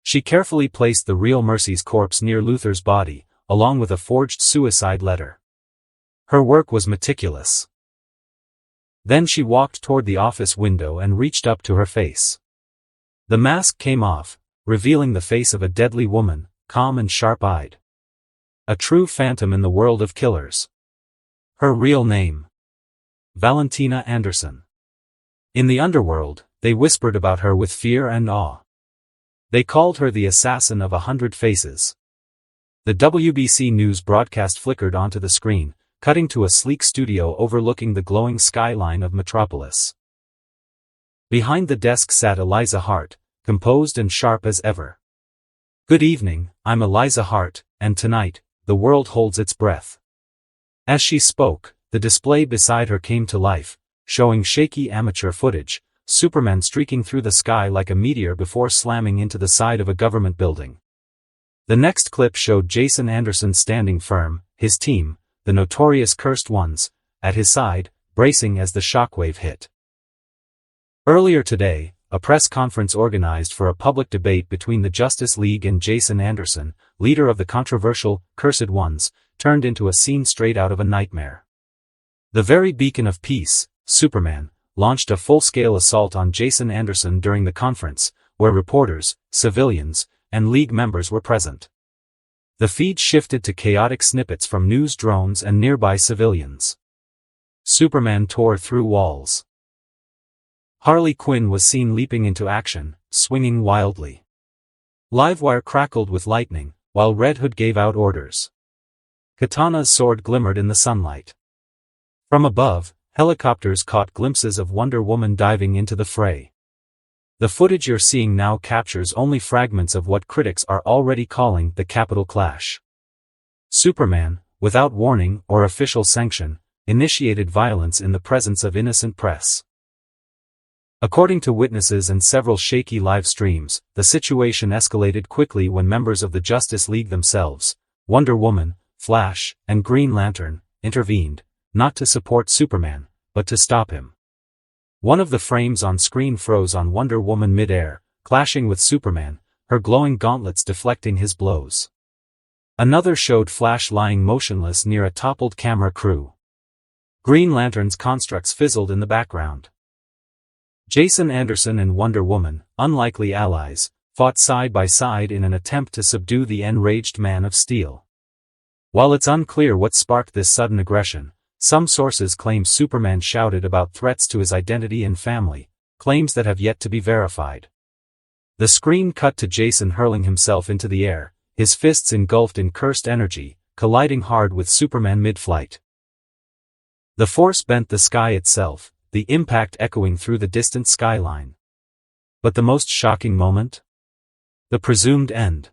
She carefully placed the real Mercy's corpse near Luther's body, along with a forged suicide letter. Her work was meticulous. Then she walked toward the office window and reached up to her face. The mask came off, revealing the face of a deadly woman, calm and sharp-eyed. A true phantom in the world of killers. Her real name: Valentina Anderson. In the underworld, they whispered about her with fear and awe. They called her the assassin of 100 faces. The WBC News broadcast flickered onto the screen, cutting to a sleek studio overlooking the glowing skyline of Metropolis. Behind the desk sat Eliza Hart, composed and sharp as ever. "Good evening, I'm Eliza Hart, and tonight, the world holds its breath." As she spoke, the display beside her came to life, showing shaky amateur footage, Superman streaking through the sky like a meteor before slamming into the side of a government building. The next clip showed Jason Anderson standing firm, his team, the notorious Cursed Ones, at his side, bracing as the shockwave hit. Earlier today, a press conference organized for a public debate between the Justice League and Jason Anderson, leader of the controversial Cursed Ones, turned into a scene straight out of a nightmare. The very beacon of peace, Superman, launched a full-scale assault on Jason Anderson during the conference, where reporters, civilians, and League members were present. The feed shifted to chaotic snippets from news drones and nearby civilians. Superman tore through walls. Harley Quinn was seen leaping into action, swinging wildly. Livewire crackled with lightning, while Red Hood gave out orders. Katana's sword glimmered in the sunlight. From above, helicopters caught glimpses of Wonder Woman diving into the fray. The footage you're seeing now captures only fragments of what critics are already calling the Capital Clash. Superman, without warning or official sanction, initiated violence in the presence of innocent press. According to witnesses and several shaky live streams, the situation escalated quickly when members of the Justice League themselves, Wonder Woman, Flash, and Green Lantern, intervened, not to support Superman, but to stop him. One of the frames on screen froze on Wonder Woman mid-air, clashing with Superman, her glowing gauntlets deflecting his blows. Another showed Flash lying motionless near a toppled camera crew. Green Lantern's constructs fizzled in the background. Jason Anderson and Wonder Woman, unlikely allies, fought side by side in an attempt to subdue the enraged Man of Steel. While it's unclear what sparked this sudden aggression, some sources claim Superman shouted about threats to his identity and family, claims that have yet to be verified. The screen cut to Jason hurling himself into the air, his fists engulfed in cursed energy, colliding hard with Superman mid-flight. The force bent the sky itself, the impact echoing through the distant skyline. But the most shocking moment? The presumed end.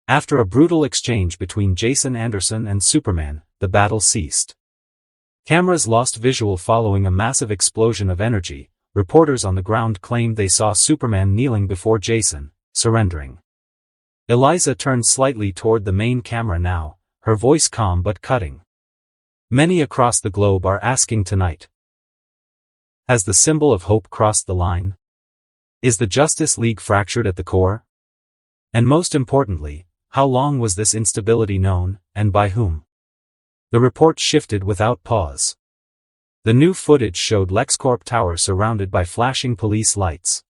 After a brutal exchange between Jason Anderson and Superman, the battle ceased. Cameras lost visual following a massive explosion of energy. Reporters on the ground claimed they saw Superman kneeling before Jason, surrendering. Eliza turned slightly toward the main camera now, her voice calm but cutting. Many across the globe are asking tonight. Has the symbol of hope crossed the line? Is the Justice League fractured at the core? And most importantly, how long was this instability known, and by whom? The report shifted without pause. The new footage showed LexCorp Tower surrounded by flashing police lights.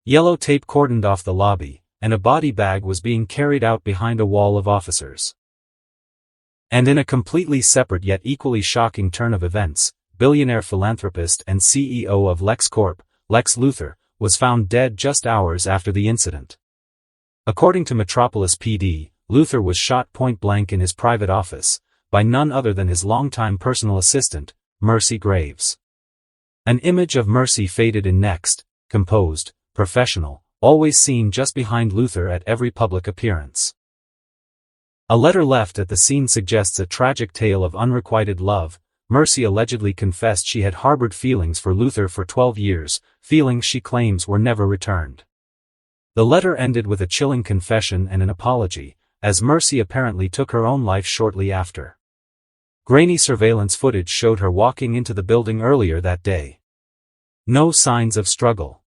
Yellow tape cordoned off the lobby, and a body bag was being carried out behind a wall of officers. And in a completely separate yet equally shocking turn of events, billionaire philanthropist and CEO of LexCorp, Lex Luthor, was found dead just hours after the incident. According to Metropolis PD, Luthor was shot point-blank in his private office, by none other than his longtime personal assistant, Mercy Graves. An image of Mercy faded in next, composed, professional, always seen just behind Luther at every public appearance. A letter left at the scene suggests a tragic tale of unrequited love. Mercy allegedly confessed she had harbored feelings for Luther for 12 years, feelings she claims were never returned. The letter ended with a chilling confession and an apology, as Mercy apparently took her own life shortly after. Grainy surveillance footage showed her walking into the building earlier that day. No signs of struggle.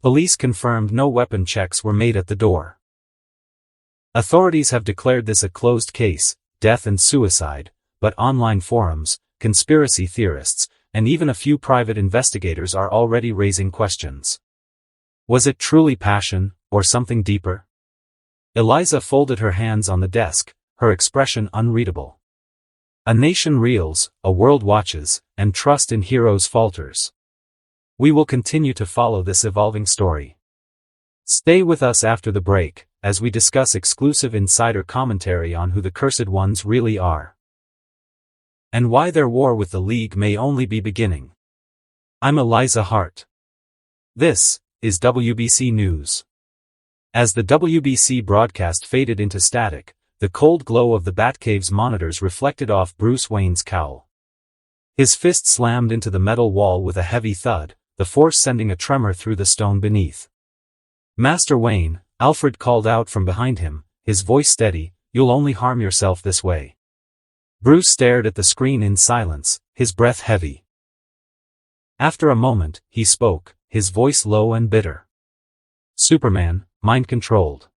Police confirmed no weapon checks were made at the door. Authorities have declared this a closed case, death and suicide, but online forums, conspiracy theorists, and even a few private investigators are already raising questions. Was it truly passion, or something deeper? Eliza folded her hands on the desk, her expression unreadable. A nation reels, a world watches, and trust in heroes falters. We will continue to follow this evolving story. Stay with us after the break, as we discuss exclusive insider commentary on who the Cursed Ones really are. And why their war with the League may only be beginning. I'm Eliza Hart. This is WBC News. As the WBC broadcast faded into static, the cold glow of the Batcave's monitors reflected off Bruce Wayne's cowl. His fist slammed into the metal wall with a heavy thud, the force sending a tremor through the stone beneath. Master Wayne, Alfred called out from behind him, his voice steady, "You'll only harm yourself this way." Bruce stared at the screen in silence, his breath heavy. After a moment, he spoke, his voice low and bitter. Superman, mind-controlled.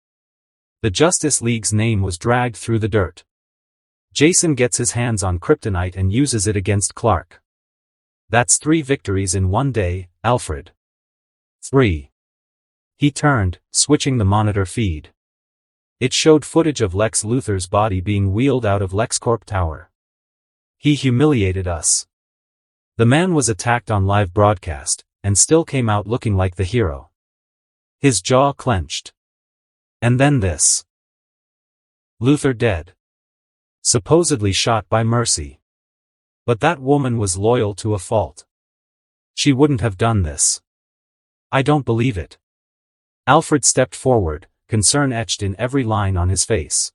The Justice League's name was dragged through the dirt. Jason gets his hands on kryptonite and uses it against Clark. That's 3 victories in one day, Alfred. 3. He turned, switching the monitor feed. It showed footage of Lex Luthor's body being wheeled out of LexCorp Tower. He humiliated us. The man was attacked on live broadcast, and still came out looking like the hero. His jaw clenched. And then this. Luthor dead. Supposedly shot by Mercy. But that woman was loyal to a fault. She wouldn't have done this. I don't believe it. Alfred stepped forward, concern etched in every line on his face.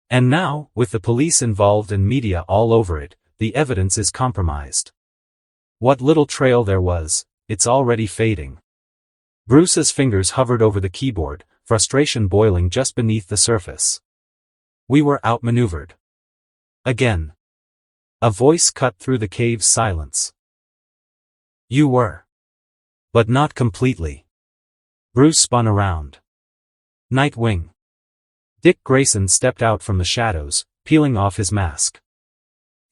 And now, with the police involved and media all over it, the evidence is compromised. What little trail there was, it's already fading. Bruce's fingers hovered over the keyboard, frustration boiling just beneath the surface. We were outmaneuvered. Again. A voice cut through the cave's silence. You were. But not completely. Bruce spun around. Nightwing. Dick Grayson stepped out from the shadows, peeling off his mask.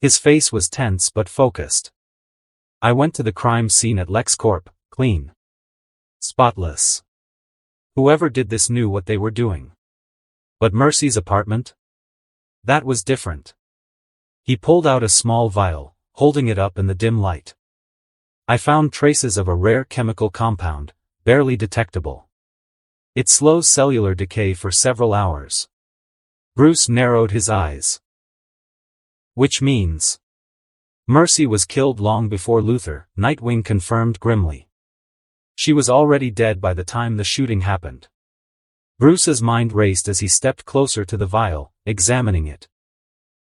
His face was tense but focused. I went to the crime scene at LexCorp, clean. Spotless. Whoever did this knew what they were doing. But Mercy's apartment? That was different. He pulled out a small vial, holding it up in the dim light. I found traces of a rare chemical compound, barely detectable. It slows cellular decay for several hours. Bruce narrowed his eyes. Which means Mercy was killed long before Luthor, Nightwing confirmed grimly. She was already dead by the time the shooting happened. Bruce's mind raced as he stepped closer to the vial, examining it.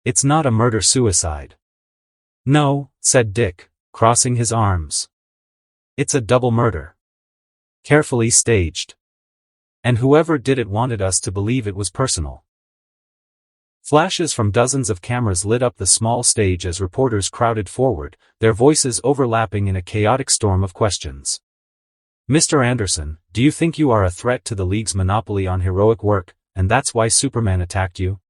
It's not a murder-suicide. No, said Dick, crossing his arms. It's a double murder. Carefully staged. And whoever did it wanted us to believe it was personal. Flashes from dozens of cameras lit up the small stage as reporters crowded forward, their voices overlapping in a chaotic storm of questions. Mr. Anderson, do you think you are a threat to the League's monopoly on heroic work, and that's why Superman attacked you?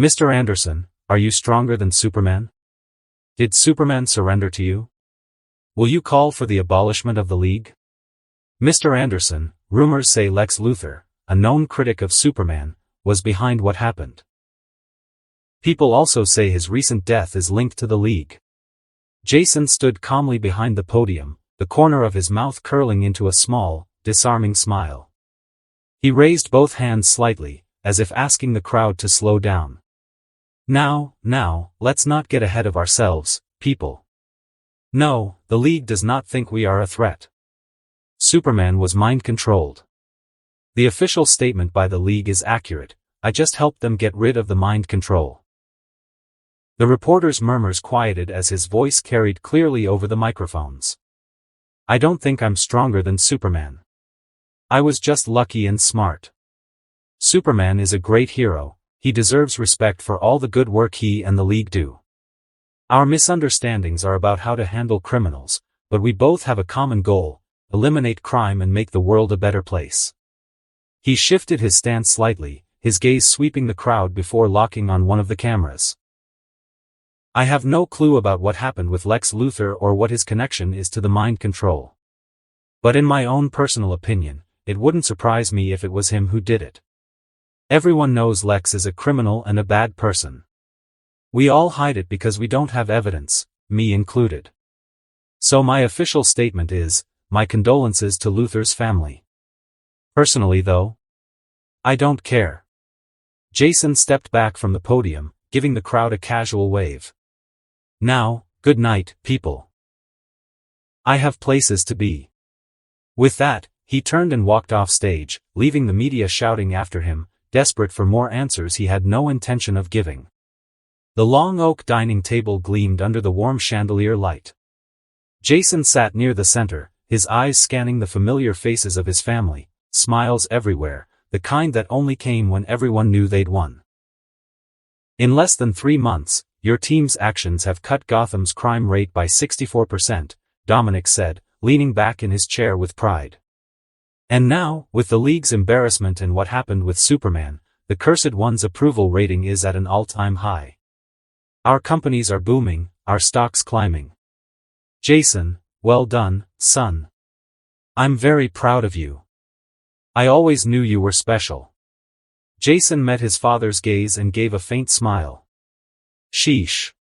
Mr. Anderson, are you stronger than Superman? Did Superman surrender to you? Will you call for the abolishment of the League? Mr. Anderson, rumors say Lex Luthor, a known critic of Superman, was behind what happened. People also say his recent death is linked to the League. Jason stood calmly behind the podium, the corner of his mouth curling into a small, disarming smile. He raised both hands slightly, as if asking the crowd to slow down. Now, let's not get ahead of ourselves, people. No, the League does not think we are a threat. Superman was mind-controlled. The official statement by the League is accurate, I just helped them get rid of the mind control. The reporter's murmurs quieted as his voice carried clearly over the microphones. I don't think I'm stronger than Superman. I was just lucky and smart. Superman is a great hero, he deserves respect for all the good work he and the League do. Our misunderstandings are about how to handle criminals, but we both have a common goal, eliminate crime and make the world a better place. He shifted his stance slightly, his gaze sweeping the crowd before locking on one of the cameras. I have no clue about what happened with Lex Luthor or what his connection is to the mind control. But in my own personal opinion, it wouldn't surprise me if it was him who did it. Everyone knows Lex is a criminal and a bad person. We all hide it because we don't have evidence, me included. So my official statement is, my condolences to Luthor's family. Personally though, I don't care. Jason stepped back from the podium, giving the crowd a casual wave. Now, good night, people. I have places to be. With that, he turned and walked off stage, leaving the media shouting after him, desperate for more answers he had no intention of giving. The long oak dining table gleamed under the warm chandelier light. Jason sat near the center, his eyes scanning the familiar faces of his family, smiles everywhere, the kind that only came when everyone knew they'd won. In less than 3 months, your team's actions have cut Gotham's crime rate by 64%, Dominic said, leaning back in his chair with pride. And now, with the League's embarrassment and what happened with Superman, the Cursed One's approval rating is at an all-time high. Our companies are booming, our stocks climbing. Jason, well done, son. I'm very proud of you. I always knew you were special. Jason met his father's gaze and gave a faint smile. Sheesh.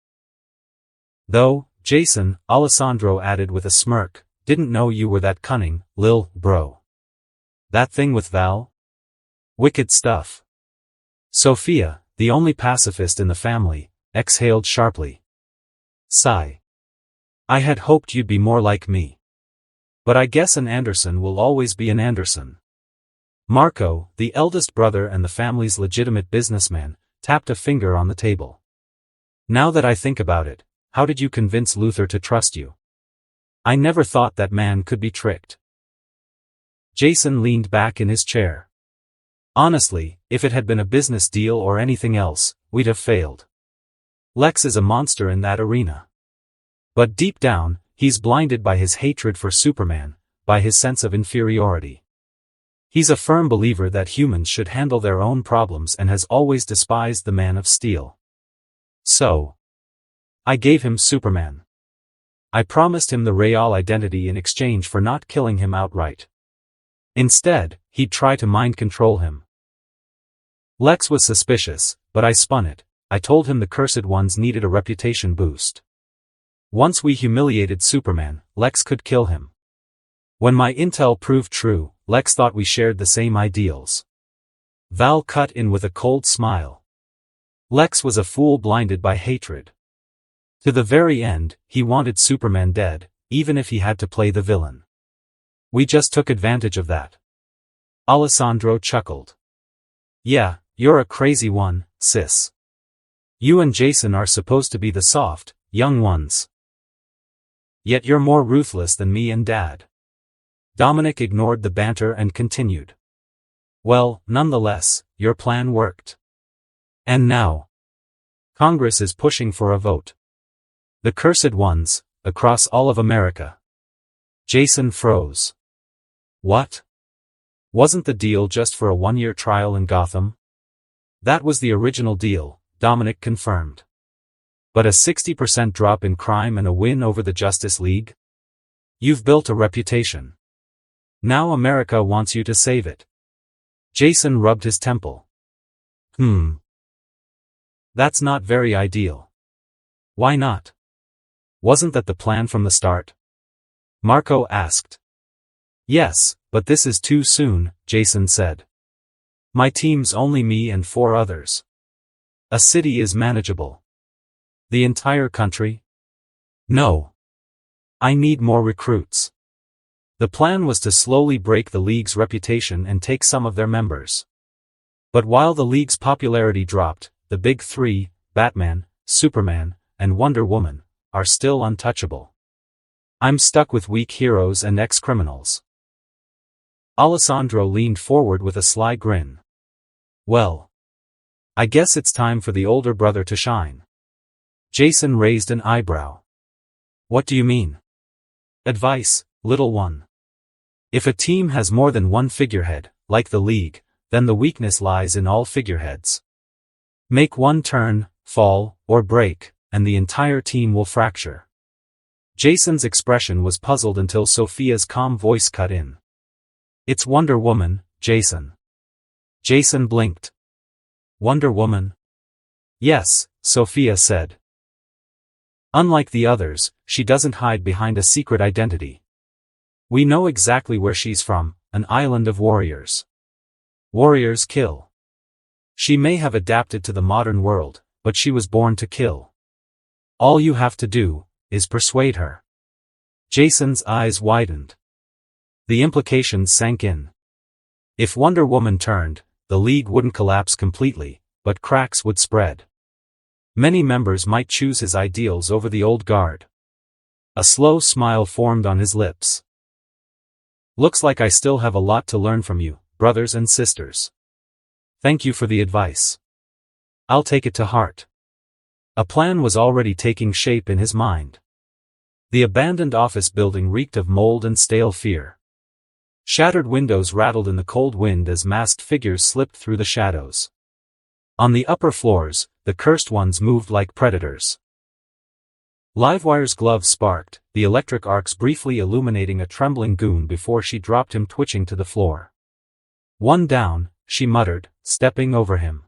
Though, Jason, Alessandro added with a smirk, didn't know you were that cunning, lil' bro. That thing with Val? Wicked stuff. Sophia, the only pacifist in the family, exhaled sharply. Sigh. I had hoped you'd be more like me. But I guess an Anderson will always be an Anderson. Marco, the eldest brother and the family's legitimate businessman, tapped a finger on the table. Now that I think about it, how did you convince Luthor to trust you? I never thought that man could be tricked. Jason leaned back in his chair. Honestly, if it had been a business deal or anything else, we'd have failed. Lex is a monster in that arena. But deep down, he's blinded by his hatred for Superman, by his sense of inferiority. He's a firm believer that humans should handle their own problems and has always despised the Man of Steel. So, I gave him Superman. I promised him the Real identity in exchange for not killing him outright. Instead, he'd try to mind control him. Lex was suspicious, but I spun it. I told him the Cursed Ones needed a reputation boost. Once we humiliated Superman, Lex could kill him. When my intel proved true, Lex thought we shared the same ideals. Val cut in with a cold smile. Lex was a fool blinded by hatred. To the very end, he wanted Superman dead, even if he had to play the villain. We just took advantage of that. Alessandro chuckled. Yeah, you're a crazy one, sis. You and Jason are supposed to be the soft, young ones. Yet you're more ruthless than me and Dad. Dominic ignored the banter and continued. Well, nonetheless, your plan worked. And now, Congress is pushing for a vote. The Cursed Ones, across all of America. Jason froze. What? Wasn't the deal just for a 1-year trial in Gotham? That was the original deal, Dominic confirmed. But a 60% drop in crime and a win over the Justice League? You've built a reputation. Now America wants you to save it. Jason rubbed his temple. That's not very ideal. Why not? Wasn't that the plan from the start? Marco asked. Yes, but this is too soon, Jason said. My team's only me and 4 others. A city is manageable. The entire country? No. I need more recruits. The plan was to slowly break the League's reputation and take some of their members. But while the League's popularity dropped, the big three, Batman, Superman, and Wonder Woman, are still untouchable. I'm stuck with weak heroes and ex-criminals. Alessandro leaned forward with a sly grin. Well, I guess it's time for the older brother to shine. Jason raised an eyebrow. What do you mean? Advice, little one. If a team has more than one figurehead, like the League, then the weakness lies in all figureheads. Make one turn, fall, or break, and the entire team will fracture. Jason's expression was puzzled until Sophia's calm voice cut in. It's Wonder Woman, Jason. Jason blinked. Wonder Woman? Yes, Sophia said. Unlike the others, she doesn't hide behind a secret identity. We know exactly where she's from, an island of warriors. Warriors kill. She may have adapted to the modern world, but she was born to kill. All you have to do is persuade her. Jason's eyes widened. The implications sank in. If Wonder Woman turned, the League wouldn't collapse completely, but cracks would spread. Many members might choose his ideals over the old guard. A slow smile formed on his lips. Looks like I still have a lot to learn from you, brothers and sisters. Thank you for the advice. I'll take it to heart. A plan was already taking shape in his mind. The abandoned office building reeked of mold and stale fear. Shattered windows rattled in the cold wind as masked figures slipped through the shadows. On the upper floors, the cursed ones moved like predators. Livewire's gloves sparked, the electric arcs briefly illuminating a trembling goon before she dropped him twitching to the floor. One down, she muttered, stepping over him.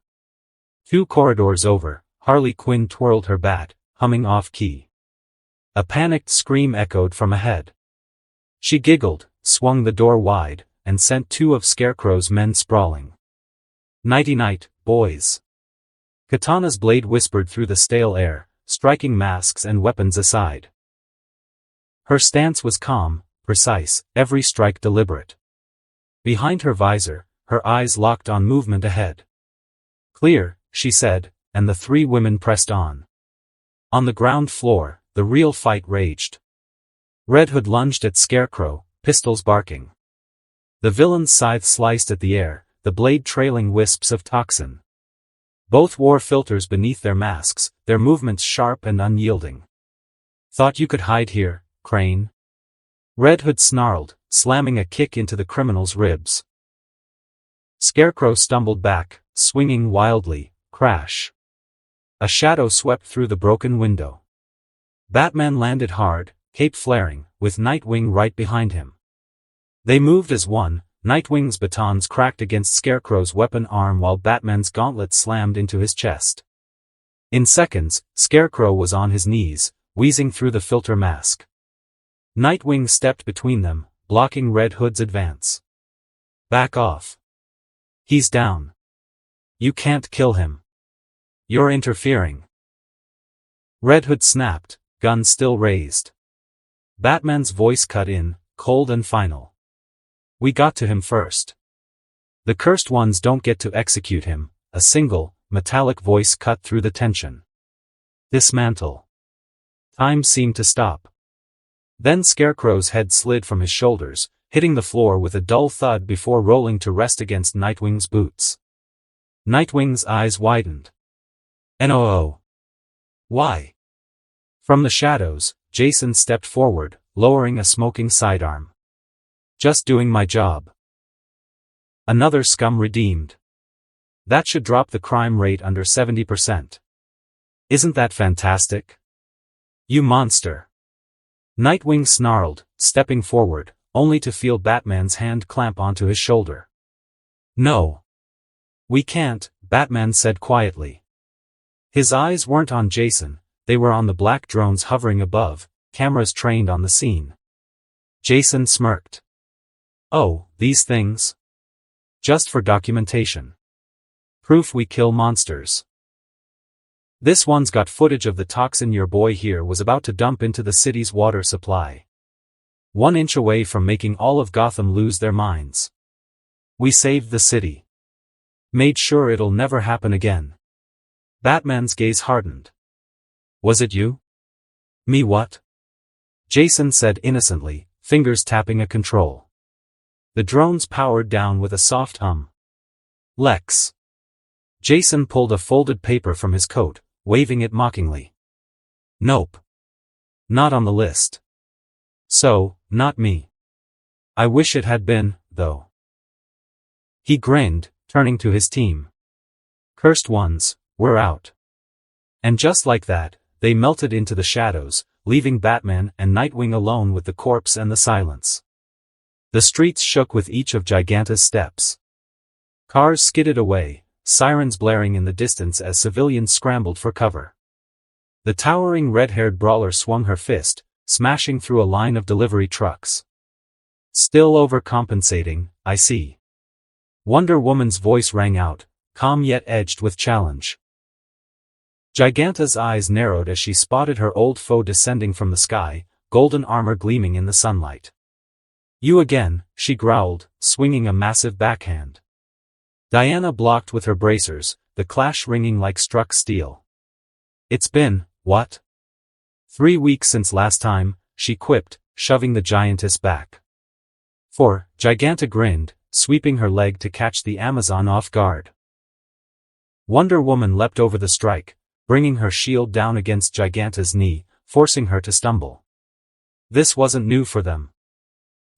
2 corridors over, Harley Quinn twirled her bat, humming off-key. A panicked scream echoed from ahead. She giggled, swung the door wide, and sent 2 of Scarecrow's men sprawling. Nighty-night, boys. Katana's blade whispered through the stale air, striking masks and weapons aside. Her stance was calm, precise, every strike deliberate. Behind her visor, her eyes locked on movement ahead. Clear, she said, and the 3 women pressed on. On the ground floor, the real fight raged. Red Hood lunged at Scarecrow, pistols barking. The villain's scythe sliced at the air, the blade trailing wisps of toxin. Both wore filters beneath their masks, their movements sharp and unyielding. Thought you could hide here, Crane? Red Hood snarled, slamming a kick into the criminal's ribs. Scarecrow stumbled back, swinging wildly, crash. A shadow swept through the broken window. Batman landed hard, cape flaring, with Nightwing right behind him. They moved as one. Nightwing's batons cracked against Scarecrow's weapon arm while Batman's gauntlet slammed into his chest. In seconds, Scarecrow was on his knees, wheezing through the filter mask. Nightwing stepped between them, blocking Red Hood's advance. Back off. He's down. You can't kill him. You're interfering. Red Hood snapped, gun still raised. Batman's voice cut in, cold and final. We got to him first. The cursed ones don't get to execute him, a single, metallic voice cut through the tension. Dismantle. Time seemed to stop. Then Scarecrow's head slid from his shoulders, hitting the floor with a dull thud before rolling to rest against Nightwing's boots. Nightwing's eyes widened. "No. Why?" From the shadows, Jason stepped forward, lowering a smoking sidearm. Just doing my job. Another scum redeemed. That should drop the crime rate under 70%. Isn't that fantastic? You monster. Nightwing snarled, stepping forward, only to feel Batman's hand clamp onto his shoulder. No. We can't, Batman said quietly. His eyes weren't on Jason, they were on the black drones hovering above, cameras trained on the scene. Jason smirked. Oh, these things? Just for documentation. Proof we kill monsters. This one's got footage of the toxin your boy here was about to dump into the city's water supply. 1 inch away from making all of Gotham lose their minds. We saved the city. Made sure it'll never happen again. Batman's gaze hardened. Was it you? Me what? Jason said innocently, fingers tapping a control. The drones powered down with a soft hum. Lex. Jason pulled a folded paper from his coat, waving it mockingly. Nope. Not on the list. So, not me. I wish it had been, though. He grinned, turning to his team. Cursed ones, we're out. And just like that, they melted into the shadows, leaving Batman and Nightwing alone with the corpse and the silence. The streets shook with each of Giganta's steps. Cars skidded away, sirens blaring in the distance as civilians scrambled for cover. The towering red-haired brawler swung her fist, smashing through a line of delivery trucks. Still overcompensating, I see. Wonder Woman's voice rang out, calm yet edged with challenge. Giganta's eyes narrowed as she spotted her old foe descending from the sky, golden armor gleaming in the sunlight. You again, she growled, swinging a massive backhand. Diana blocked with her bracers, the clash ringing like struck steel. It's been, what? 3 weeks since last time, she quipped, shoving the giantess back. 4, Giganta grinned, sweeping her leg to catch the Amazon off guard. Wonder Woman leapt over the strike, bringing her shield down against Giganta's knee, forcing her to stumble. This wasn't new for them.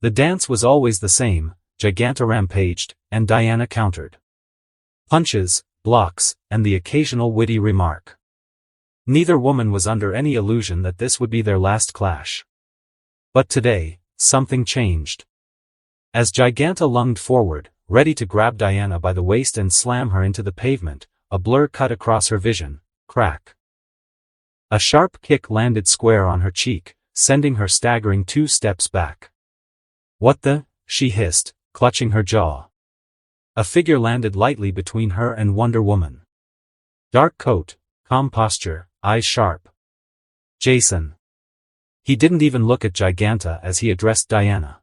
The dance was always the same, Giganta rampaged, and Diana countered. Punches, blocks, and the occasional witty remark. Neither woman was under any illusion that this would be their last clash. But today, something changed. As Giganta lunged forward, ready to grab Diana by the waist and slam her into the pavement, a blur cut across her vision. Crack. A sharp kick landed square on her cheek, sending her staggering 2 steps back. What the? She hissed, clutching her jaw. A figure landed lightly between her and Wonder Woman. Dark coat, calm posture, eyes sharp. Jason. He didn't even look at Giganta as he addressed Diana.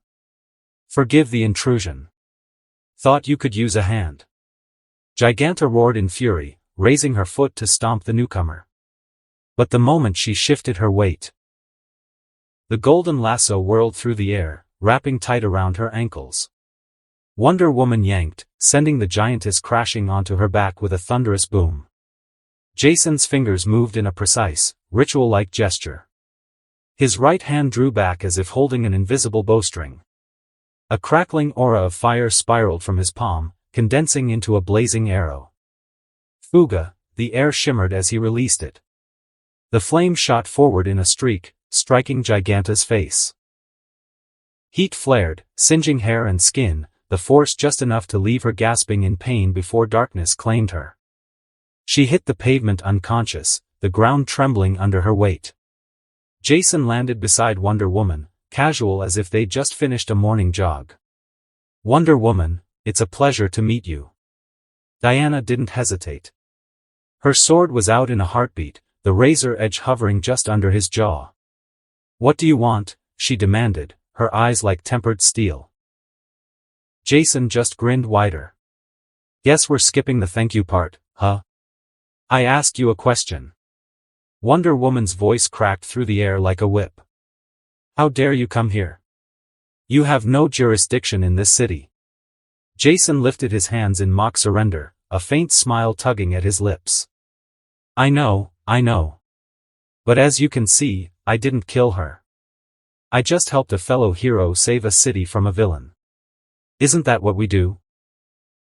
Forgive the intrusion. Thought you could use a hand. Giganta roared in fury, raising her foot to stomp the newcomer. But the moment she shifted her weight, the golden lasso whirled through the air, wrapping tight around her ankles. Wonder Woman yanked, sending the giantess crashing onto her back with a thunderous boom. Jason's fingers moved in a precise, ritual-like gesture. His right hand drew back as if holding an invisible bowstring. A crackling aura of fire spiraled from his palm, condensing into a blazing arrow. Fuga, the air shimmered as he released it. The flame shot forward in a streak, striking Giganta's face. Heat flared, singeing hair and skin, the force just enough to leave her gasping in pain before darkness claimed her. She hit the pavement unconscious, the ground trembling under her weight. Jason landed beside Wonder Woman, casual as if they'd just finished a morning jog. Wonder Woman, it's a pleasure to meet you. Diana didn't hesitate. Her sword was out in a heartbeat, the razor edge hovering just under his jaw. What do you want? She demanded, her eyes like tempered steel. Jason just grinned wider. Guess we're skipping the thank you part, huh? I asked you a question. Wonder Woman's voice cracked through the air like a whip. How dare you come here? You have no jurisdiction in this city. Jason lifted his hands in mock surrender, a faint smile tugging at his lips. I know. But as you can see, I didn't kill her. I just helped a fellow hero save a city from a villain. Isn't that what we do?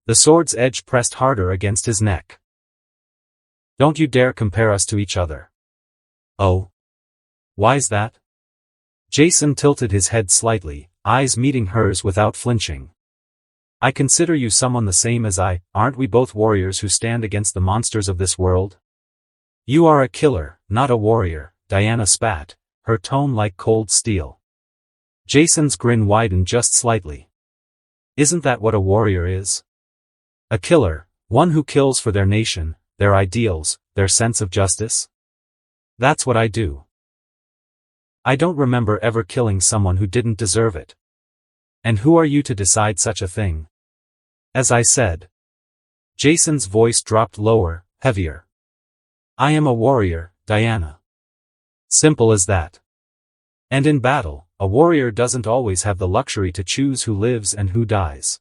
The sword's edge pressed harder against his neck. Don't you dare compare us to each other. Oh? Why's that? Jason tilted his head slightly, eyes meeting hers without flinching. I consider you someone the same as I, aren't we both warriors who stand against the monsters of this world? You are a killer, not a warrior, Diana spat, her tone like cold steel. Jason's grin widened just slightly. Isn't that what a warrior is? A killer, one who kills for their nation, their ideals, their sense of justice? That's what I do. I don't remember ever killing someone who didn't deserve it. And who are you to decide such a thing? As I said. Jason's voice dropped lower, heavier. I am a warrior, Diana. Simple as that. And in battle, a warrior doesn't always have the luxury to choose who lives and who dies.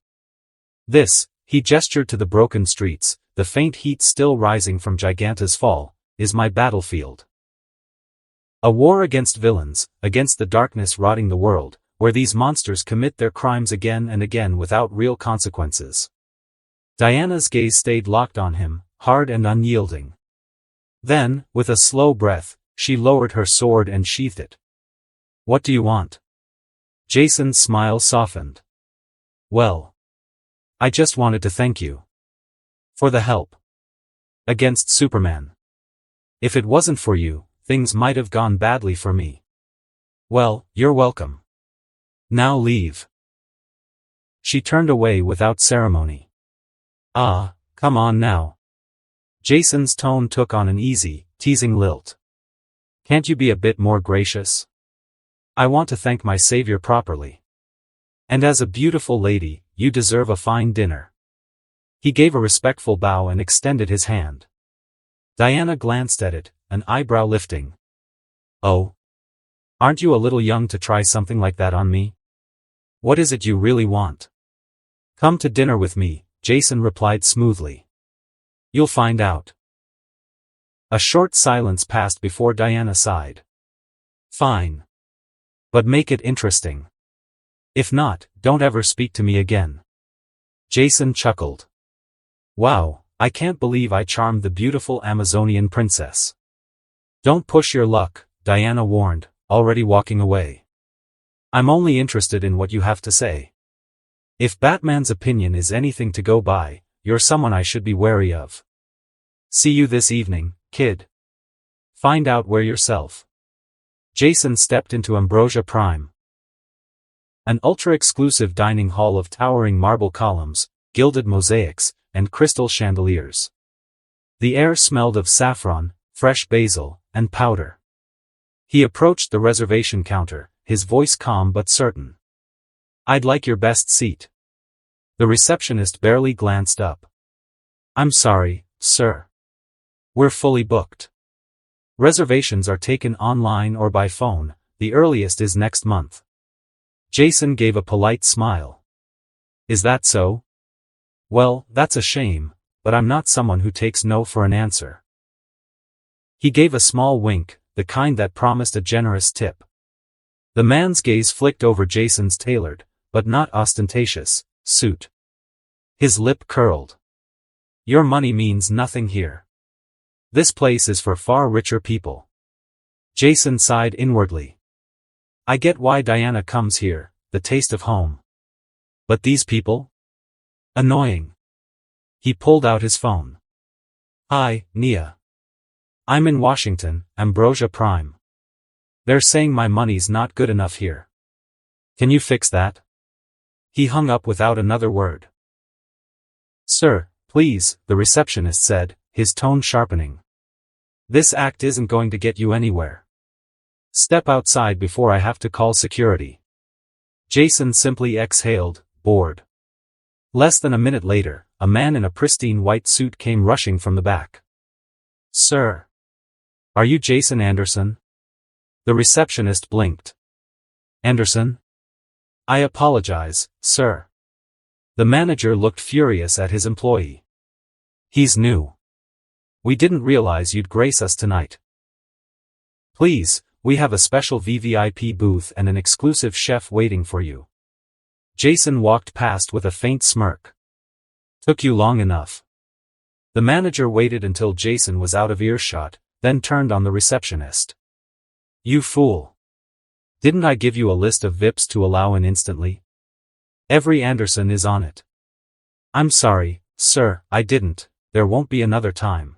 This, he gestured to the broken streets, the faint heat still rising from Giganta's fall, is my battlefield. A war against villains, against the darkness rotting the world, where these monsters commit their crimes again and again without real consequences. Diana's gaze stayed locked on him, hard and unyielding. Then, with a slow breath, she lowered her sword and sheathed it. What do you want? Jason's smile softened. Well, I just wanted to thank you. For the help. Against Superman. If it wasn't for you, things might have gone badly for me. Well, you're welcome. Now leave. She turned away without ceremony. Ah, come on now. Jason's tone took on an easy, teasing lilt. Can't you be a bit more gracious? I want to thank my savior properly. And as a beautiful lady, you deserve a fine dinner. He gave a respectful bow and extended his hand. Diana glanced at it, an eyebrow lifting. Oh? Aren't you a little young to try something like that on me? What is it you really want? Come to dinner with me, Jason replied smoothly. You'll find out. A short silence passed before Diana sighed. Fine. But make it interesting. If not, don't ever speak to me again. Jason chuckled. Wow, I can't believe I charmed the beautiful Amazonian princess. Don't push your luck, Diana warned, already walking away. I'm only interested in what you have to say. If Batman's opinion is anything to go by, you're someone I should be wary of. See you this evening, kid. Find out where yourself. Jason stepped into Ambrosia Prime. An ultra-exclusive dining hall of towering marble columns, gilded mosaics, and crystal chandeliers. The air smelled of saffron, fresh basil, and powder. He approached the reservation counter, his voice calm but certain. I'd like your best seat. The receptionist barely glanced up. I'm sorry, sir. We're fully booked. Reservations are taken online or by phone, the earliest is next month. Jason gave a polite smile. Is that so? Well, that's a shame, but I'm not someone who takes no for an answer. He gave a small wink, the kind that promised a generous tip. The man's gaze flicked over Jason's tailored, but not ostentatious, suit. His lip curled. Your money means nothing here. This place is for far richer people. Jason sighed inwardly. I get why Diana comes here, the taste of home. But these people? Annoying. He pulled out his phone. Hi, Nia. I'm in Washington, Ambrosia Prime. They're saying my money's not good enough here. Can you fix that? He hung up without another word. Sir, please, the receptionist said, his tone sharpening. This act isn't going to get you anywhere. Step outside before I have to call security. Jason simply exhaled, bored. Less than a minute later, a man in a pristine white suit came rushing from the back. Sir. Are you Jason Anderson? The receptionist blinked. Anderson? I apologize, sir. The manager looked furious at his employee. He's new. We didn't realize you'd grace us tonight. Please, we have a special VVIP booth and an exclusive chef waiting for you. Jason walked past with a faint smirk. Took you long enough. The manager waited until Jason was out of earshot, then turned on the receptionist. You fool. Didn't I give you a list of VIPs to allow in instantly? Every Anderson is on it. I'm sorry, sir, I didn't, there won't be another time.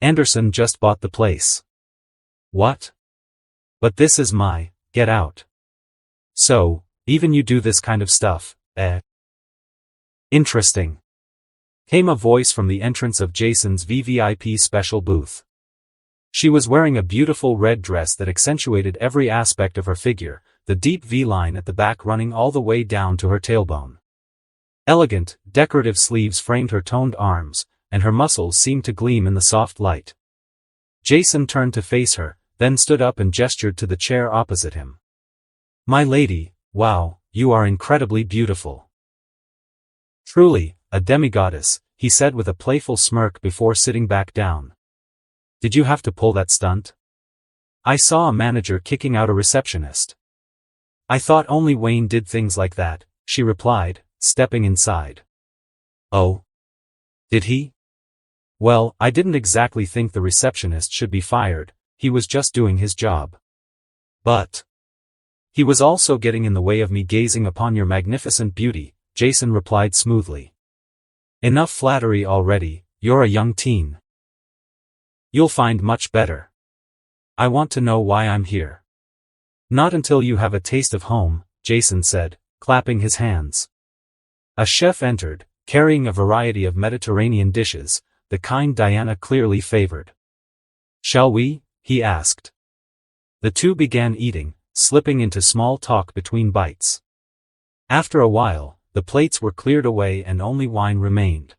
Anderson just bought the place. What? But this is my, get out. So, even you do this kind of stuff, eh? Interesting. came a voice from the entrance of Jason's VVIP special booth. She was wearing a beautiful red dress that accentuated every aspect of her figure, the deep V-line at the back running all the way down to her tailbone. Elegant, decorative sleeves framed her toned arms, and her muscles seemed to gleam in the soft light. Jason turned to face her, then stood up and gestured to the chair opposite him. "My lady, wow, you are incredibly beautiful." "Truly, a demigoddess," he said with a playful smirk before sitting back down. "Did you have to pull that stunt?" "I saw a manager kicking out a receptionist." "I thought only Wayne did things like that," she replied, stepping inside. "Oh? Did he? Well, I didn't exactly think the receptionist should be fired, he was just doing his job. But he was also getting in the way of me gazing upon your magnificent beauty," Jason replied smoothly. "Enough flattery already, you're a young teen. You'll find much better. I want to know why I'm here." "Not until you have a taste of home," Jason said, clapping his hands. A chef entered, carrying a variety of Mediterranean dishes, the kind Diana clearly favored. "Shall we?" he asked. The two began eating, slipping into small talk between bites. After a while, the plates were cleared away and only wine remained.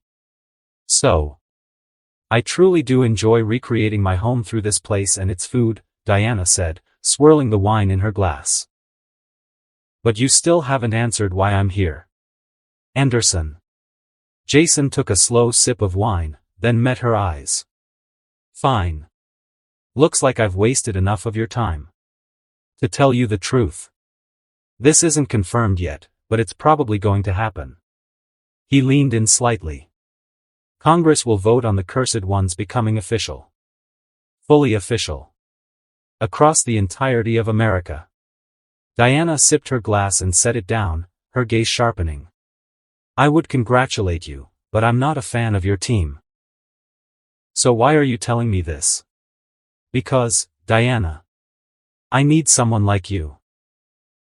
"So, I truly do enjoy recreating my home through this place and its food," Diana said, swirling the wine in her glass. "But you still haven't answered why I'm here." "Anderson." Jason took a slow sip of wine, then met her eyes. "Fine. Looks like I've wasted enough of your time. To tell you the truth, this isn't confirmed yet, but it's probably going to happen." He leaned in slightly. "Congress will vote on the Cursed Ones becoming official. Fully official. Across the entirety of America." Diana sipped her glass and set it down, her gaze sharpening. "I would congratulate you, but I'm not a fan of your team." "So why are you telling me this?" "Because, Diana, I need someone like you.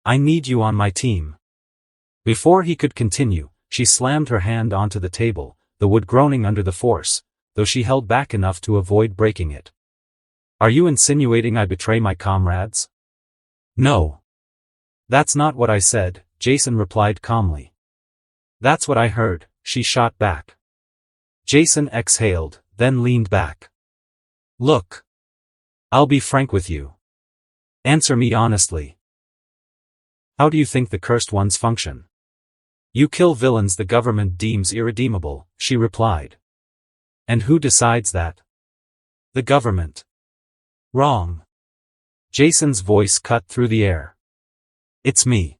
I need you on my team." Before he could continue, she slammed her hand onto the table, the wood groaning under the force, though she held back enough to avoid breaking it. "Are you insinuating I betray my comrades?" "No. That's not what I said," Jason replied calmly. "That's what I heard," she shot back. Jason exhaled, then leaned back. "Look. I'll be frank with you. Answer me honestly. How do you think the Cursed Ones function?" "You kill villains the government deems irredeemable," she replied. "And who decides that?" "The government." "Wrong." Jason's voice cut through the air. "It's me.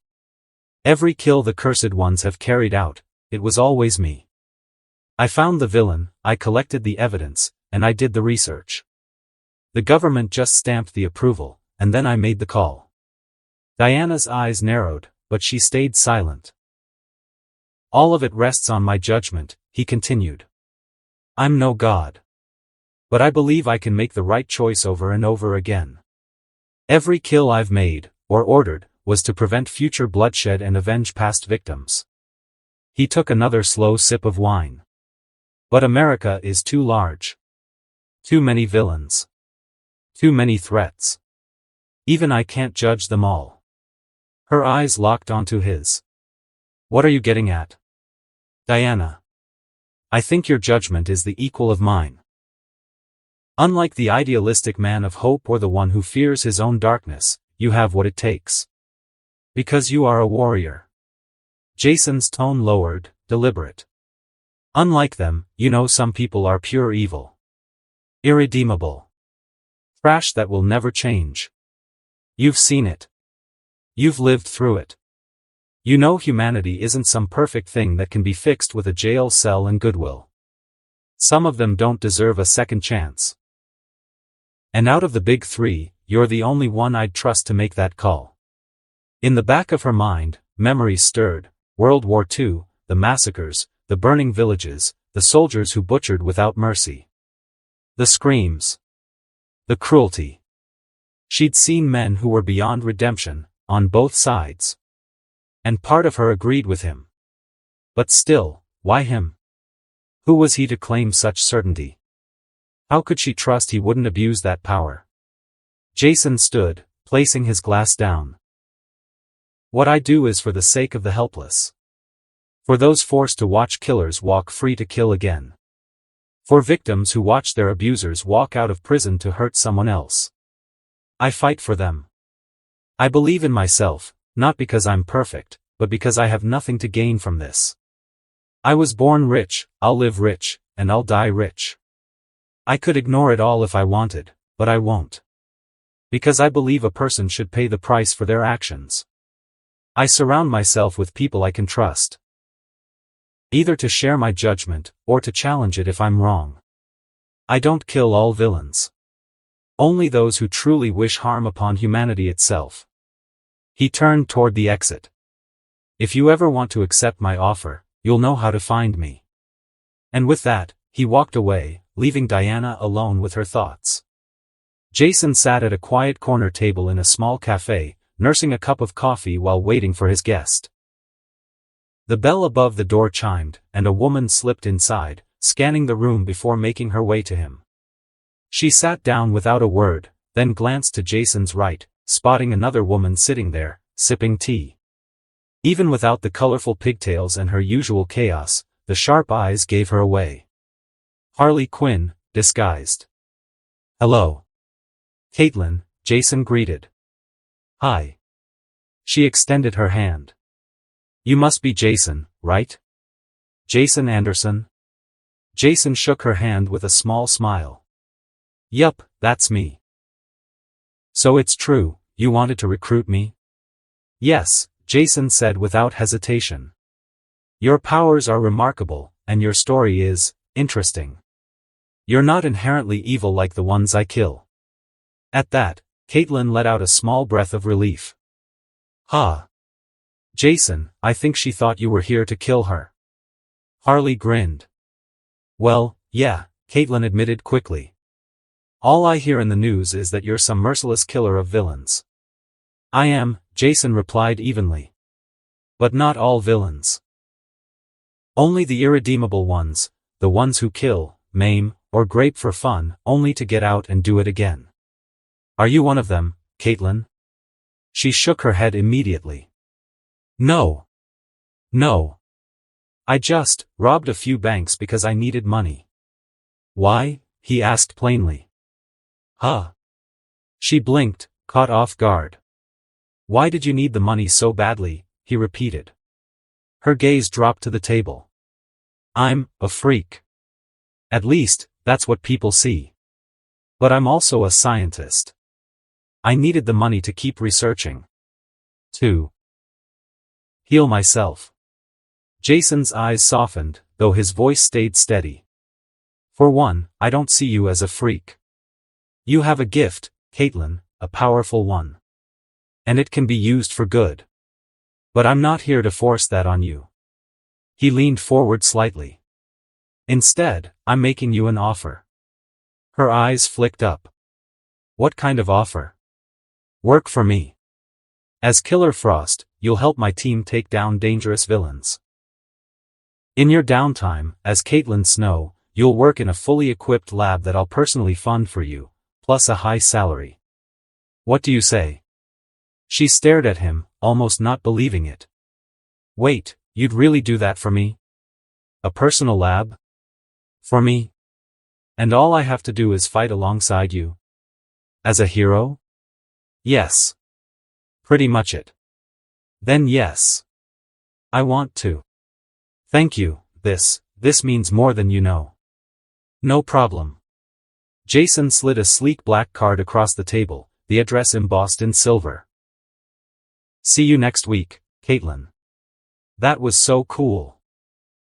Every kill the Cursed Ones have carried out, it was always me. I found the villain, I collected the evidence, and I did the research. The government just stamped the approval, and then I made the call." Diana's eyes narrowed, but she stayed silent. "All of it rests on my judgment," he continued. "I'm no god. But I believe I can make the right choice over and over again. Every kill I've made, or ordered, was to prevent future bloodshed and avenge past victims." He took another slow sip of wine. "But America is too large. Too many villains. Too many threats. Even I can't judge them all." Her eyes locked onto his. "What are you getting at?" "Diana. I think your judgment is the equal of mine. Unlike the idealistic man of hope or the one who fears his own darkness, you have what it takes. Because you are a warrior." Jason's tone lowered, deliberate. "Unlike them, you know some people are pure evil. Irredeemable. Trash that will never change. You've seen it. You've lived through it. You know humanity isn't some perfect thing that can be fixed with a jail cell and goodwill. Some of them don't deserve a second chance. And out of the big three, you're the only one I'd trust to make that call." In the back of her mind, memories stirred: World War II, the massacres, the burning villages, the soldiers who butchered without mercy. The screams. The cruelty. She'd seen men who were beyond redemption, on both sides. And part of her agreed with him. But still, why him? Who was he to claim such certainty? How could she trust he wouldn't abuse that power? Jason stood, placing his glass down. What I do is for the sake of the helpless. For those forced to watch killers walk free to kill again. For victims who watch their abusers walk out of prison to hurt someone else. I fight for them. I believe in myself, not because I'm perfect, but because I have nothing to gain from this. I was born rich, I'll live rich, and I'll die rich. I could ignore it all if I wanted, but I won't. Because I believe a person should pay the price for their actions. I surround myself with people I can trust. Either to share my judgment, or to challenge it if I'm wrong. I don't kill all villains. Only those who truly wish harm upon humanity itself. He turned toward the exit. If you ever want to accept my offer, you'll know how to find me. And with that, he walked away, leaving Diana alone with her thoughts. Jason sat at a quiet corner table in a small cafe, nursing a cup of coffee while waiting for his guest. The bell above the door chimed, and a woman slipped inside, scanning the room before making her way to him. She sat down without a word, then glanced to Jason's right, spotting another woman sitting there, sipping tea. Even without the colorful pigtails and her usual chaos, the sharp eyes gave her away. Harley Quinn, disguised. Hello. Caitlin, Jason greeted. Hi. She extended her hand. You must be Jason, right? Jason Anderson? Jason shook her hand with a small smile. Yup, that's me. So it's true, you wanted to recruit me? Yes, Jason said without hesitation. Your powers are remarkable, and your story is interesting. You're not inherently evil like the ones I kill. At that, Caitlin let out a small breath of relief. Ha! Jason, I think she thought you were here to kill her. Harley grinned. Well, yeah, Caitlin admitted quickly. All I hear in the news is that you're some merciless killer of villains. I am, Jason replied evenly. But not all villains. Only the irredeemable ones, the ones who kill, maim, or grape for fun, only to get out and do it again. Are you one of them, Caitlin? She shook her head immediately. No. No. I just robbed a few banks because I needed money. Why? He asked plainly. Huh? She blinked, caught off guard. Why did you need the money so badly? He repeated. Her gaze dropped to the table. I'm a freak. At least, that's what people see. But I'm also a scientist. I needed the money to keep researching. To heal myself. Jason's eyes softened, though his voice stayed steady. For one, I don't see you as a freak. You have a gift, Caitlin, a powerful one. And it can be used for good. But I'm not here to force that on you. He leaned forward slightly. Instead, I'm making you an offer. Her eyes flicked up. What kind of offer? Work for me. As Killer Frost, you'll help my team take down dangerous villains. In your downtime, as Caitlin Snow, you'll work in a fully equipped lab that I'll personally fund for you, plus a high salary. What do you say? She stared at him, almost not believing it. Wait, you'd really do that for me? A personal lab? For me? And all I have to do is fight alongside you? As a hero? Yes. Pretty much it. Then yes. I want to. Thank you, this means more than you know. No problem. Jason slid a sleek black card across the table, the address embossed in silver. See you next week, Caitlin. That was so cool.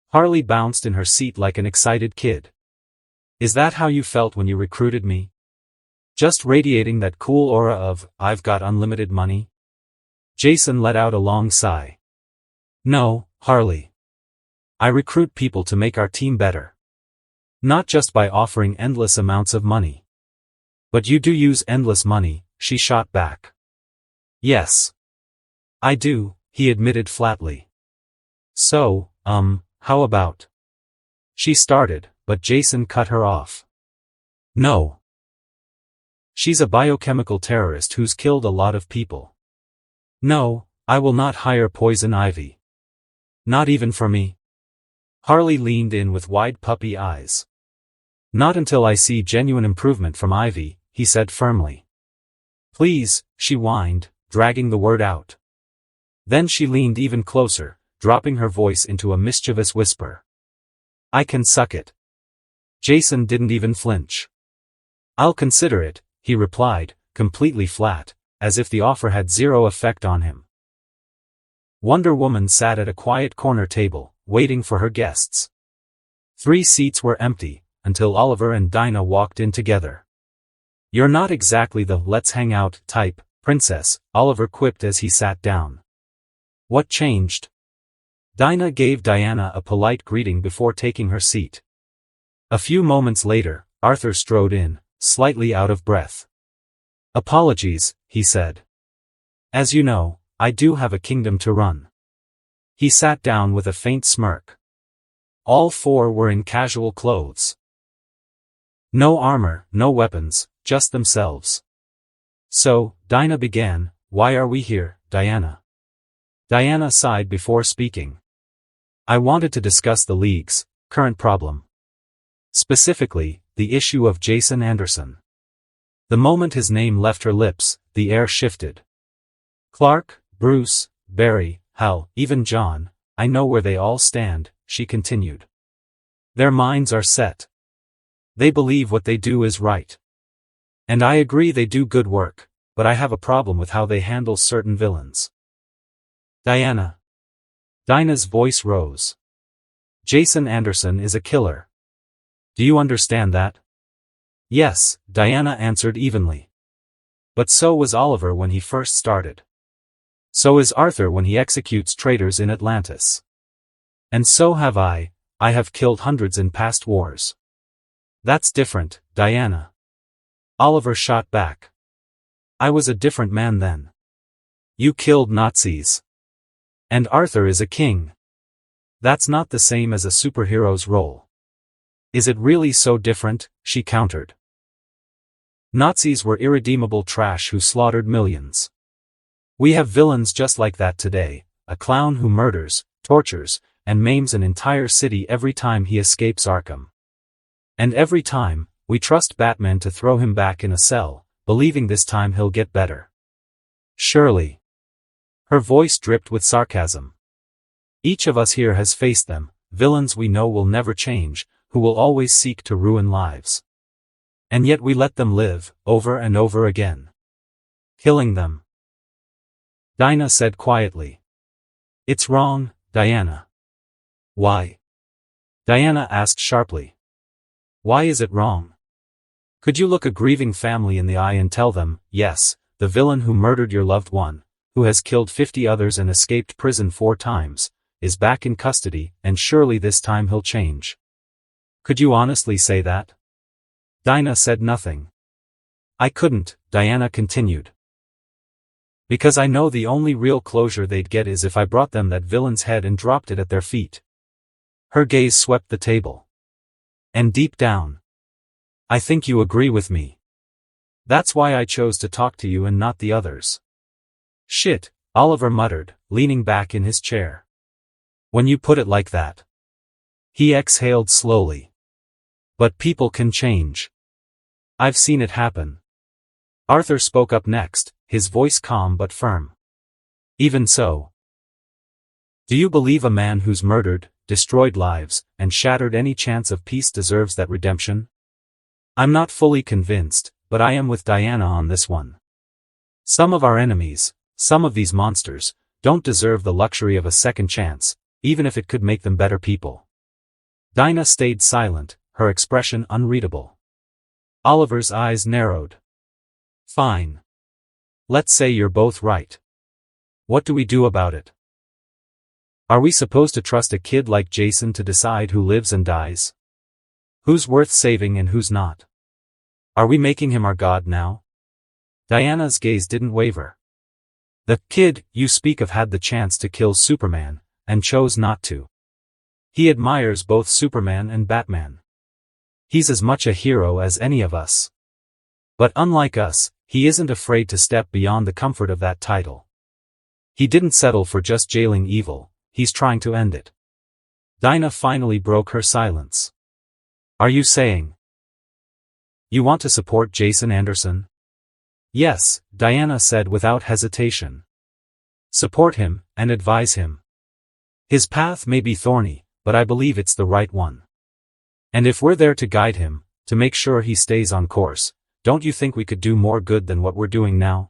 Harley bounced in her seat like an excited kid. Is that how you felt when you recruited me? Just radiating that cool aura of, I've got unlimited money? Jason let out a long sigh. No, Harley. I recruit people to make our team better. Not just by offering endless amounts of money. But you do use endless money, she shot back. Yes. I do, he admitted flatly. So, how about? She started, but Jason cut her off. No. She's a biochemical terrorist who's killed a lot of people. No, I will not hire Poison Ivy. Not even for me. Harley leaned in with wide puppy eyes. Not until I see genuine improvement from Ivy, he said firmly. Please, she whined, dragging the word out. Then she leaned even closer, dropping her voice into a mischievous whisper. I can suck it. Jason didn't even flinch. I'll consider it, he replied, completely flat, as if the offer had zero effect on him. Wonder Woman sat at a quiet corner table, waiting for her guests. 3 seats were empty, until Oliver and Dinah walked in together. You're not exactly the let's hang out type, princess, Oliver quipped as he sat down. What changed? Dinah gave Diana a polite greeting before taking her seat. A few moments later, Arthur strode in, slightly out of breath. Apologies, he said. As you know, I do have a kingdom to run. He sat down with a faint smirk. All 4 were in casual clothes. No armor, no weapons, just themselves. So, Dinah began, why are we here, Diana? Diana sighed before speaking. I wanted to discuss the League's current problem. Specifically, the issue of Jason Anderson. The moment his name left her lips, the air shifted. Clark, Bruce, Barry, Hal, even John, I know where they all stand, she continued. Their minds are set. They believe what they do is right. And I agree they do good work, but I have a problem with how they handle certain villains. Diana. Dinah's voice rose. Jason Anderson is a killer. Do you understand that? Yes, Diana answered evenly. But so was Oliver when he first started. So is Arthur when he executes traitors in Atlantis. And so have I have killed hundreds in past wars. That's different, Diana. Oliver shot back. I was a different man then. You killed Nazis. And Arthur is a king. That's not the same as a superhero's role. Is it really so different? She countered. Nazis were irredeemable trash who slaughtered millions. We have villains just like that today, a clown who murders, tortures, and maims an entire city every time he escapes Arkham. And every time, we trust Batman to throw him back in a cell, believing this time he'll get better. Surely. Her voice dripped with sarcasm. Each of us here has faced them, villains we know will never change, who will always seek to ruin lives. And yet we let them live, over and over again. Killing them. Dinah said quietly. It's wrong, Diana. Why? Diana asked sharply. Why is it wrong? Could you look a grieving family in the eye and tell them, yes, the villain who murdered your loved one, who has killed 50 others and escaped prison 4 times, is back in custody, and surely this time he'll change? Could you honestly say that? Dinah said nothing. I couldn't, Diana continued. Because I know the only real closure they'd get is if I brought them that villain's head and dropped it at their feet. Her gaze swept the table. And deep down, I think you agree with me. That's why I chose to talk to you and not the others. Shit, Oliver muttered, leaning back in his chair. When you put it like that. He exhaled slowly. But people can change. I've seen it happen. Arthur spoke up next, his voice calm but firm. Even so. Do you believe a man who's murdered, destroyed lives, and shattered any chance of peace deserves that redemption? I'm not fully convinced, but I am with Diana on this one. Some of our enemies, some of these monsters, don't deserve the luxury of a second chance, even if it could make them better people. Dinah stayed silent, her expression unreadable. Oliver's eyes narrowed. Fine. Let's say you're both right. What do we do about it? Are we supposed to trust a kid like Jason to decide who lives and dies? Who's worth saving and who's not? Are we making him our god now? Diana's gaze didn't waver. The kid you speak of had the chance to kill Superman, and chose not to. He admires both Superman and Batman. He's as much a hero as any of us. But unlike us, he isn't afraid to step beyond the comfort of that title. He didn't settle for just jailing evil, he's trying to end it. Dinah finally broke her silence. Are you saying you want to support Jason Anderson? Yes, Diana said without hesitation. Support him, and advise him. His path may be thorny, but I believe it's the right one. And if we're there to guide him, to make sure he stays on course, don't you think we could do more good than what we're doing now?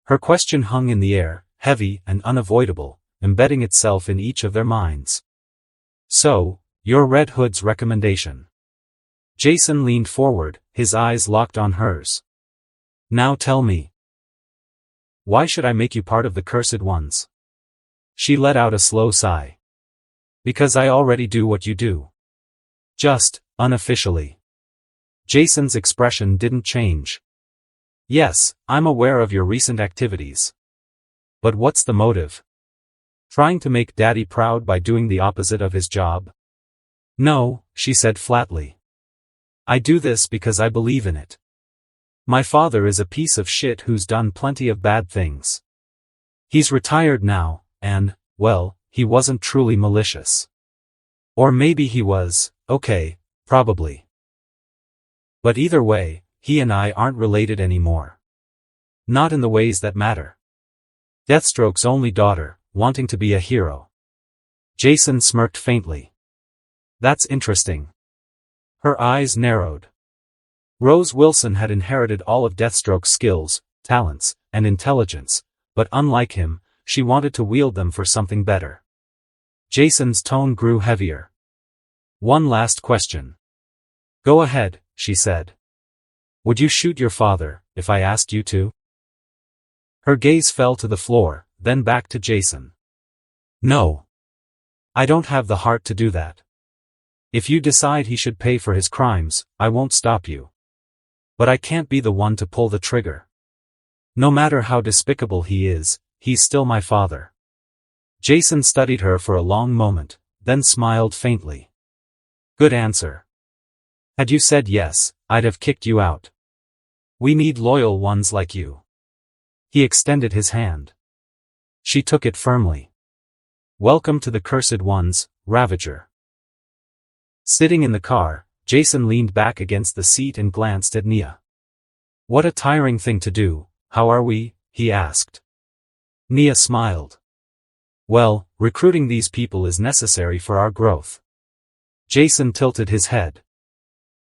Her question hung in the air, heavy and unavoidable, embedding itself in each of their minds. So, you're Red Hood's recommendation. Jason leaned forward, his eyes locked on hers. Now tell me. Why should I make you part of the Cursed Ones? She let out a slow sigh. Because I already do what you do. Just, unofficially. Jason's expression didn't change. Yes, I'm aware of your recent activities. But what's the motive? Trying to make Daddy proud by doing the opposite of his job? No, she said flatly. I do this because I believe in it. My father is a piece of shit who's done plenty of bad things. He's retired now, and, well, he wasn't truly malicious. Or maybe he was, okay, probably. But either way, he and I aren't related anymore. Not in the ways that matter. Deathstroke's only daughter, wanting to be a hero. Jason smirked faintly. That's interesting. Her eyes narrowed. Rose Wilson had inherited all of Deathstroke's skills, talents, and intelligence, but unlike him, she wanted to wield them for something better. Jason's tone grew heavier. One last question. Go ahead, she said. Would you shoot your father, if I asked you to? Her gaze fell to the floor, then back to Jason. No. I don't have the heart to do that. If you decide he should pay for his crimes, I won't stop you. But I can't be the one to pull the trigger. No matter how despicable he is, he's still my father. Jason studied her for a long moment, then smiled faintly. Good answer. Had you said yes, I'd have kicked you out. We need loyal ones like you. He extended his hand. She took it firmly. Welcome to the Cursed Ones, Ravager. Sitting in the car, Jason leaned back against the seat and glanced at Nia. What a tiring thing to do, how are we? He asked. Nia smiled. Well, recruiting these people is necessary for our growth. Jason tilted his head.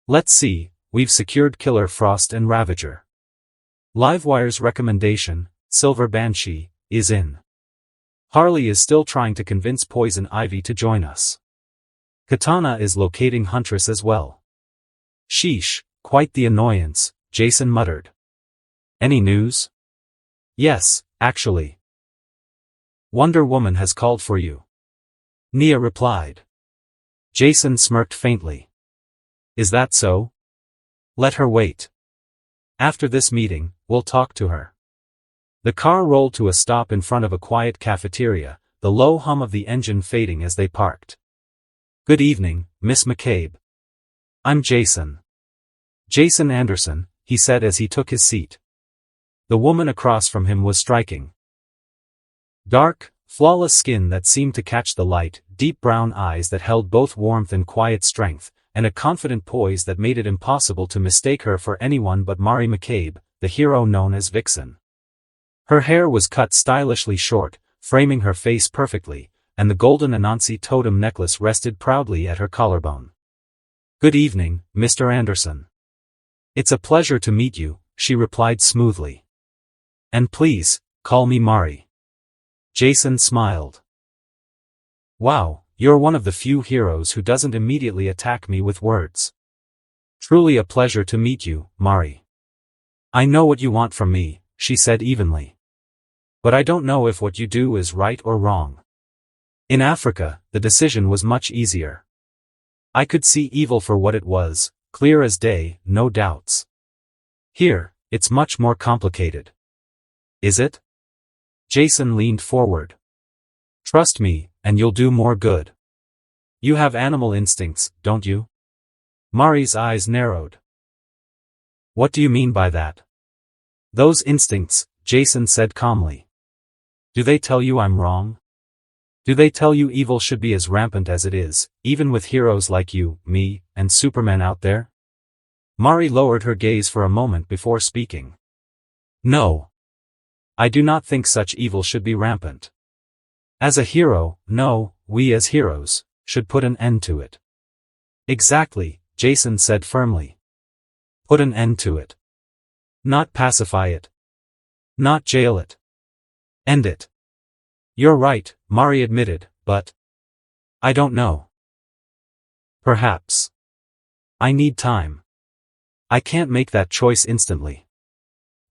Let's see, we've secured Killer Frost and Ravager. Livewire's recommendation, Silver Banshee, is in. Harley is still trying to convince Poison Ivy to join us. Katana is locating Huntress as well. Sheesh, quite the annoyance, Jason muttered. Any news? Yes, actually. Wonder Woman has called for you. Nia replied. Jason smirked faintly. Is that so? Let her wait. After this meeting, we'll talk to her. The car rolled to a stop in front of a quiet cafeteria, the low hum of the engine fading as they parked. Good evening, Miss McCabe. I'm Jason. Jason Anderson, he said as he took his seat. The woman across from him was striking. Dark, flawless skin that seemed to catch the light, deep brown eyes that held both warmth and quiet strength, and a confident poise that made it impossible to mistake her for anyone but Mari McCabe, the hero known as Vixen. Her hair was cut stylishly short, framing her face perfectly, and the golden Anansi totem necklace rested proudly at her collarbone. Good evening, Mr. Anderson. It's a pleasure to meet you, she replied smoothly. And please, call me Mari. Jason smiled. Wow, you're one of the few heroes who doesn't immediately attack me with words. Truly a pleasure to meet you, Mari. I know what you want from me, she said evenly. But I don't know if what you do is right or wrong. In Africa, the decision was much easier. I could see evil for what it was, clear as day, no doubts. Here, it's much more complicated. Is it? Jason leaned forward. Trust me, and you'll do more good. You have animal instincts, don't you? Mari's eyes narrowed. What do you mean by that? Those instincts, Jason said calmly. Do they tell you I'm wrong? Do they tell you evil should be as rampant as it is, even with heroes like you, me, and Superman out there? Mari lowered her gaze for a moment before speaking. No. I do not think such evil should be rampant. As a hero, no, we as heroes, should put an end to it. Exactly, Jason said firmly. Put an end to it. Not pacify it. Not jail it. End it. You're right, Mari admitted, but I don't know. Perhaps. I need time. I can't make that choice instantly.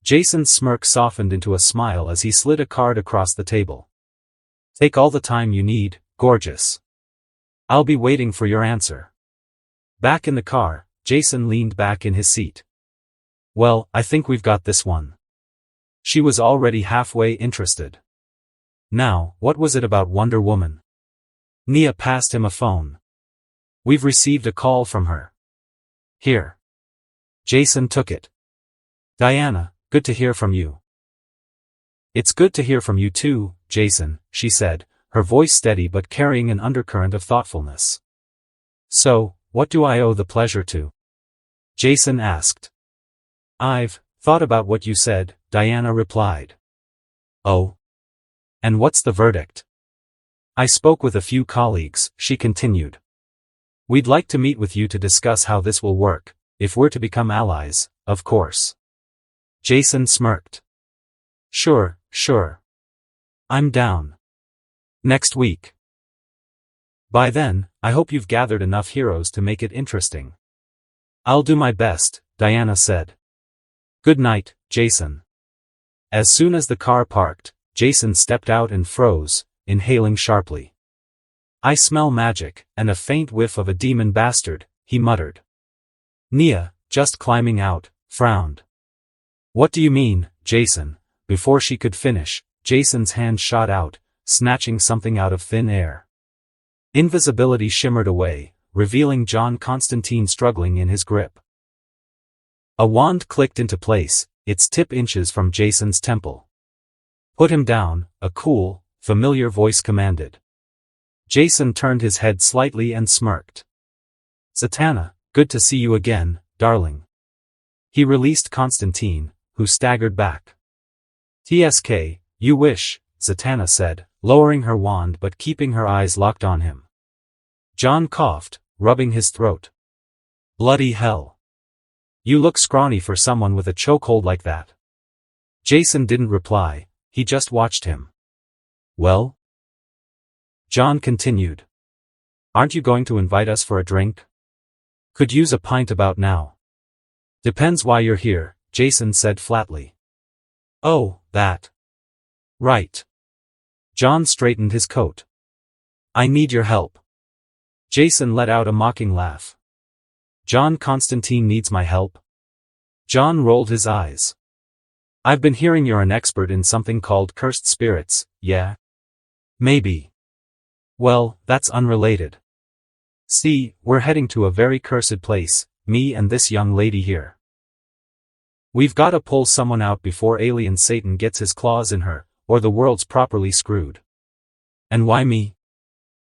Jason's smirk softened into a smile as he slid a card across the table. Take all the time you need, gorgeous. I'll be waiting for your answer. Back in the car, Jason leaned back in his seat. Well, I think we've got this one. She was already halfway interested. Now, what was it about Wonder Woman? Nia passed him a phone. We've received a call from her. Here. Jason took it. Diana, good to hear from you. It's good to hear from you too, Jason, she said, her voice steady but carrying an undercurrent of thoughtfulness. So, what do I owe the pleasure to? Jason asked. I've thought about what you said, Diana replied. Oh? And what's the verdict? I spoke with a few colleagues, she continued. We'd like to meet with you to discuss how this will work, if we're to become allies, of course. Jason smirked. Sure. I'm down. Next week. By then, I hope you've gathered enough heroes to make it interesting. I'll do my best, Diana said. Good night, Jason. As soon as the car parked, Jason stepped out and froze, inhaling sharply. I smell magic, and a faint whiff of a demon bastard, he muttered. Nia, just climbing out, frowned. What do you mean, Jason? Before she could finish, Jason's hand shot out, snatching something out of thin air. Invisibility shimmered away, revealing John Constantine struggling in his grip. A wand clicked into place, its tip inches from Jason's temple. Put him down, a cool, familiar voice commanded. Jason turned his head slightly and smirked. Zatanna, good to see you again, darling. He released Constantine, who staggered back. TSK, you wish, Zatanna said, lowering her wand but keeping her eyes locked on him. John coughed, rubbing his throat. Bloody hell. You look scrawny for someone with a chokehold like that. Jason didn't reply, he just watched him. Well? John continued. Aren't you going to invite us for a drink? Could use a pint about now. Depends why you're here, Jason said flatly. Oh, that. Right. John straightened his coat. I need your help. Jason let out a mocking laugh. John Constantine needs my help? John rolled his eyes. I've been hearing you're an expert in something called cursed spirits, yeah? Maybe. Well, that's unrelated. See, we're heading to a very cursed place, me and this young lady here. We've gotta pull someone out before alien Satan gets his claws in her, or the world's properly screwed. And why me?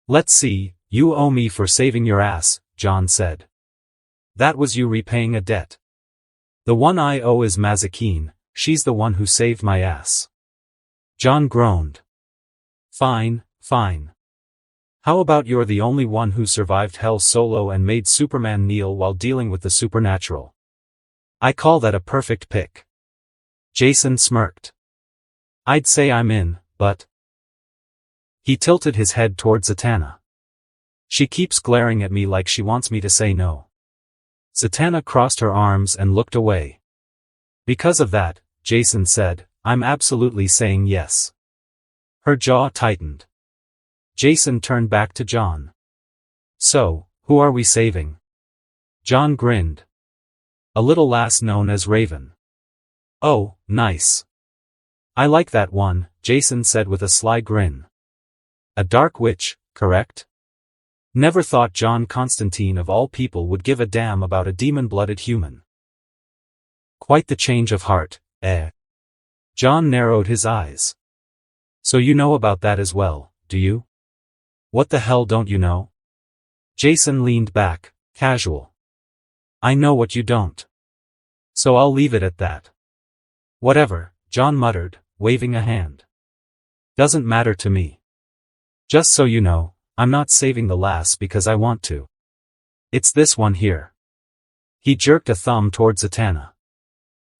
Let's see, you owe me for saving your ass, John said. That was you repaying a debt. The one I owe is Mazikeen, she's the one who saved my ass. John groaned. Fine. How about you're the only one who survived hell solo and made Superman kneel while dealing with the supernatural? I call that a perfect pick. Jason smirked. I'd say I'm in, but... He tilted his head towards Zatanna. She keeps glaring at me like she wants me to say no. Zatanna crossed her arms and looked away. Because of that, Jason said, I'm absolutely saying yes. Her jaw tightened. Jason turned back to John. So, who are we saving? John grinned. A little lass known as Raven. Oh, nice. I like that one, Jason said with a sly grin. A dark witch, correct? Never thought John Constantine of all people would give a damn about a demon-blooded human. Quite the change of heart, eh? John narrowed his eyes. So you know about that as well, do you? What the hell don't you know? Jason leaned back, casual. I know what you don't. So I'll leave it at that. Whatever, John muttered, waving a hand. Doesn't matter to me. Just so you know, I'm not saving the lass because I want to. It's this one here. He jerked a thumb toward Zatanna.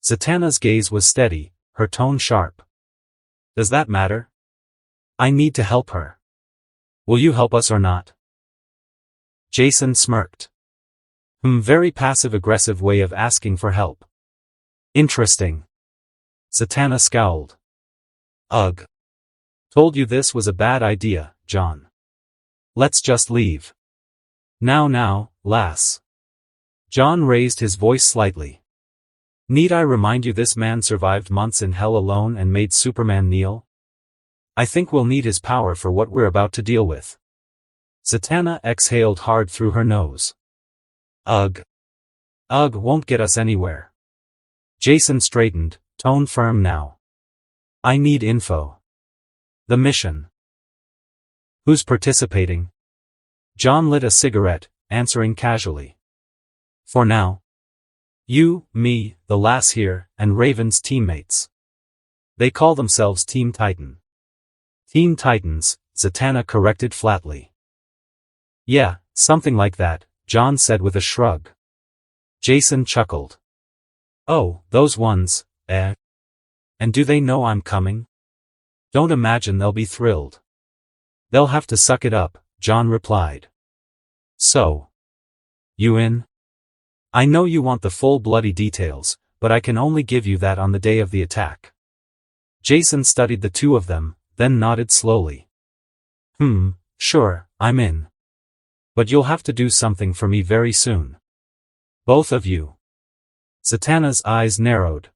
Zatanna's gaze was steady, her tone sharp. Does that matter? I need to help her. Will you help us or not? Jason smirked. Very passive-aggressive way of asking for help. Interesting. Zatanna scowled. Ugh. Told you this was a bad idea, John. Let's just leave. Now, lass. John raised his voice slightly. Need I remind you this man survived months in hell alone and made Superman kneel? I think we'll need his power for what we're about to deal with. Zatanna exhaled hard through her nose. Ugh. Ugh won't get us anywhere. Jason straightened, tone firm now. I need info. The mission. Who's participating? John lit a cigarette, answering casually. For now. You, me, the lass here, and Raven's teammates. They call themselves Team Titan. Teen Titans, Zatanna corrected flatly. Yeah, something like that, John said with a shrug. Jason chuckled. Oh, those ones, eh? And do they know I'm coming? Don't imagine they'll be thrilled. They'll have to suck it up, John replied. So. You in? I know you want the full bloody details, but I can only give you that on the day of the attack. Jason studied the two of them, then nodded slowly. Sure, I'm in. But you'll have to do something for me very soon. Both of you. Zatanna's eyes narrowed.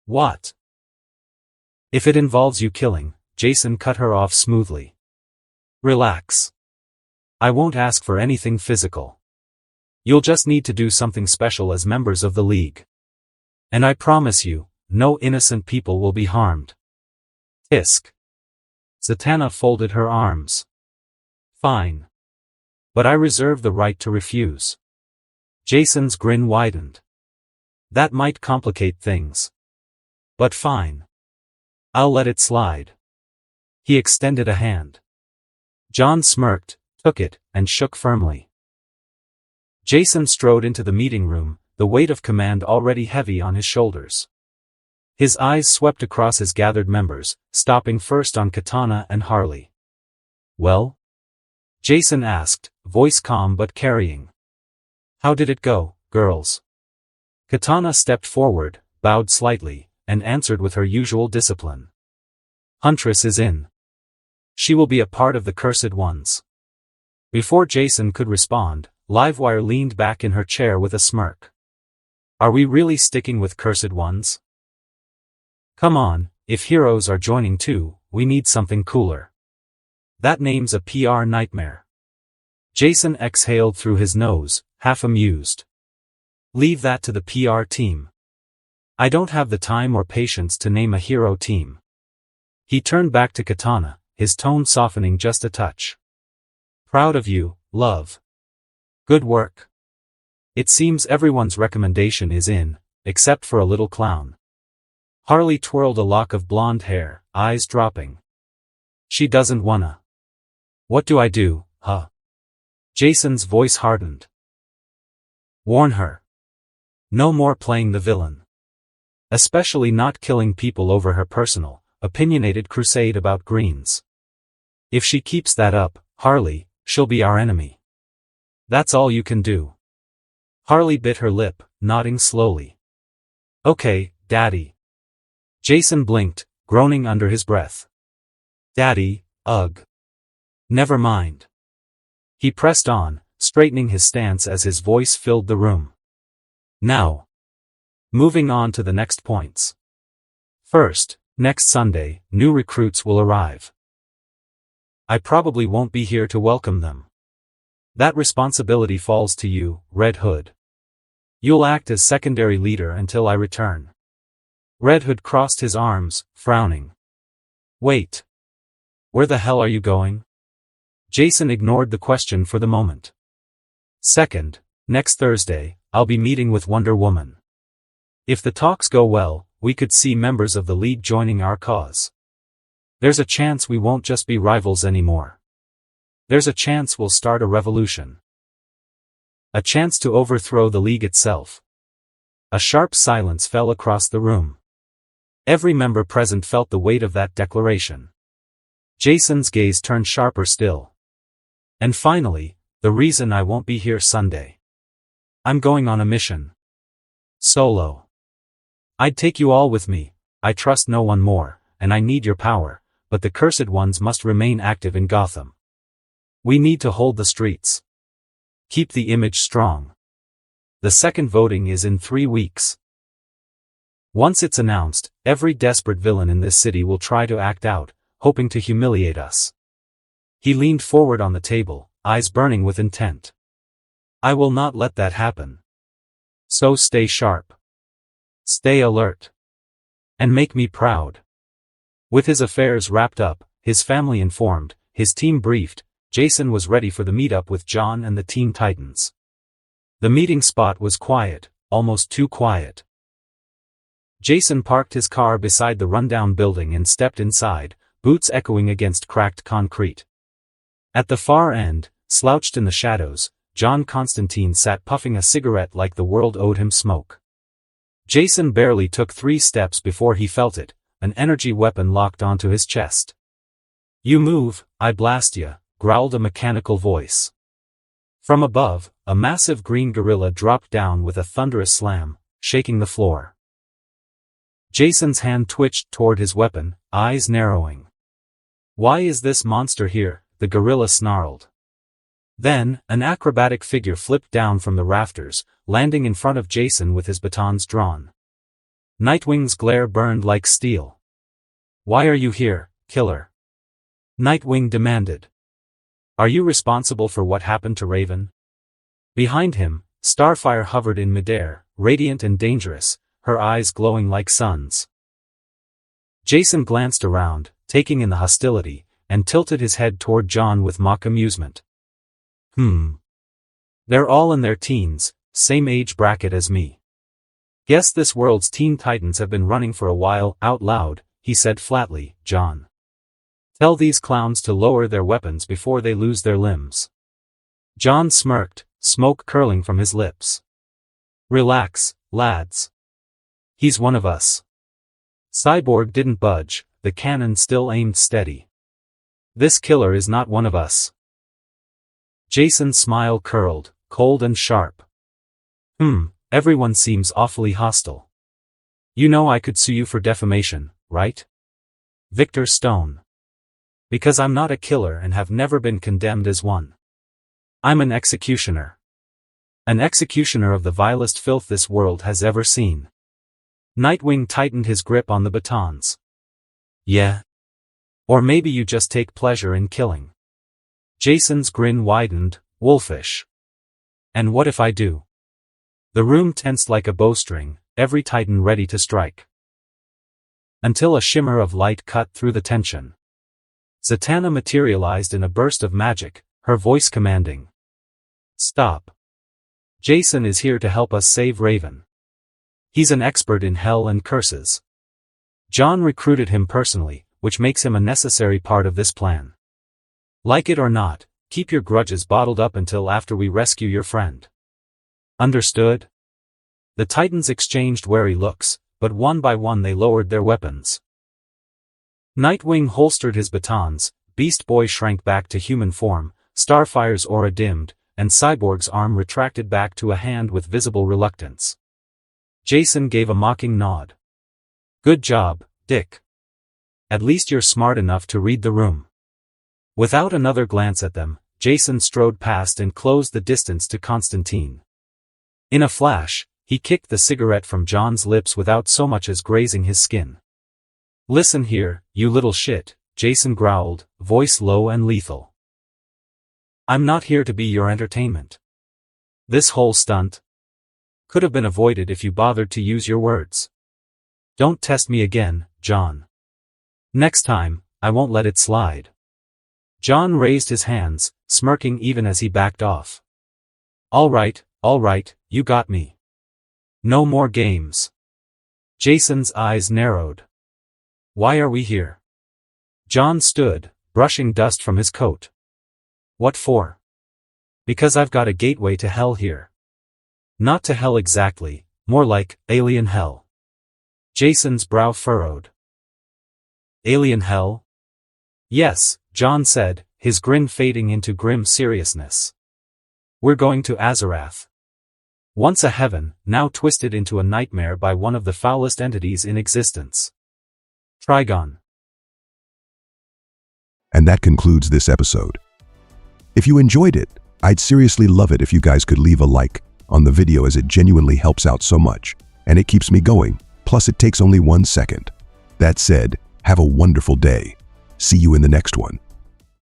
What? If it involves you killing, Jason cut her off smoothly. Relax. I won't ask for anything physical. You'll just need to do something special as members of the League. And I promise you, no innocent people will be harmed. Tisk. Zatanna folded her arms. Fine. But I reserve the right to refuse. Jason's grin widened. That might complicate things. But fine. I'll let it slide. He extended a hand. John smirked, took it, and shook firmly. Jason strode into the meeting room, the weight of command already heavy on his shoulders. His eyes swept across his gathered members, stopping first on Katana and Harley. Well? Jason asked, voice calm but carrying. How did it go, girls? Katana stepped forward, bowed slightly, and answered with her usual discipline. Huntress is in. She will be a part of the Cursed Ones. Before Jason could respond, Livewire leaned back in her chair with a smirk. Are we really sticking with Cursed Ones? Come on, if heroes are joining too, we need something cooler. That name's a PR nightmare. Jason exhaled through his nose, half amused. Leave that to the PR team. I don't have the time or patience to name a hero team. He turned back to Katana, his tone softening just a touch. Proud of you, love. Good work. It seems everyone's recommendation is in, except for a little clown. Harley twirled a lock of blonde hair, eyes dropping. She doesn't wanna. What do I do, huh? Jason's voice hardened. Warn her. No more playing the villain. Especially not killing people over her personal, opinionated crusade about greens. If she keeps that up, Harley, she'll be our enemy. That's all you can do. Harley bit her lip, nodding slowly. Okay, Daddy. Jason blinked, groaning under his breath. Daddy, ugh. Never mind. He pressed on, straightening his stance as his voice filled the room. Now. Moving on to the next points. First, next Sunday, new recruits will arrive. I probably won't be here to welcome them. That responsibility falls to you, Red Hood. You'll act as secondary leader until I return. Red Hood crossed his arms, frowning. Wait. Where the hell are you going? Jason ignored the question for the moment. Second, next Thursday, I'll be meeting with Wonder Woman. If the talks go well, we could see members of the League joining our cause. There's a chance we won't just be rivals anymore. There's a chance we'll start a revolution. A chance to overthrow the League itself. A sharp silence fell across the room. Every member present felt the weight of that declaration. Jason's gaze turned sharper still. And finally, the reason I won't be here Sunday. I'm going on a mission. Solo. I'd take you all with me, I trust no one more, and I need your power, but the cursed ones must remain active in Gotham. We need to hold the streets. Keep the image strong. The second voting is in 3 weeks. Once it's announced, every desperate villain in this city will try to act out, hoping to humiliate us. He leaned forward on the table, eyes burning with intent. I will not let that happen. So stay sharp. Stay alert. And make me proud. With his affairs wrapped up, his family informed, his team briefed, Jason was ready for the meetup with John and the Teen Titans. The meeting spot was quiet, almost too quiet. Jason parked his car beside the rundown building and stepped inside, boots echoing against cracked concrete. At the far end, slouched in the shadows, John Constantine sat puffing a cigarette like the world owed him smoke. Jason barely took 3 steps before he felt it, an energy weapon locked onto his chest. You move, I blast ya, growled a mechanical voice. From above, a massive green gorilla dropped down with a thunderous slam, shaking the floor. Jason's hand twitched toward his weapon, eyes narrowing. Why is this monster here? The gorilla snarled. Then, an acrobatic figure flipped down from the rafters, landing in front of Jason with his batons drawn. Nightwing's glare burned like steel. Why are you here, killer? Nightwing demanded. Are you responsible for what happened to Raven? Behind him, Starfire hovered in midair, radiant and dangerous, her eyes glowing like suns. Jason glanced around, taking in the hostility, and tilted his head toward John with mock amusement. They're all in their teens, same age bracket as me. Guess this world's Teen Titans have been running for a while. Out loud, he said flatly, John. Tell these clowns to lower their weapons before they lose their limbs. John smirked, smoke curling from his lips. Relax, lads. He's one of us. Cyborg didn't budge, the cannon still aimed steady. This killer is not one of us. Jason's smile curled, cold and sharp. Everyone seems awfully hostile. You know I could sue you for defamation, right? Victor Stone. Because I'm not a killer and have never been condemned as one. I'm an executioner. An executioner of the vilest filth this world has ever seen. Nightwing tightened his grip on the batons. Yeah. Or maybe you just take pleasure in killing. Jason's grin widened, wolfish. And what if I do? The room tensed like a bowstring, every titan ready to strike. Until a shimmer of light cut through the tension. Zatanna materialized in a burst of magic, her voice commanding. Stop. Jason is here to help us save Raven. He's an expert in hell and curses. John recruited him personally, which makes him a necessary part of this plan. Like it or not, keep your grudges bottled up until after we rescue your friend. Understood? The Titans exchanged wary looks, but one by one they lowered their weapons. Nightwing holstered his batons, Beast Boy shrank back to human form, Starfire's aura dimmed, and Cyborg's arm retracted back to a hand with visible reluctance. Jason gave a mocking nod. Good job, Dick. At least you're smart enough to read the room. Without another glance at them, Jason strode past and closed the distance to Constantine. In a flash, he kicked the cigarette from John's lips without so much as grazing his skin. Listen here, you little shit, Jason growled, voice low and lethal. I'm not here to be your entertainment. This whole stunt could have been avoided if you bothered to use your words. Don't test me again, John. Next time, I won't let it slide. John raised his hands, smirking even as he backed off. All right, you got me. No more games. Jason's eyes narrowed. Why are we here? John stood, brushing dust from his coat. What for? Because I've got a gateway to hell here. Not to hell exactly, more like alien hell. Jason's brow furrowed. Alien hell? Yes, John said, his grin fading into grim seriousness. We're going to Azarath. Once a heaven, now twisted into a nightmare by one of the foulest entities in existence. Trigon. And that concludes this episode. If you enjoyed it, I'd seriously love it if you guys could leave a like on the video, as it genuinely helps out so much, and it keeps me going, plus it takes only 1 second. That said, have a wonderful day. See you in the next one.